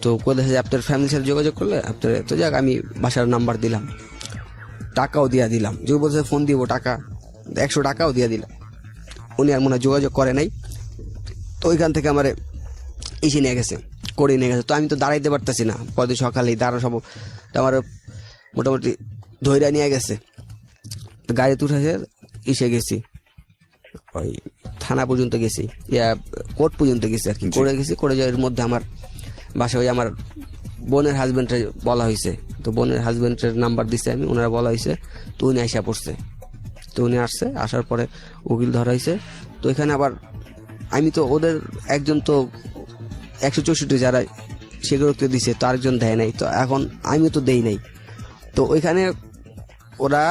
তো কোথায় আপনার ফ্যামিলির সাথে যোগাযোগ করলে আপনার, তো যাক আমি বাসার নাম্বার দিলাম, টাকাও দিয়া দিলাম, যে বলছে ফোন দিব টাকা 100 টাকাও দিয়ে দিলাম। উনি আর মনে হয় যোগাযোগ করে নাই। তো ওইখান থেকে আমার এসে নিয়ে গেছে, করে নিয়ে গেছে। তো আমি তো দাঁড়াইতে পারতেছি না, পরদিন সকালেই দাঁড়ানো সম্ভব, আমার মোটামুটি ধৈর্য নিয়ে গেছে। তো গাড়িতে উঠেছে, এসে গেছি ওই থানা পর্যন্ত গেছি, কোর্ট পর্যন্ত গেছি আর কি, করে গেছি। করে যাওয়ার মধ্যে আমার বাসায় ওই আমার বোনের হাজবেন্ডের বলা হয়েছে, তো বোনের হাজবেন্ডের নাম্বার দিছে আমি, ওনারা বলা হয়েছে। তো উনি আইসা পড়ছে, তো উনি আসছে, আসার পরে উকিল ধরা হয়েছে। তো এখানে আবার আমি তো ওদের একজন তো 164 যারা স্বীকারোক্তি দিছে, তো আরেকজন দেয় নাই, তো এখন আমিও তো দেই নাই। তো ওইখানে ওরা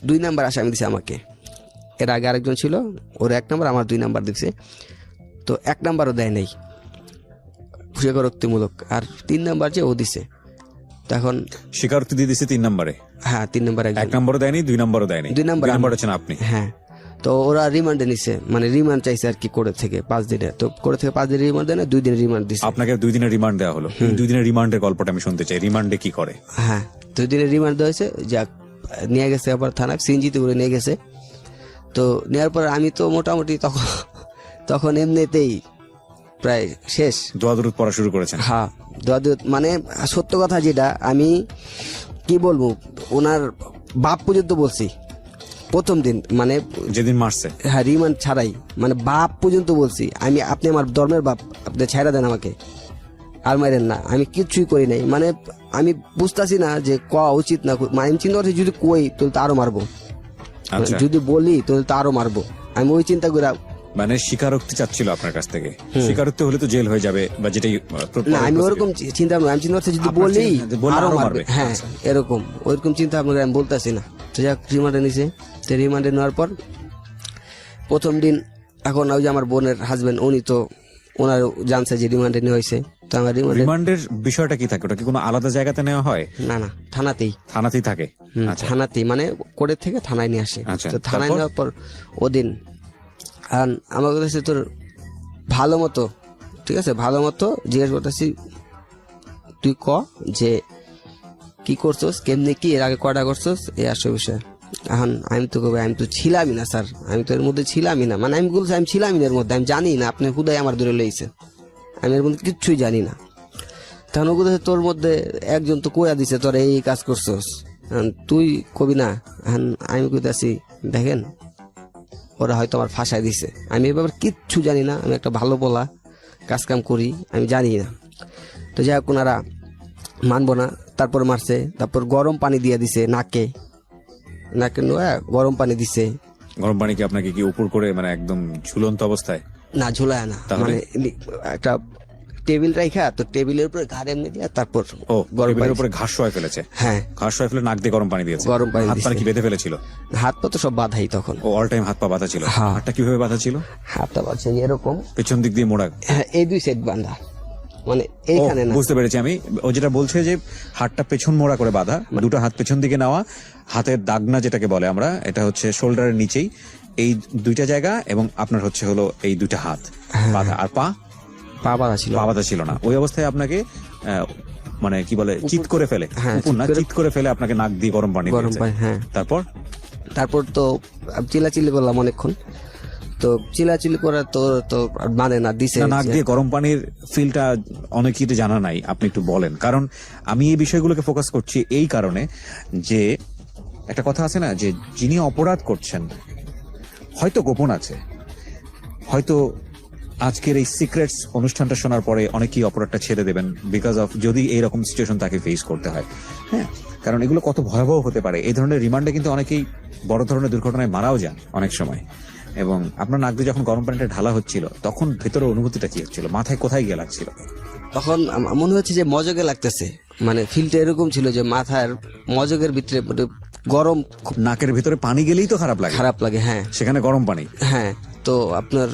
2 নাম্বার আসামি দিছে আমাকে, এর আগে আরেকজন ছিল, ওর 1 নাম্বার, আমার 2 নাম্বার দিচ্ছে। তো 1 নাম্বারও দেয় নাই স্বীকারোক্তিমূলক, আর 3 নাম্বার যে ও দিছে। তো এখন স্বীকারোক্তি দিয়ে দিছে 3 নম্বরে, হ্যাঁ 3 নাম্বার, 1 নম্বরও দেয়নি, 2 নম্বরও দেয়নি, 2 নাম্বার হচ্ছেন আপনি। হ্যাঁ, তো ওরা রিমান্ডে নিছে, মানে রিমান্ড চাইছে আর কি, কোর্ট থেকে 5 দিনের। তো কোর্ট থেকে 5 দিনের রিমান্ড দেয় না, 2 দিনের রিমান্ড দিছে। আপনাকে 2 দিনের রিমান্ড দেওয়া হলো। 2 দিনের রিমান্ডের গল্পটা আমি শুনতে চাই, রিমান্ডে কি করে? হ্যাঁ, 2 দিনের রিমান্ড দেওয়া হয়েছে, যাক নিয়ে গেছে আবার থানা সিএনজিতে করে নিয়ে গেছে। তো নেওয়ার পর আমি তো মোটামুটি তখন এমনিতেই প্রায় শেষ, দোয়া দরুদ পড়া শুরু করেছেন। হ্যাঁ, মানে সত্য কথা যেটা আমি কি বলবো, ওনার বাপ পর্যন্ত বলছি প্রথম দিন, মানে যেদিন মারছে, হ্যাঁ রিমান্ড ছাড়াই, মানে বাপ পর্যন্ত বলছি আমি, আপনি আমার ধর্মের বাপ, আপনি ছাইড়া দেন আমাকে, আর মারেন না, আমি কিচ্ছুই করি নাই। মানে আমি বুঝতেছি না যে কওয়া উচিত না, মানে আমি চিন্তা করছি যদি কই তাহলে তো আরো মারবো, আচ্ছা, যদি বলি তাহলে তো আরো মারবো, আমি ওই চিন্তা করে। মানে স্বীকারোক্তি চাচ্ছিল আপনার কাছ থেকে, স্বীকারোক্তি হলে তো জেল হয়ে যাবে বা যেটাই। না, আমি ওরকম চিন্তা ভাবনা, আমি চিন্তা করছি যদি বলি আরো মারবে, হ্যাঁ এরকম ওইরকম চিন্তা ভাবনা আমি বলতেছি না। তো যাক রিমান্ডে নিছে, তো রিমান্ডে নেওয়ার পর প্রথম দিন, এখন ওই যে আমার বোনের হাজবেন্ড, উনি তো ওনার জানছে যে রিমান্ডে নেওয়া হয়েছে। তো আমার রিমান্ডের বিষয়টা কি থাকে, ওটা কি কোনো আলাদা জায়গাতে নেওয়া হয়? না না, থানাতেই থাকে। আচ্ছা, থানাতেই, মানে কোর্টের থেকে থানায় নিয়ে আসে। আচ্ছা, তো থানায় নেওয়ার পর ওদিন আমার কাছে তোর ভালো মতো, ঠিক আছে, ভালো মতো জিজ্ঞেস করতেছি, তুই ক যে কি করছস, কেমনি কি, এর আগে কয়টা করছস, এই আসল বিষয়। এখন আমি তো কবে, আমি তো ছিলামই না স্যার, আমি তো এর মধ্যে ছিলামই না, মানে আমি বলছি আমি ছিলামই না এর মধ্যে, আমি জানি না, আপনি হুদাই আমার দূরে লইছে, আমি এর মধ্যে কিচ্ছুই জানি না। তখন ও বলতেছে তোর মধ্যে একজন তো কইয়া দিছে তোর এই কাজ করছস, তুই কবি না। আমি কইতাছি দেখেন ওরা হয়তো আমার ফাঁসায় দিছে, আমি এ ব্যাপারে কিচ্ছু জানি না, আমি একটা ভালো বলা কাজ কাম করি, আমি জানি না। তো যাই হোক ওনারা মানবো না, তারপর মারছে, তারপর গরম পানি দিয়ে দিছে নাকে নোয়া, গরম পানি দিছে। গরম পানি কি আপনাকে কি উপর করে, মানে একদম ঝুলন্ত অবস্থায়? না, ঝুলায় না, মানে একটা টেবিল রাখা, তো টেবিলের উপরে ঘাড় এমনি দিয়া, তারপর টেবিলের উপরে ঘাস শোয়া ফেলেছে। হ্যাঁ, ঘাস শোয়া ফেলে নাক দিয়ে গরম পানি দিয়েছে। গরম পানি হাত পা কি বেঁধে ফেলেছিল? হাত পা তো সব বাঁধাই তখন, অল টাইম হাত পা বাঁধা ছিল। হাতটা কিভাবে বাঁধা ছিল? হাতটা বাঁধছে এরকম পেছন দিক দিয়ে মোড়া। হ্যাঁ, এই 2 সাইড বাঁধা, মানে এইখানে না। বুঝতে পেরেছি আমি, ও যেটা বলছে যে হাতটা পেছন মোড়া করে বাঁধা, 2টা হাত পেছন দিকে নেওয়া, হাতের দাগনা যেটাকে বলে আমরা, এটা হচ্ছে শোল্ডারের নিচেই এই 2টা জায়গা, এবং আপনার হলো এই 2টা হাত বাঁধা, আর পা বাঁধা ছিল না। ওই অবস্থায় আপনাকে মানে কি বলে চিৎ করে ফেলে, চিৎ করে ফেলে আপনাকে নাক দিয়ে গরম পানি দিয়েছে। হ্যাঁ, তারপর তো চিল্লাচিল্লি করলাম অনেকক্ষণ, তো চিল্লাচিল্লি করে তো মানে না দিছে। নাক দিয়ে গরম পানির ফিলটা অনেকেই জানা নাই, আপনি একটু বলেন। কারণ আমি এই বিষয়গুলোকে ফোকাস করছি এই কারণে যে একটা কথা আছে না, যে যিনি অপরাধ করছেন হয়তো গোপন আছে, হয়তো আজকের এই সিক্রেটস অনুষ্ঠানটা শোনার পরে অনেকেই অপরাধটা ছেড়ে দেবেন, বিকজ অফ যদি এইরকম সিচুয়েশন তাকে ফেস করতে হয়। হ্যাঁ, কারণ এগুলো কত ভয়াবহ হতে পারে। এই ধরনের রিমান্ডে কিন্তু অনেকেই বড় ধরনের দুর্ঘটনায় মারাও যান অনেক সময়। এবং আপনার নাক দিয়ে যখন গরম পানিটা ঢালা হচ্ছিল, তখন ভেতরে অনুভূতিটা কি হচ্ছিল, মাথায় কোথায় গিয়ে লাগছিল? তখন মনে হচ্ছে যে মজকে লাগতেছে, মানে ফিলটা এরকম ছিল যে মাথার মজকের ভিতরে গরম, নাকের ভিতরে পানি গেলেই তো খারাপ লাগে। হ্যাঁ, সেখানে গরম পানি। হ্যাঁ, তো আপনার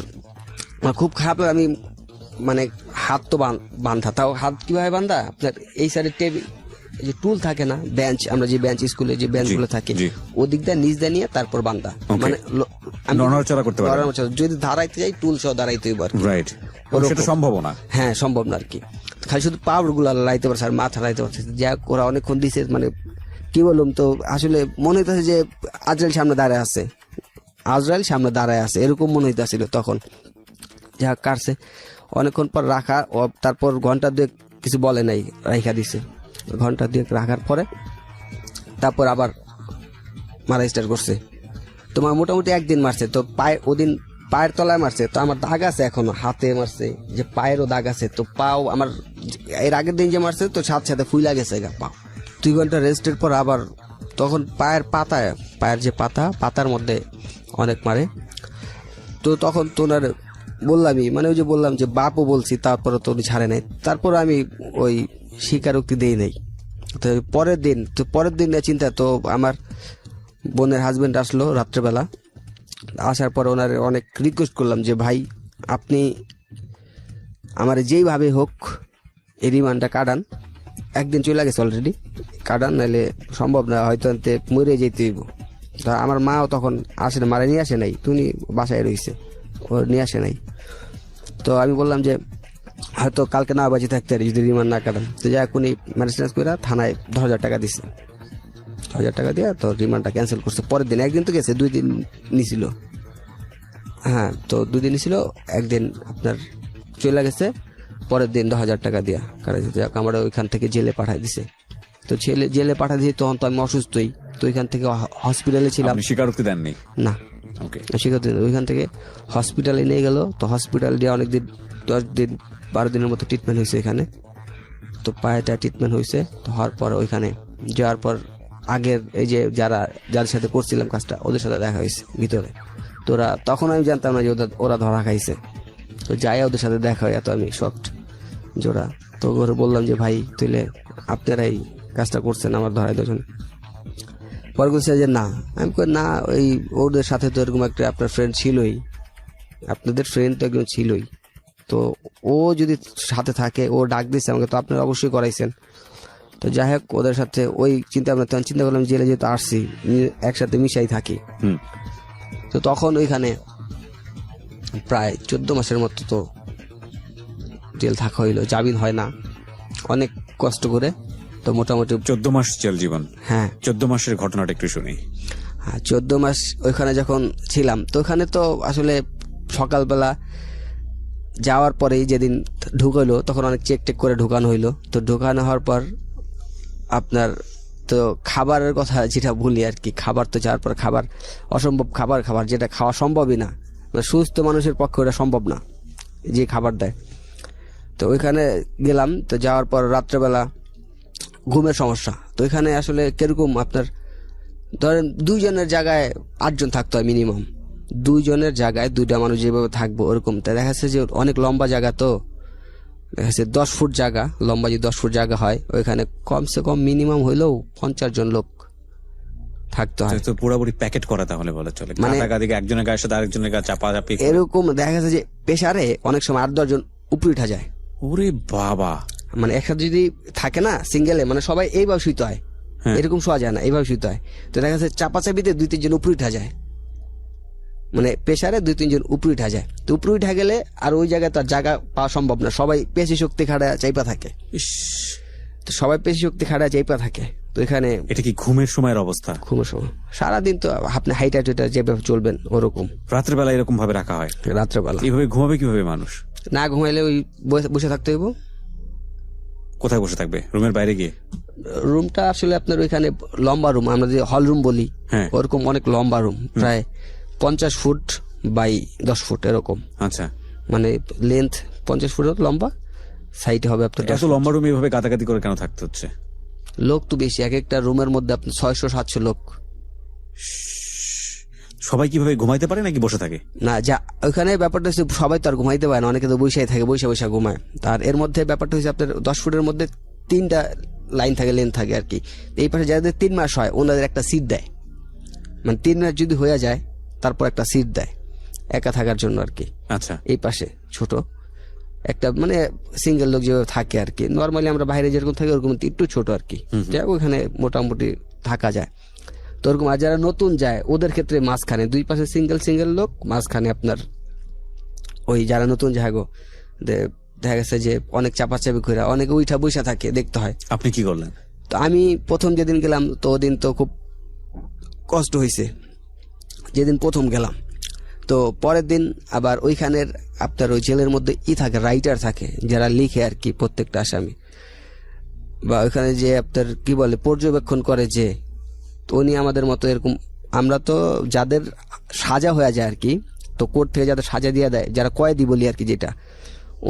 খুব খারাপ লাগে। আমি মানে হাত তো বান্ধা, তাও হাত কিভাবে বান্ধা, আপনার এই সাইডে টেবিল যে টুল থাকে না, বেঞ্চ, আমরা যে বেঞ্চ স্কুলে যে বেঞ্চ গুলো থাকে, ওদিক দিয়ে নিচ দিয়ে নিয়ে তারপর বান্ধা, মানে নড়াচড়া করতে পারে। যদি দাঁড়াইতে যাই টুল সহ দাঁড়াইতে হইব আর কি। রাইট, সেটা সম্ভব না। হ্যাঁ, সম্ভব না আর কি। তো খালি শুধু পাউডার গুলো লাইতে পারছে আর মাথা লাইতে পারছে, যা ওরা অনেকক্ষণ দিছে, মানে কি বললাম, তো আসলে মনে হইতেছে যে আজরাইল সামনে দাঁড়ায় আছে, আজরাইল সামনে দাঁড়ায় আছে এরকম মনে হইতেছিল তখন। যা কাটছে অনেকক্ষণ পর রাখা, তারপর ঘন্টা দুয়েক কিছু বলে নাই, রাইখা দিছে। ঘন্টা দুয়েক রাখার পরে তারপর আবার মারা স্টার্ট করছে। তোমার মোটামুটি একদিন মারছে, তো পায়ে ওদিন পায়ের তলায় মারছে, তো আমার দাগ আছে এখনো, হাতে মারছে, যে পায়েরও দাগ আছে, তো পাও আমার এর আগের দিন যে মারছে তো সাথে সাথে ফুইলা গেছে গা পা। 2 ঘন্টা রেস্টের পর আবার তখন পায়ের পাতায়, পায়ের যে পাতার মধ্যে অনেক মারে। তো তখন তোনার বললামই, মানে ওই যে বললাম যে বাপও বলছি, তারপরে তো উনি ছাড়ে নাই, তারপর আমি ওই স্বীকারোক্তি দেই নাই। তো পরের দিন চিন্তা, তো আমার বোনের হাজবেন্ড আসলো রাত্রেবেলা, আসার পর ওনার অনেক রিকোয়েস্ট করলাম যে ভাই আপনি আমার যেইভাবে হোক এই রিমান্ডটা কাটান, একদিন চলে গেছে অলরেডি, কাটান, নাহলে সম্ভব না, হয়তো আনতে মরে যেতে হইব। তা আমার মাও তখন আসে না, মারা নিয়ে আসে নাই, তুমি বাসায় রয়েছে, ও নিয়ে আসে নাই। তো আমি বললাম যে হয়তো কালকে না বাঁচে থাকতে পারি যদি রিমান্ড না কাটান। তো যাই উনি ম্যানেজ করে থানায় 10,000 টাকা দিচ্ছে, 10,000 টাকা দিয়ে তো রিমান্ডটা ক্যান্সেল করছে। পরের দিন, একদিন তো গেছে, 2 দিন নিছিল, হ্যাঁ, তো 2 দিন ছিল, একদিন আপনার চলে গেছে, পরের দিন 10,000 টাকা দিয়া কাটাইছে। যাক আমরা ওইখান থেকে জেলে পাঠাই দিছে। তো জেলে পাঠাই দিয়েছি, তখন তো আমি অসুস্থই, তো ওইখান থেকে হসপিটালে ছিলাম। আপনি স্বীকারোক্তি দেননি? না, ওকে। স্বীকারোক্তি ওইখান থেকে হসপিটালে নিয়ে গেল, তো হসপিটাল দিয়ে অনেকদিন 10 দিন 12 দিনের মতো ট্রিটমেন্ট হয়েছে এখানে। তো পায়েটা ট্রিটমেন্ট হয়েছে, তো হওয়ার পর ওইখানে যাওয়ার পর আগের এই যে যাদের সাথে করছিলাম কাজটা, ওদের সাথে দেখা হয়েছে ভিতরে। তো তখন আমি জানতাম না যে ওরা ধরা খাইছে। তো যাই ওদের সাথে দেখা হয়, এত আমি শকড জোড়া। তো ওরা বললাম যে ভাই তুইলে আপনারাই কাজটা করছেন, আমার ধরাই দুজন। পরে বলছে যে না, আমি কই না, ওই ওদের সাথে তো এরকম একটা আপনার ফ্রেন্ড ছিলই, আপনাদের ফ্রেন্ড তো একজন ছিলই, তো ও যদি সাথে থাকে, ও ডাক দিচ্ছে আমাকে, তো আপনারা অবশ্যই করাইছেন। তো যাই হোক ওদের সাথে ওই চিন্তা করলাম জেলে যেহেতু আসছি, একসাথে মিশাই থাকি। তো তখন ওইখানে প্রায় 14 মাসের মতো তো জেল থাকা হইলো, জামিন হয় না, অনেক কষ্ট করে। তো মোটামুটি 14 মাস জেল জীবন। হ্যাঁ, 14 মাসের ঘটনাটা একটু শুনি। হ্যাঁ, 14 মাস ওইখানে যখন ছিলাম, তো ওখানে তো আসলে সকালবেলা যাওয়ার পরেই যেদিন ঢুকাইলো, তখন অনেক চেক করে ঢুকানো হইলো। তো ঢুকানো হওয়ার পর আপনার তো খাবারের কথা যেটা বলি আর কি, খাবার তো যাওয়ার পর খাবার অসম্ভব, খাবার যেটা খাওয়া সম্ভবই না, মানে সুস্থ মানুষের পক্ষে ওটা সম্ভব না যে খাবার দেয়। তো ওইখানে গেলাম, তো যাওয়ার পর রাত্রেবেলা ঘুমের সমস্যা। তো এখানে আসলে কিরকম আপনার ধরেন 2 জনের জায়গায় 8 জন থাকতে হয় মিনিমাম, 2 জনের জায়গায় 2টা মানুষ যেভাবে থাকবো ওরকম। তাই দেখা যাচ্ছে যে অনেক লম্বা জায়গা, তো দেখা যাচ্ছে 10 ফুট জায়গা, লম্বা যদি 10 ফুট জায়গা হয়, ওইখানে কমসে কম মিনিমাম হইলেও 50 জন লোক থাকতে হয়। তো পুরোপুরি প্যাকেট করা তাহলে বলা চলে, মানে কাছাকাছি একজনের গায়ের সাথে আরেকজনের গায়ে চাপাচাপি এরকম দেখা গেছে যে প্রেসারে অনেক সময় 8-10 জন উপরে উঠা যায়। ওরে বাবা, মানে একসাথে যদি থাকে না সিঙ্গেলে, মানে সবাই এইভাবে শুইতে হয়, এরকম শোয়া যায় না, এইভাবে শুইতে হয়। তো দেখা যাচ্ছে চাপাচাপিতে 2-3 জন উপরে উঠা যায়, মানে প্রেসারে 2-3 জন উপরে উঠা যায়। তো উপরে উঠা গেলে আর ওই জায়গায় তার জায়গা পাওয়া সম্ভব না, সবাই পেশি শক্তি খাড়া চাইপা থাকে। তো সবাই পেশি শক্তি খাড়া চাইপা থাকে। তো এখানে এটা কি ঘুমের সময়ের অবস্থা? ঘুমের সময় সারাদিন তো আপনি হাইটা যেভাবে চলবেন ওরকম, রাত্রেবেলা এরকম ভাবে রাখা হয়? রাত্রেবেলা এইভাবে ঘুমাবে কিভাবে মানুষ? না ঘুমাইলে ওই বসে থাকতে হইব। কোথায় বসে থাকবে? রুমের বাইরে গিয়ে? রুমটা আসলে আপনার ওইখানে লম্বা রুম, আমরা যে হল রুম বলি, ওরকম অনেক লম্বা রুম, প্রায় 50 ফুট বাই 10 ফুট এরকম। আচ্ছা, মানে লেন্থ 50 ফুট লম্বা, সাইডে হবে আপনার। এত লম্বা রুমে এইভাবে গাদাগাদি করে কেন থাকতে হচ্ছে? লোক তো বেশি, এক একটা রুমের মধ্যে আপনার 600-700 লোক। সবাই কিভাবে ঘুমাইতে পারে নাকি বসে থাকে? না, যা ওইখানে ব্যাপারটা হচ্ছে সবাই তো আর ঘুমাইতে পারে না, অনেকে তো বসেই থাকে, বসে ঘুমায়। আর এর মধ্যে ব্যাপারটা হচ্ছে আপনার 10 ফুটের মধ্যে 3টা লাইন থাকে, লেন থাকে আর কি। এই পাশে যাদের 3 মাস হয় ওনাদের একটা সিট দেয়, মানে 3 মাস যদি হয়ে যায় তারপর একটা সিট দেয় একা থাকার জন্য আর কি। আচ্ছা, এই পাশে ছোট একটা মানে সিঙ্গেল লোক যেভাবে থাকে আর কি, নর্মালি আমরা বাইরে যেরকম থাকি ওরকম একটু ছোট আর কি, ওখানে মোটামুটি থাকা যায়। তো ওরকম আর যারা নতুন যায় ওদের ক্ষেত্রে মাঝখানে 2 পাশে সিঙ্গেল লোক, মাঝখানে আপনার ওই যারা নতুন যায় গো দেখা গেছে যে অনেক চাপাচাপি করে অনেকে উঠা বসা থাকে, দেখতে হয়। আপনি কি করলেন? তো আমি প্রথম যেদিন গেলাম তো ওদিন তো খুব কষ্ট হয়েছে যেদিন প্রথম গেলাম। তো পরের দিন আবার ওইখানের আপনার ওই জেলের মধ্যে থাকে, রাইটার থাকে যারা লিখে আর কি প্রত্যেকটা আসামি, বা ওইখানে যে আপনার কি বলে পর্যবেক্ষণ করে যে, তো উনি আমাদের মতো এরকম, আমরা তো যাদের সাজা হয়ে যায় আর কি, তো কোর্ট থেকে যাদের সাজা দিয়ে দেয়, যারা কয়েদি বলি আর কি, যেটা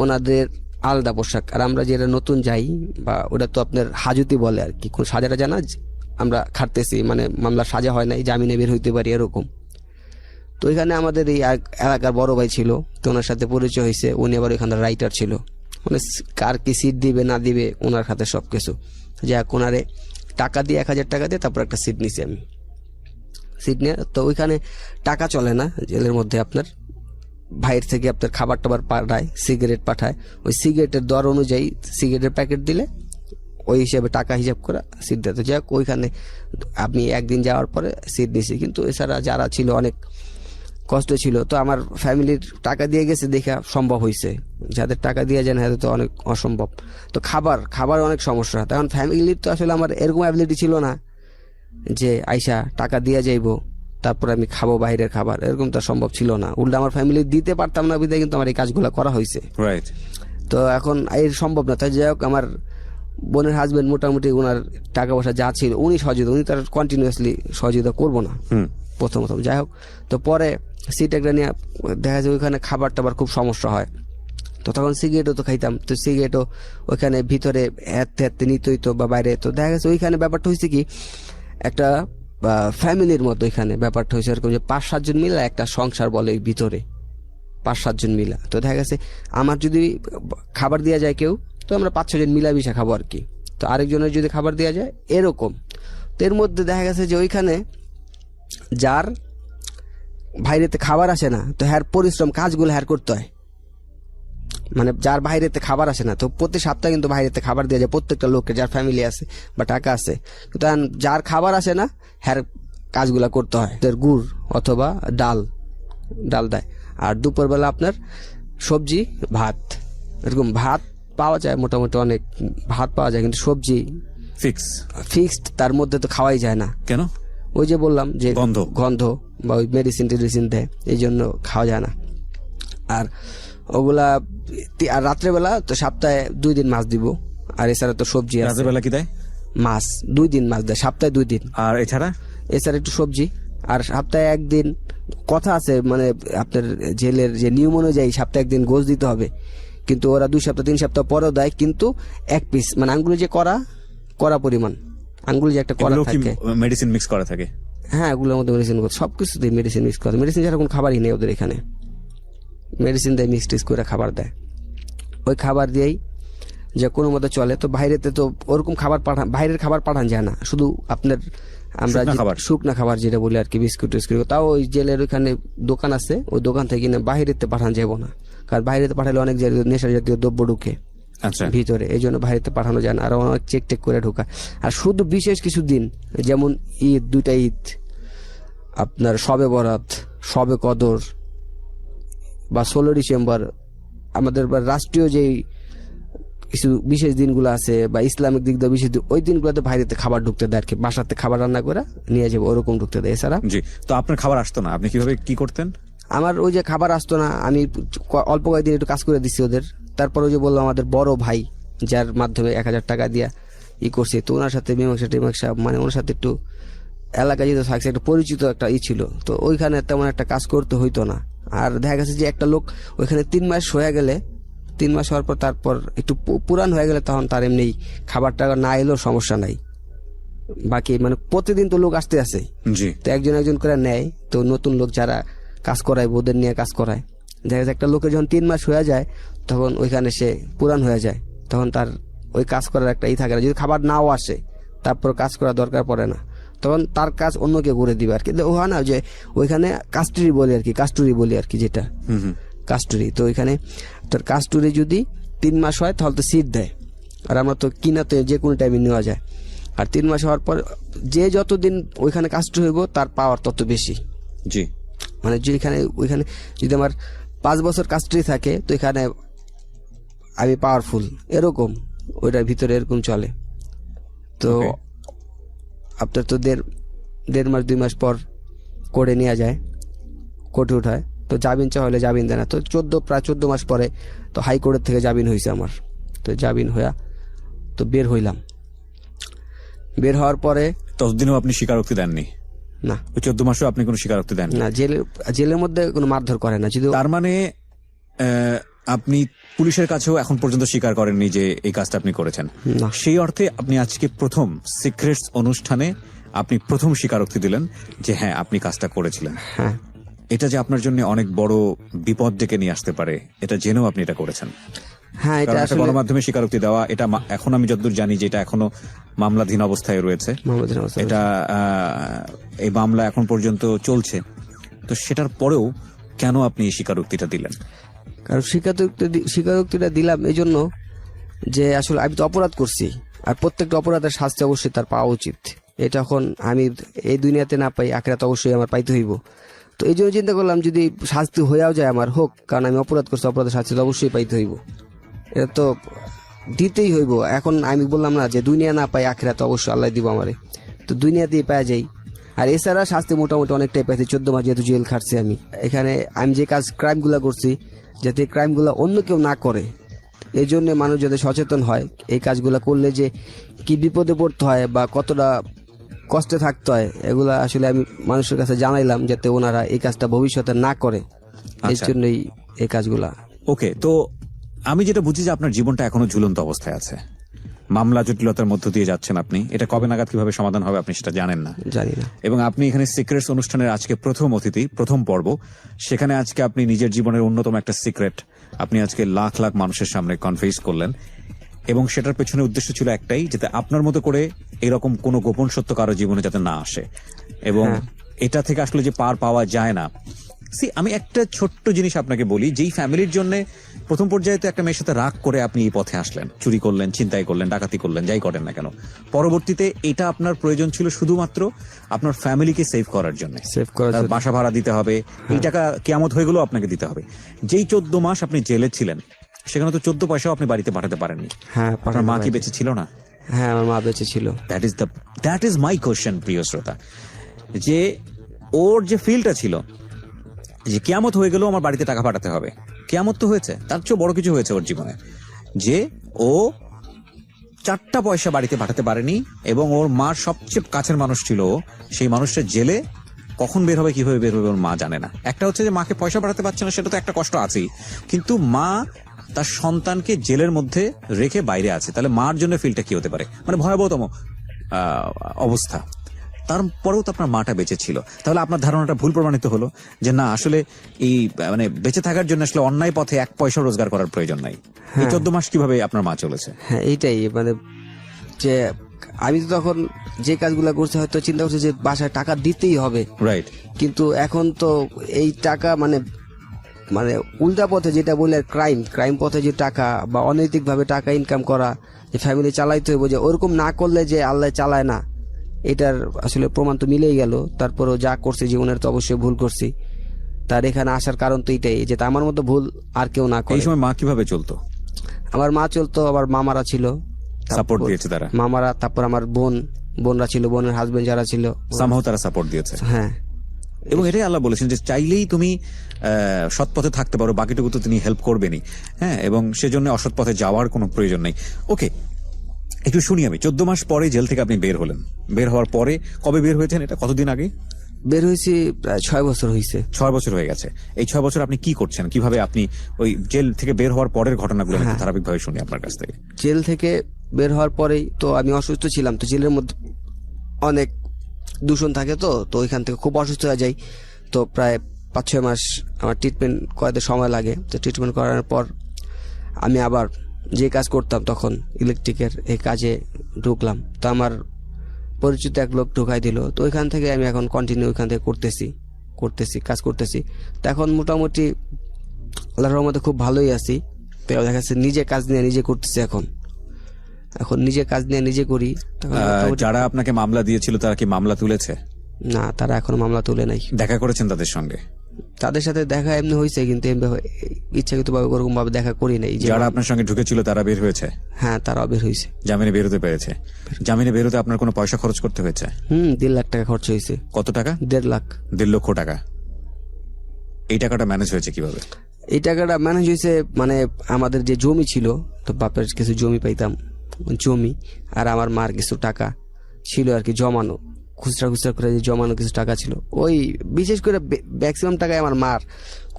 ওনাদের আলাদা পোশাক। আর আমরা যেটা নতুন যাই বা ওটা তো আপনার হাজতি বলে আর কি, কোন সাজাটা জানা, আমরা খাটতেছি মানে মামলার সাজা হয় নাই, জামিনে বের হইতে পারি এরকম। তো এখানে আমাদের এই এলাকার বড় ভাই ছিল, তো ওনার সাথে পরিচয় হয়েছে। উনি আবার এখানে রাইটার ছিল, মানে কার কি সিট দিবে না দিবে ওনার হাতে সবকিছু। যাক ওনারে টাকা দিয়ে 1000 টাকা দিয়ে তারপর একটা সিট নিছি আমি। সিট নিয়ে তো ওইখানে টাকা চলে না জেলের মধ্যে, আপনার ভাইয়ের থেকে আপনার খাবার টাবার পাঠায়, সিগারেট পাঠায়, ওই সিগারেটের দর অনুযায়ী সিগারেটের প্যাকেট দিলে ওই হিসাবে টাকা হিসাব করে সিট দেয়। তো যাক ওইখানে আমি একদিন যাওয়ার পরে সিট নিছি, কিন্তু এছাড়া যারা ছিল অনেক কষ্ট ছিল। তো আমার ফ্যামিলির টাকা দিয়ে গেছে দেখা সম্ভব হয়েছে, যাদের টাকা দিয়ে যায় না তো অনেক অসম্ভব। তো খাবার অনেক সমস্যা, তখন ফ্যামিলির তো আসলে আমার এরকম অ্যাবিলিটি ছিল না যে আইসা টাকা দিয়ে যাইবো তারপর আমি খাবো বাইরের খাবার, এরকম তো সম্ভব ছিল না। উল্টা আমার ফ্যামিলি দিতে পারতাম না বিধায় কিন্তু আমার এই কাজগুলো করা হয়েছে। রাইট। তো এখন এই সম্ভব না। তাই যাই হোক আমার বোনের হাজবেন্ড মোটামুটি ওনার টাকা পয়সা যা ছিল উনি সহযোগিতা, উনি তার কন্টিনিউয়াসলি সহযোগিতা করবো না প্রথম যাই হোক। তো পরে সিট একটা নিয়ে দেখা যায় ওইখানে খাবার টাবার খুব সমস্যা হয়। তো তখন সিগারেটও তো খাইতাম, তো সিগারেটও ওইখানে ভিতরে হাতে নিতে হইতো বা বাইরে। তো দেখা গেছে ওইখানে ব্যাপারটা হয়েছে কি, একটা ফ্যামিলির মতো এখানে ব্যাপারটা হয়েছে এরকম যে 5-7 জন মিলা একটা সংসার বলে ভিতরে, 5-7 জন মিলা। তো দেখা গেছে আমার যদি খাবার দেওয়া যায় কেউ, তো আমরা 5-6 জন মিলামিশা খাবো আর কি। তো আরেকজনের যদি খাবার দেওয়া যায় এরকম। তো এর মধ্যে দেখা গেছে যে ওইখানে যার বাইরেতে খাবার আসে না, তো হ্যার পরিশ্রম কাজগুলো হ্যার করতে হয়, মানে যার বাইরেতে খাবার আসে না, তো প্রতি সপ্তাহে কিন্তু বাইরেতে খাবার দেওয়া যায় প্রত্যেকটা লোককে, যার ফ্যামিলি আছে বা টাকা আছে। কিন্তু যার খাবার আসে না হ্যার কাজগুলা করতে হয়, গুড় অথবা ডাল দেয়। আর দুপুরবেলা আপনার সবজি ভাত, এরকম ভাত পাওয়া যায় মোটামুটি, অনেক ভাত পাওয়া যায়, কিন্তু সবজি ফিক্সড তার মধ্যে তো খাওয়াই যায় না। কেন? ওই যে বললাম যে গন্ধ বা ওই মেডিসিন দেয়, এই জন্য খাওয়া যায় না। আর ওগুলা আর রাত্রেবেলা তো সপ্তাহে 2 দিন মাছ দিব, আর এছাড়া তো সবজি আছে। রাত্রেবেলা কি দেয়? মাছ 2 দিন মাছ দেয়, সপ্তাহে 2 দিন। আর এছাড়া একটু সবজি। আর সপ্তাহে 1 দিন কথা আছে, মানে আপনার জেলের যে নিয়ম অনুযায়ী সপ্তাহে 1 দিন গোশ দিতে হবে, কিন্তু ওরা 2 সপ্তাহ 3 সপ্তাহ পরেও দেয়, কিন্তু 1 পিস, মানে আঙ্গুলে যে করা পরিমাণ, আঙ্গুলে যে একটা করা থাকে, মেডিসিন মিক্স করা থাকে। হ্যাঁ এগুলোর মধ্যে মেডিসিন সবকিছুতেই মেডিসিন মিক্স করা, মেডিসিন ছাড়া কোনো খাবারই নেই ওদের এখানে, মেডিসিন দেয় মিক্স করে খাবার দেয়। ওই খাবার দিয়েই যে কোনো মতো চলে। তো বাইরেতে তো ওরকম খাবার বাইরের খাবার পাঠান যায় না, শুধু আপনার আমরা শুকনা খাবার যেটা বলি আর কি, বিস্কুট টিস্কুট। তাও ওই জেলের ওইখানে দোকান আছে, ওই দোকান থেকে কিনে বাইরেতে পাঠান যাবো না, কারণ বাইরেতে পাঠালে অনেক নেশা জাতীয় দ্রব্য ঢুকে ভিতরে, এই জন্য বাইরেতে পাঠানো যায় না, আর অনেক চেক করে ঢোকায়। আর শুধু বিশেষ কিছু দিন, যেমন ঈদ, 2টা ঈদ, আপনার শবে বরাত, শবে কদর বা 16 ডিসেম্বর, আমাদের রাষ্ট্রীয় যেই কিছু বিশেষ দিনগুলো আছে বা ইসলামিক দিক দিয়ে বিশেষ দিন, ওই দিনগুলোতে বাইরেতে খাবার ঢুকতে দেয় আর কি, বাসাতে খাবার রান্না করে নিয়ে যাবো ওরকম ঢুকতে দেয়। এছাড়া জি। তো আপনার খাবার আসতো না, আপনি কিভাবে কি করতেন? আমার ওই যে খাবার আসতো না, আমি অল্প কয়েকদিন একটু কাজ করে দিচ্ছি ওদের। তারপর ওই যে বললাম আমাদের বড় ভাই, যার মাধ্যমে 1000 টাকা দিয়া করছে, তো ওনার সাথে মীমাংসা মানে ওনার সাথে একটু এলাকায় যেহেতু থাকছে, একটা পরিচিত একটা ছিল, তো ওইখানে তেমন একটা কাজ করতে হইতো না। আর দেখা গেছে যে একটা লোক ওইখানে 3 মাস হয়ে গেলে, 3 মাস হওয়ার পর তারপর একটু পুরান হয়ে গেলে তখন তার এমনি খাবার টাকা না এলেও সমস্যা নাই, বাকি মানে প্রতিদিন তো লোক আসতে আসে, তো একজন করে নেয়। তো নতুন লোক যারা কাজ করায় ওদের নিয়ে কাজ করায়। দেখা যায় একটা লোকের যখন 3 মাস হয়ে যায় তখন ওইখানে সে পুরান হয়ে যায়, তখন তার ওই কাজ করার একটা থাকে না। যদি খাবার নাও আসে তারপর কাজ করার দরকার পড়ে না, তখন তার কাজ অন্য কেউ করে দিবে আর কি। ও হয় না যে ওইখানে কাস্টুরি বলি আর কি যেটা কাস্টুরি। তো ওইখানে তোর কাস্টুরি যদি 3 মাস হয় তাহলে তো সিট দেয়, আর আমরা তো কিনাতে যে কোনো টাইমে নেওয়া যায়। আর 3 মাস হওয়ার পর যে যতদিন ওইখানে কাস্টুরি হইব তার পাওয়ার তত বেশি। জি, মানে ওইখানে যদি আমার 5 বছর কাস্টুরি থাকে, তো এখানে আমি পাওয়ারফুল এরকম, ওইটার ভিতরে এরকম চলে। তো Okay. আপনার তো দেড় মাস 2 মাস পর কোর্টে নেওয়া যায়, কোর্টে উঠায়, তো জামিন চাওয়া হলে জামিন দেয় না। তো প্রায় 14 মাস পরে তো হাইকোর্টের থেকে জামিন হয়েছে আমার। তো জামিন হইয়া তো বের হইলাম। বের হওয়ার পরে ততদিনও আপনি স্বীকারোক্তি দেননি? না, ওই 14 মাসেও আপনি কোনো স্বীকারোক্তি দেননি? না, জেলের মধ্যে কোনো মারধর করে না। যদি তার মানে আপনি পুলিশের কাছেও এখন পর্যন্ত স্বীকার করেননি যে এই কাজটা আপনি করেছেন? না। সেই অর্থে আপনি আজকে প্রথম সিক্রেটস অনুষ্ঠানে আপনি প্রথম স্বীকারোক্তি দিলেন যে হ্যাঁ আপনি কাজটা করেছিলেন। হ্যাঁ, এটা যে আপনার জন্য অনেক বড় বিপদ ডেকে নিয়ে আসতে পারে এটা জেনেও আপনি এটা করেছেন। হ্যাঁ, এটা কারণ একটা আসলে গণমাধ্যমে স্বীকারোক্তি দেওয়া, এটা এখন আমি যতদূর জানি যে এটা এখনো মামলাধীন অবস্থায় রয়েছে। মোহাম্মদের অবস্থা। এটা এই মামলা এখন পর্যন্ত চলছে, তো সেটার পরেও কেন আপনি এই স্বীকারোক্তিটা দিলেন? কারণ স্বীকারোক্তিটা দিলাম এই জন্য যে আসলে আমি তো অপরাধ করছি, আর প্রত্যেকটা অপরাধের শাস্তি অবশ্যই তার পাওয়া উচিত। এটা এখন আমি এই দুনিয়াতে না পাই, আখিরাতে অবশ্যই আমার পাইতে হইব। তো এই জন্য চিন্তা করলাম যদি শাস্তি হয়েও যায় আমার, হোক, কারণ আমি অপরাধ করছি, অপরাধের শাস্তি তো অবশ্যই পাইতে হইব, এটা তো দিতেই হইব। এখন আমি বললাম না যে দুনিয়া না পাই, আখিরাতে অবশ্যই আল্লাহ দিব আমারে, তো দুনিয়াতেই পাওয়া যাই। আর এছাড়া শাস্তি মোটামুটি অনেকটাই পাইছি, 14 মাস যেহেতু জেল খাটছি আমি। এখানে আমি যে ক্রাইমগুলো করছি, যাতে ক্রাইমগুলো অন্য কেউ না করে, এই জন্য মানুষ যাতে সচেতন হয় এই কাজগুলো করলে যে কি বিপদে পড়তে হয় বা কতটা কষ্টে থাকতে হয়, এগুলা আসলে আমি মানুষের কাছে জানাইলাম যাতে ওনারা এই কাজটা ভবিষ্যতে না করে। এই জন্যই এই কাজগুলা। ওকে, তো আমি যেটা বুঝি যে আপনার জীবনটা এখনো ঝুলন্ত অবস্থায় আছে, মামলা জটিলতার মধ্য দিয়ে যাচ্ছেন আপনি। এটা কবে নাগাদ কিভাবে সমাধান হবে আপনি সেটা জানেন না। জানি না। এবং আপনি এখানে সিক্রেটস অনুষ্ঠানের আজকে প্রথম অতিথি, প্রথম পর্ব। সেখানে আজকে আপনি নিজের জীবনের অন্যতম একটা সিক্রেট আপনি আজকে লাখ লাখ মানুষের সামনে কনফেস করলেন, এবং সেটার পেছনে উদ্দেশ্য ছিল একটাই, যাতে আপনার মতো করে এরকম কোনো গোপন সত্য কারো জীবনে যাতে না আসে, এবং এটা থেকে আসলে যে পার পাওয়া যায় না। আমি একটা ছোট্ট জিনিস আপনাকে বলি, যেই ফ্যামিলির জন্য প্রথম পর্যায়ে তো একটা মেয়ের সাথে রাগ করে আপনি এই পথে আসলেন, চুরি করলেন, ছিনতাই করলেন, ডাকাতি করলেন, যাই করেন না কেন, পরবর্তীতে এটা আপনার প্রয়োজন ছিল শুধুমাত্র আপনার ফ্যামিলিকে সেভ করার জন্য। তার বাসা ভাড়া দিতে হবে, এই টাকা কিয়ামত হয়ে গেলেও আপনাকে দিতে হবে। যেই 14 মাস আপনি জেলে ছিলেন, সেখানে তো 14 পয়সাও আপনি বাড়িতে পাঠাতে পারেননি। হ্যাঁ, আপনার মা কি বেঁচে ছিল না? হ্যাঁ, আমার মা বেঁচে ছিল। দ্যাট ইজ মাই কোশ্চেন, প্রিয় শ্রোতা, যে ওর যে ফিলটা ছিল যে কিয়ামত হয়ে গেলেও আমার বাড়িতে টাকা পাঠাতে হবে, কিয়ামত তো হয়েছে, তার চেয়ে বড় কিছু হয়েছে ওর জীবনে, যে ও 4টা পয়সা বাড়িতে পাঠাতে পারেনি, এবং ওর মার সবচেয়ে কাছের মানুষ ছিল, সেই মানুষটা জেলে কখন বের হবে, কিভাবে বের হবে ওর মা জানে না। একটা হচ্ছে যে মাকে পয়সা পাঠাতে পারছে না, সেটা তো একটা কষ্ট আছেই, কিন্তু মা তার সন্তানকে জেলের মধ্যে রেখে বাইরে আছে, তাহলে মার জন্য ফিলটা কি হতে পারে, মানে ভয়াবহতম অবস্থা। তারপরেও তো আপনার মাটা বেঁচে ছিল, তাহলে আপনার ধারণাটা ভুল প্রমাণিত হলো যে না, আসলে এই মানে বেঁচে থাকার জন্য আসলে অন্যায় পথে 1 পয়সা রোজগার করার প্রয়োজন নাই। এই 14 মাস কিভাবে আপনার মা চলেছে? হ্যাঁ, এইটাই, মানে যে আমি তো তখন যে কাজগুলো করছি হয়তো চিন্তা করছি যে বাসায় টাকা দিতেই হবে, রাইট, কিন্তু এখন তো এই টাকা মানে উল্টা পথে যেটা বলে ক্রাইম পথে যে টাকা বা অনৈতিক ভাবে টাকা ইনকাম করা, যে ফ্যামিলি চালাইতে হবে, যে ওরকম না করলে যে আল্লাহ চালায় না, এটার আসলে প্রমাণ তো মিলেই গেল। তারপরেও যা করছি জীবনের তো অবশ্যই ভুল করছি, তার এখানে আসার কারণ তো এটাই, যে আমার মতো ভুল আর কেউ না করে। এই সময় মা কিভাবে চলতো? আমার মা চলতো, আবার মামারা ছিল, সাপোর্ট দিয়েছে তারা, মামারা, তারপর আমার বোনরা ছিল, বোনের হাজবেন্ড যারা ছিল, সামহাও তারা সাপোর্ট দিয়েছে। হ্যাঁ, এবং এটাই আল্লাহ বলেছেন যে চাইলেই তুমি সৎ পথে থাকতে পারো, বাকিটুকু তো তিনি হেল্প করবেনই। হ্যাঁ, এবং সেজন্য অসৎ পথে যাওয়ার কোনো প্রয়োজন নেই। ওকে, একটু শুনি আমি। 14 মাস পরে জেল থেকে আপনি বের হলেন, বের হওয়ার পরে কবে বের হয়েছেন, এটা কতদিন আগে? বের হয়েছি প্রায় 6 বছর হয়েছে। 6 বছর হয়ে গেছে। এই 6 বছর আপনি কি করছেন, কিভাবে আপনি ওই জেল থেকে বের হওয়ার পরের ঘটনাগুলো ধারাবাহিকভাবে শুনি আপনার কাছ থেকে। জেল থেকে বের হওয়ার পরেই তো আমি অসুস্থ ছিলাম, তো জেলের মধ্যে অনেক দূষণ থাকে, তো ওইখান থেকে খুব অসুস্থ হয়ে যাই। তো প্রায় 5-6 মাস আমার ট্রিটমেন্ট করাতে সময় লাগে। তো ট্রিটমেন্ট করার পর আমি আবার যে কাজ করতাম তখন ইলেকট্রিকের এই কাজে ঢুকলাম। তো আমার পরিচিত এক লোক ঢুকাই দিল, তো ওইখান থেকে আমি এখন কন্টিনিউ ওইখান থেকে কাজ করতেছি। তো এখন মোটামুটি আল্লাহর রহমতে খুব ভালোই আছি। তো দেখা যাচ্ছে নিজে কাজ নিয়ে নিজে করতেছি, এখন নিজে কাজ নিয়ে নিজে করি। যারা আপনাকে মামলা দিয়েছিল তারা কি মামলা তুলেছে? না, তারা এখনো মামলা তুলে নাই। দেখা করেছেন তাদের সঙ্গে? তাদের সাথে দেখা এমনি হয়েছে, কিন্তু ইচ্ছাকৃত ভাবে ওরকম ভাবে দেখা করি নাই। যে যারা আপনার সঙ্গে ঢুকেছিল তারা বের হয়েছে? হ্যাঁ, তারাও বের হয়েছে। জামিনে বেরোতে পেরেছে? জামিনে বেরোতে আপনার কোনো পয়সা খরচ করতে হয়েছে? 1.5 লাখ টাকা খরচ হয়েছে। কত টাকা? 1.5 লাখ। 1.5 লক্ষ টাকা। এই টাকাটা ম্যানেজ হয়েছে কিভাবে? এই টাকাটা ম্যানেজ হয়েছে মানে আমাদের যে জমি ছিল, তো বাপের কিছু জমি পাইতাম, জমি আর আমার মার কিছু টাকা ছিল আর কি জমানো, খুচরা খুচরা করে যে জমানো কিছু টাকা ছিল, ওই বিশেষ করে ম্যাক্সিমাম টাকায় আমার মার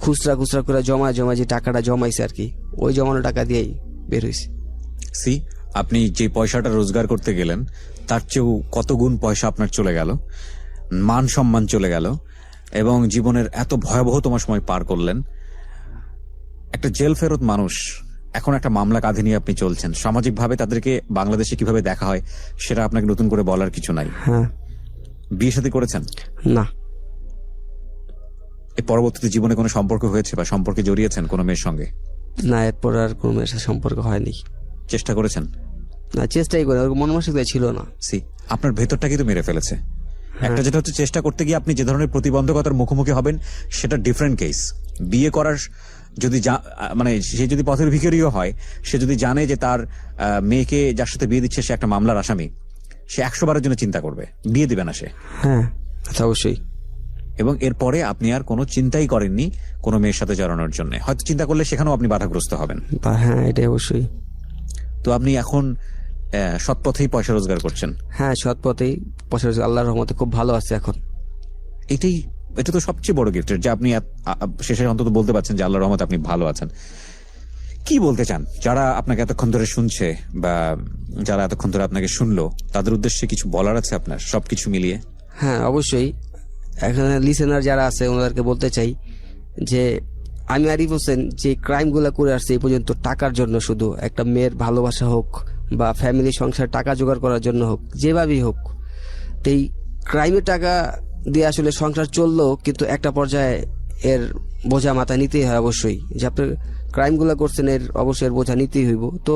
খুচরা খুচরা করে জমা যে টাকাটা জমাইছে আর কি, ওই জমানো টাকা দিয়েই বের হয়েছে। সি, আপনি যে পয়সাটা রোজগার করতে গেলেন তার চেয়েও কত গুণ পয়সা আপনার চলে গেল, মান সম্মান চলে গেল, এবং জীবনের এত ভয়াবহতম সময় পার করলেন। একটা জেল ফেরত মানুষ এখন একটা মামলা কাঁধে নিয়ে আপনি চলছেন। সামাজিকভাবে তাদেরকে বাংলাদেশে কিভাবে দেখা হয় সেটা আপনাকে নতুন করে বলার কিছু নাই। হ্যাঁ। বিয়ে শাদী করেছেন? না। এই পরবর্তীতে জীবনে কোনো সম্পর্ক হয়েছে বা সম্পর্কে জড়িয়েছেন কোনো মেয়ের সঙ্গে? না, এরপর আর কোনো মেয়ের সাথে সম্পর্ক হয়নি। চেষ্টা করেছেন? না, চেষ্টাই করে, মন মানসিকতা ছিল না। সি, আপনার ভেতরটা কিন্তু মেরে ফেলেছে। একটা যেটা হচ্ছে চেষ্টা করতে গিয়ে আপনি যে ধরনের প্রতিবন্ধকতার মুখোমুখি হবেন সেটা ডিফারেন্ট কেস। বিয়ে করার যদি মানে সে যদি পথের ভিখারিও হয়, সে যদি জানে যে তার মেয়েকে যার সাথে বিয়ে দিচ্ছে সে একটা মামলার আসামি, সে 100 বারের জন্য চিন্তা করবে, বিয়ে দিবে না সে। হ্যাঁ, অবশ্যই। এবং এরপরে আপনি আর কোনো চিন্তাই করেননি কোনো মেয়ের সাথে জড়ানোর জন্য। হয়তো চিন্তা করলে সেখানেও আপনি বাধাগ্রস্ত হবেন। হ্যাঁ, এটাই অবশ্যই। তো আপনি এখন সৎ পথেই পয়সা রোজগার করছেন? হ্যাঁ, সৎ পথেই পয়সা রোজগার, আল্লাহর রহমতে খুব ভালো আছে এখন। এটা তো সবচেয়ে বড় গিফট যে আপনি শেষে অন্তত বলতে পারছেন যে আল্লাহর রহমতে আপনি ভালো আছেন। কি বলতে চান যারা আপনাকে এতক্ষণ ধরে শুনছে বা যারা এতক্ষণ ধরে আপনাকে শুনলো, তাদের উদ্দেশ্যে কিছু বলার আছে আপনার সবকিছু মিলিয়ে? হ্যাঁ, অবশ্যই। এখানে লিসেনার যারা আছে ওনাদেরকে বলতে চাই যে আমি আরিফ হোসেন যে ক্রাইমগুলো করে আসছে এই পর্যন্ত টাকার জন্য, শুধু একটা মেয়ের ভালোবাসা হোক বা ফ্যামিলি সংসার টাকা জোগাড় করার জন্য হোক, যেভাবেই হোক, তো এই ক্রাইমের টাকা দিয়ে আসলে সংসার চললেও কিন্তু একটা পর্যায়ে এর বোঝা মাথায় নিতেই হয় অবশ্যই। যে আপনি ক্রাইমগুলো করছেন এর অবশ্যই এর বোঝা নিতেই হইব। তো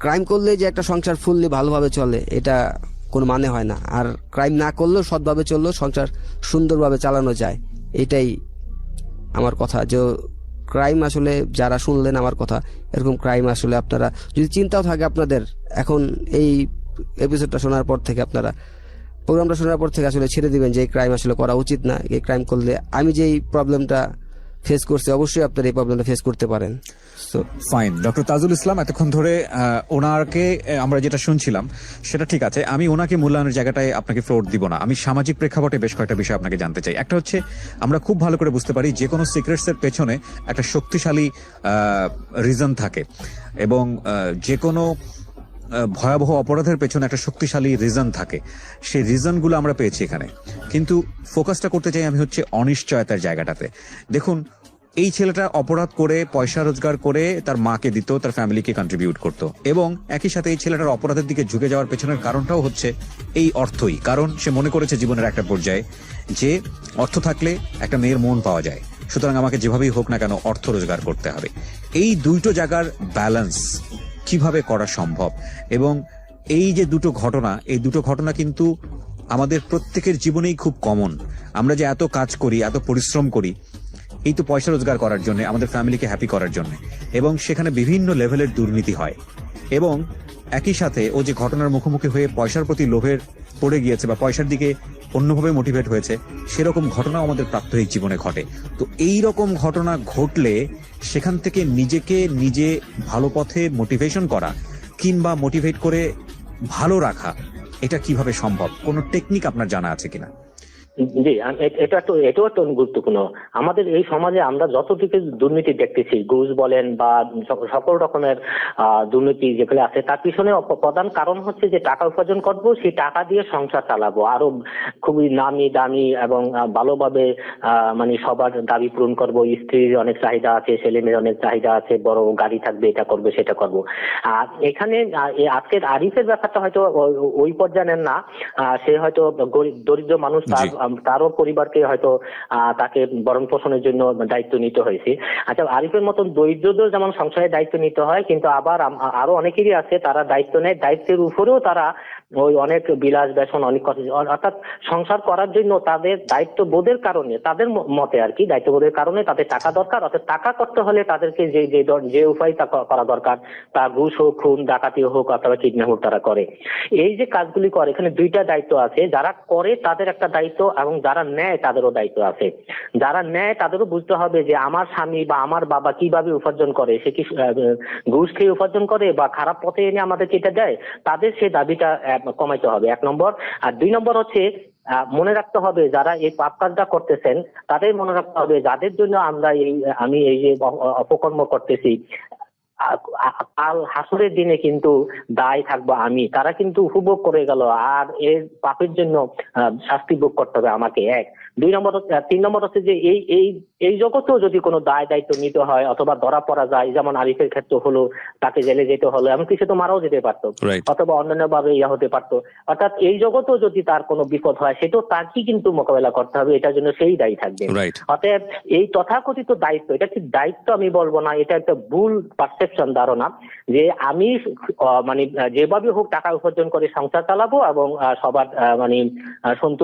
ক্রাইম করলে যে একটা সংসার ফুললি ভালোভাবে চলে এটা কোনো মানে হয় না। আর ক্রাইম না করলেও সৎভাবে চললেও সংসার সুন্দরভাবে চালানো যায়, এটাই আমার কথা। যে ক্রাইম আসলে যারা শুনলেন আমার কথা, এরকম ক্রাইম আসলে আপনারা যদি চিন্তাও থাকে আপনাদের, এখন এই এপিসোডটা শোনার পর থেকে আপনারা প্রোগ্রামটা শোনার পর থেকে আসলে ছেড়ে দিবেন যে এই ক্রাইম আসলে করা উচিত না। এই ক্রাইম করলে আমি যেই প্রবলেমটা ফেস করছি অবশ্যই আপনারা এই প্রবলেমটা ফেস করতে পারেন। ফাইন। ডক্টর তাজুল ইসলাম, এতক্ষণ ধরে ওনাকে আমরা যেটা শুনছিলাম সেটা ঠিক আছে। আমি ওনাকে মূল্যায়নের জায়গাটায় আপনাকে ফ্লোর দিব না। আমি সামাজিক প্রেক্ষাপটে বেশ কয়েকটা বিষয় আপনাকে জানতে চাই। একটা হচ্ছে, আমরা খুব ভালো করে বুঝতে পারি যে কোনো সিক্রেটস এর পেছনে একটা শক্তিশালী রিজন থাকে, এবং যে কোনো ভয়াবহ অপরাধের পেছনে একটা শক্তিশালী রিজন থাকে। সেই রিজনগুলো আমরা পেয়েছি এখানে, কিন্তু ফোকাসটা করতে চাই আমি হচ্ছে অনিশ্চয়তার জায়গাটাতে। দেখুন, এই ছেলেটা অপরাধ করে পয়সা রোজগার করে তার মাকে দিত, তার ফ্যামিলিকে কন্ট্রিবিউট করত, এবং একই সাথে এই ছেলেটার অপরাধের দিকে ঝুঁকে যাওয়ার পেছনের কারণটাও হচ্ছে এই অর্থই। কারণ সে মনে করেছে জীবনের একটা পর্যায়ে যে অর্থ থাকলে একটা মেয়ের মন পাওয়া যায়, সুতরাং আমাকে যেভাবেই হোক না কেন অর্থ রোজগার করতে হবে। এই দুটো জায়গার ব্যালেন্স কিভাবে করা সম্ভব? এবং এই যে দুটো ঘটনা, এই দুটো ঘটনা কিন্তু আমাদের প্রত্যেকের জীবনেই খুব কমন। আমরা যে এত কাজ করি, এত পরিশ্রম করি, এই তো পয়সা রোজগার করার জন্য, আমাদের ফ্যামিলিকে হ্যাপি করার জন্য, এবং সেখানে বিভিন্ন লেভেলের দুর্নীতি হয়। এবং একই সাথে ও যে ঘটনার মুখোমুখি হয়ে পয়সার প্রতি লোভের পড়ে গিয়েছে বা পয়সার দিকে অন্যভাবে মোটিভেট হয়েছে, সেরকম ঘটনাও আমাদের প্রাত্যহিক জীবনে ঘটে। তো এই রকম ঘটনা ঘটলে সেখান থেকে নিজেকে নিজে ভালো পথে মোটিভেশন করা কিংবা মোটিভেট করে ভালো রাখা, এটা কিভাবে সম্ভব? কোনো টেকনিক আপনার জানা আছে কিনা? জি, এটাও একটা গুরুত্বপূর্ণ। আমাদের এই সমাজে আমরা যতটুকু দুর্নীতি দেখতেছি, ঘুষ বলেন বা সকল রকমের দুর্নীতি যেগুলো আছে, তার পিছনে প্রধান কারণ হচ্ছে যে টাকা উপার্জন করবো, সেই টাকা দিয়ে সংসার চালাবো, আরো খুবই নামি দামি এবং ভালোভাবে মানে সবার দাবি পূরণ করবো। স্ত্রীর অনেক চাহিদা আছে, ছেলে মেয়ের অনেক চাহিদা আছে, বড় গাড়ি থাকবে, এটা করবো সেটা করবো। আর এখানে আজকের আরিফের ব্যাপারটা হয়তো ওই পর্যায়ের না। সে হয়তো দরিদ্র মানুষ, তারও পরিবারকে হয়তো তাকে ভরণ পোষণের জন্য দায়িত্ব নিতে হয়েছে। আচ্ছা, আরিফের মতন দরিদ্রদের যেমন সংসারের দায়িত্ব নিতে হয়, কিন্তু আবার আরো অনেকেরই আছে তারা দায়িত্ব নেয়, দায়িত্বের উপরেও তারা ওই অনেক বিলাস ব্যসন, অনেক কথা, অর্থাৎ সংসার করার জন্য তাদের দায়িত্ববোধের কারণে, তাদের মতে আর কি, দায়িত্ববোধের কারণে তাদের টাকা দরকার। অর্থাৎ টাকা করতে হলে তাদেরকে যে উপায় তা করা দরকার, তা ঘুষ হোক, খুন ডাকাতি হোক অথবা কিডন্যাপ হোক, তারা করে। এই যে কাজগুলি করে, এখানে দুইটা দায়িত্ব আছে। যারা করে তাদের একটা দায়িত্ব, এবং যারা নেয় তাদেরও দায়িত্ব আছে। যারা নেয় তাদেরও বুঝতে হবে যে আমার স্বামী বা আমার বাবা কিভাবে উপার্জন করে, সে কি ঘুষ খেয়ে উপার্জন করে বা খারাপ পথে এনে আমাদেরকে এটা দেয়, তাদের সেই দাবিটা কমাইতে হবে, 1 নম্বর। আর 2 নম্বর হচ্ছে মনে রাখতে হবে যারা এই পাপ কাজটা করতেছেন, তাদের মনে রাখতে হবে যাদের জন্য আমি এই যে অপকর্ম করতেছি, কাল হাসরের দিনে কিন্তু দায় থাকবো আমি। তারা কিন্তু উপভোগ করে গেল, আর এর পাপের জন্য শাস্তি ভোগ করতে হবে আমাকে, 1। 2 নম্বর, 3 নম্বর হচ্ছে যে এই জগতেও যদি কোনো দায় দায়িত্ব নিতে হয় অথবা ধরা পড়া যায়, যেমন আরিফের ক্ষেত্রে হলো, তাকে জেলে যেতে হলো, এমনকি সে তো মারাও যেতে পারতো, অথবা অন্যান্য ভাবে হতে পারতো। অর্থাৎ এই জগতেও যদি তার কোনো বিপদ হয়, সেটাও তাকেই কিন্তু মোকাবেলা করতে হবে, এটার জন্য সেই দায়ী থাকবে। অতএব এই তথাকথিত দায়িত্ব, এটা ঠিক দায়িত্ব আমি বলবো না, এটা একটা ভুল পারসেপশন, ধারণা যে আমি মানে যেভাবে হোক টাকা উপার্জন করে সংসার চালাবো এবং সবার মানে সন্তুষ্ট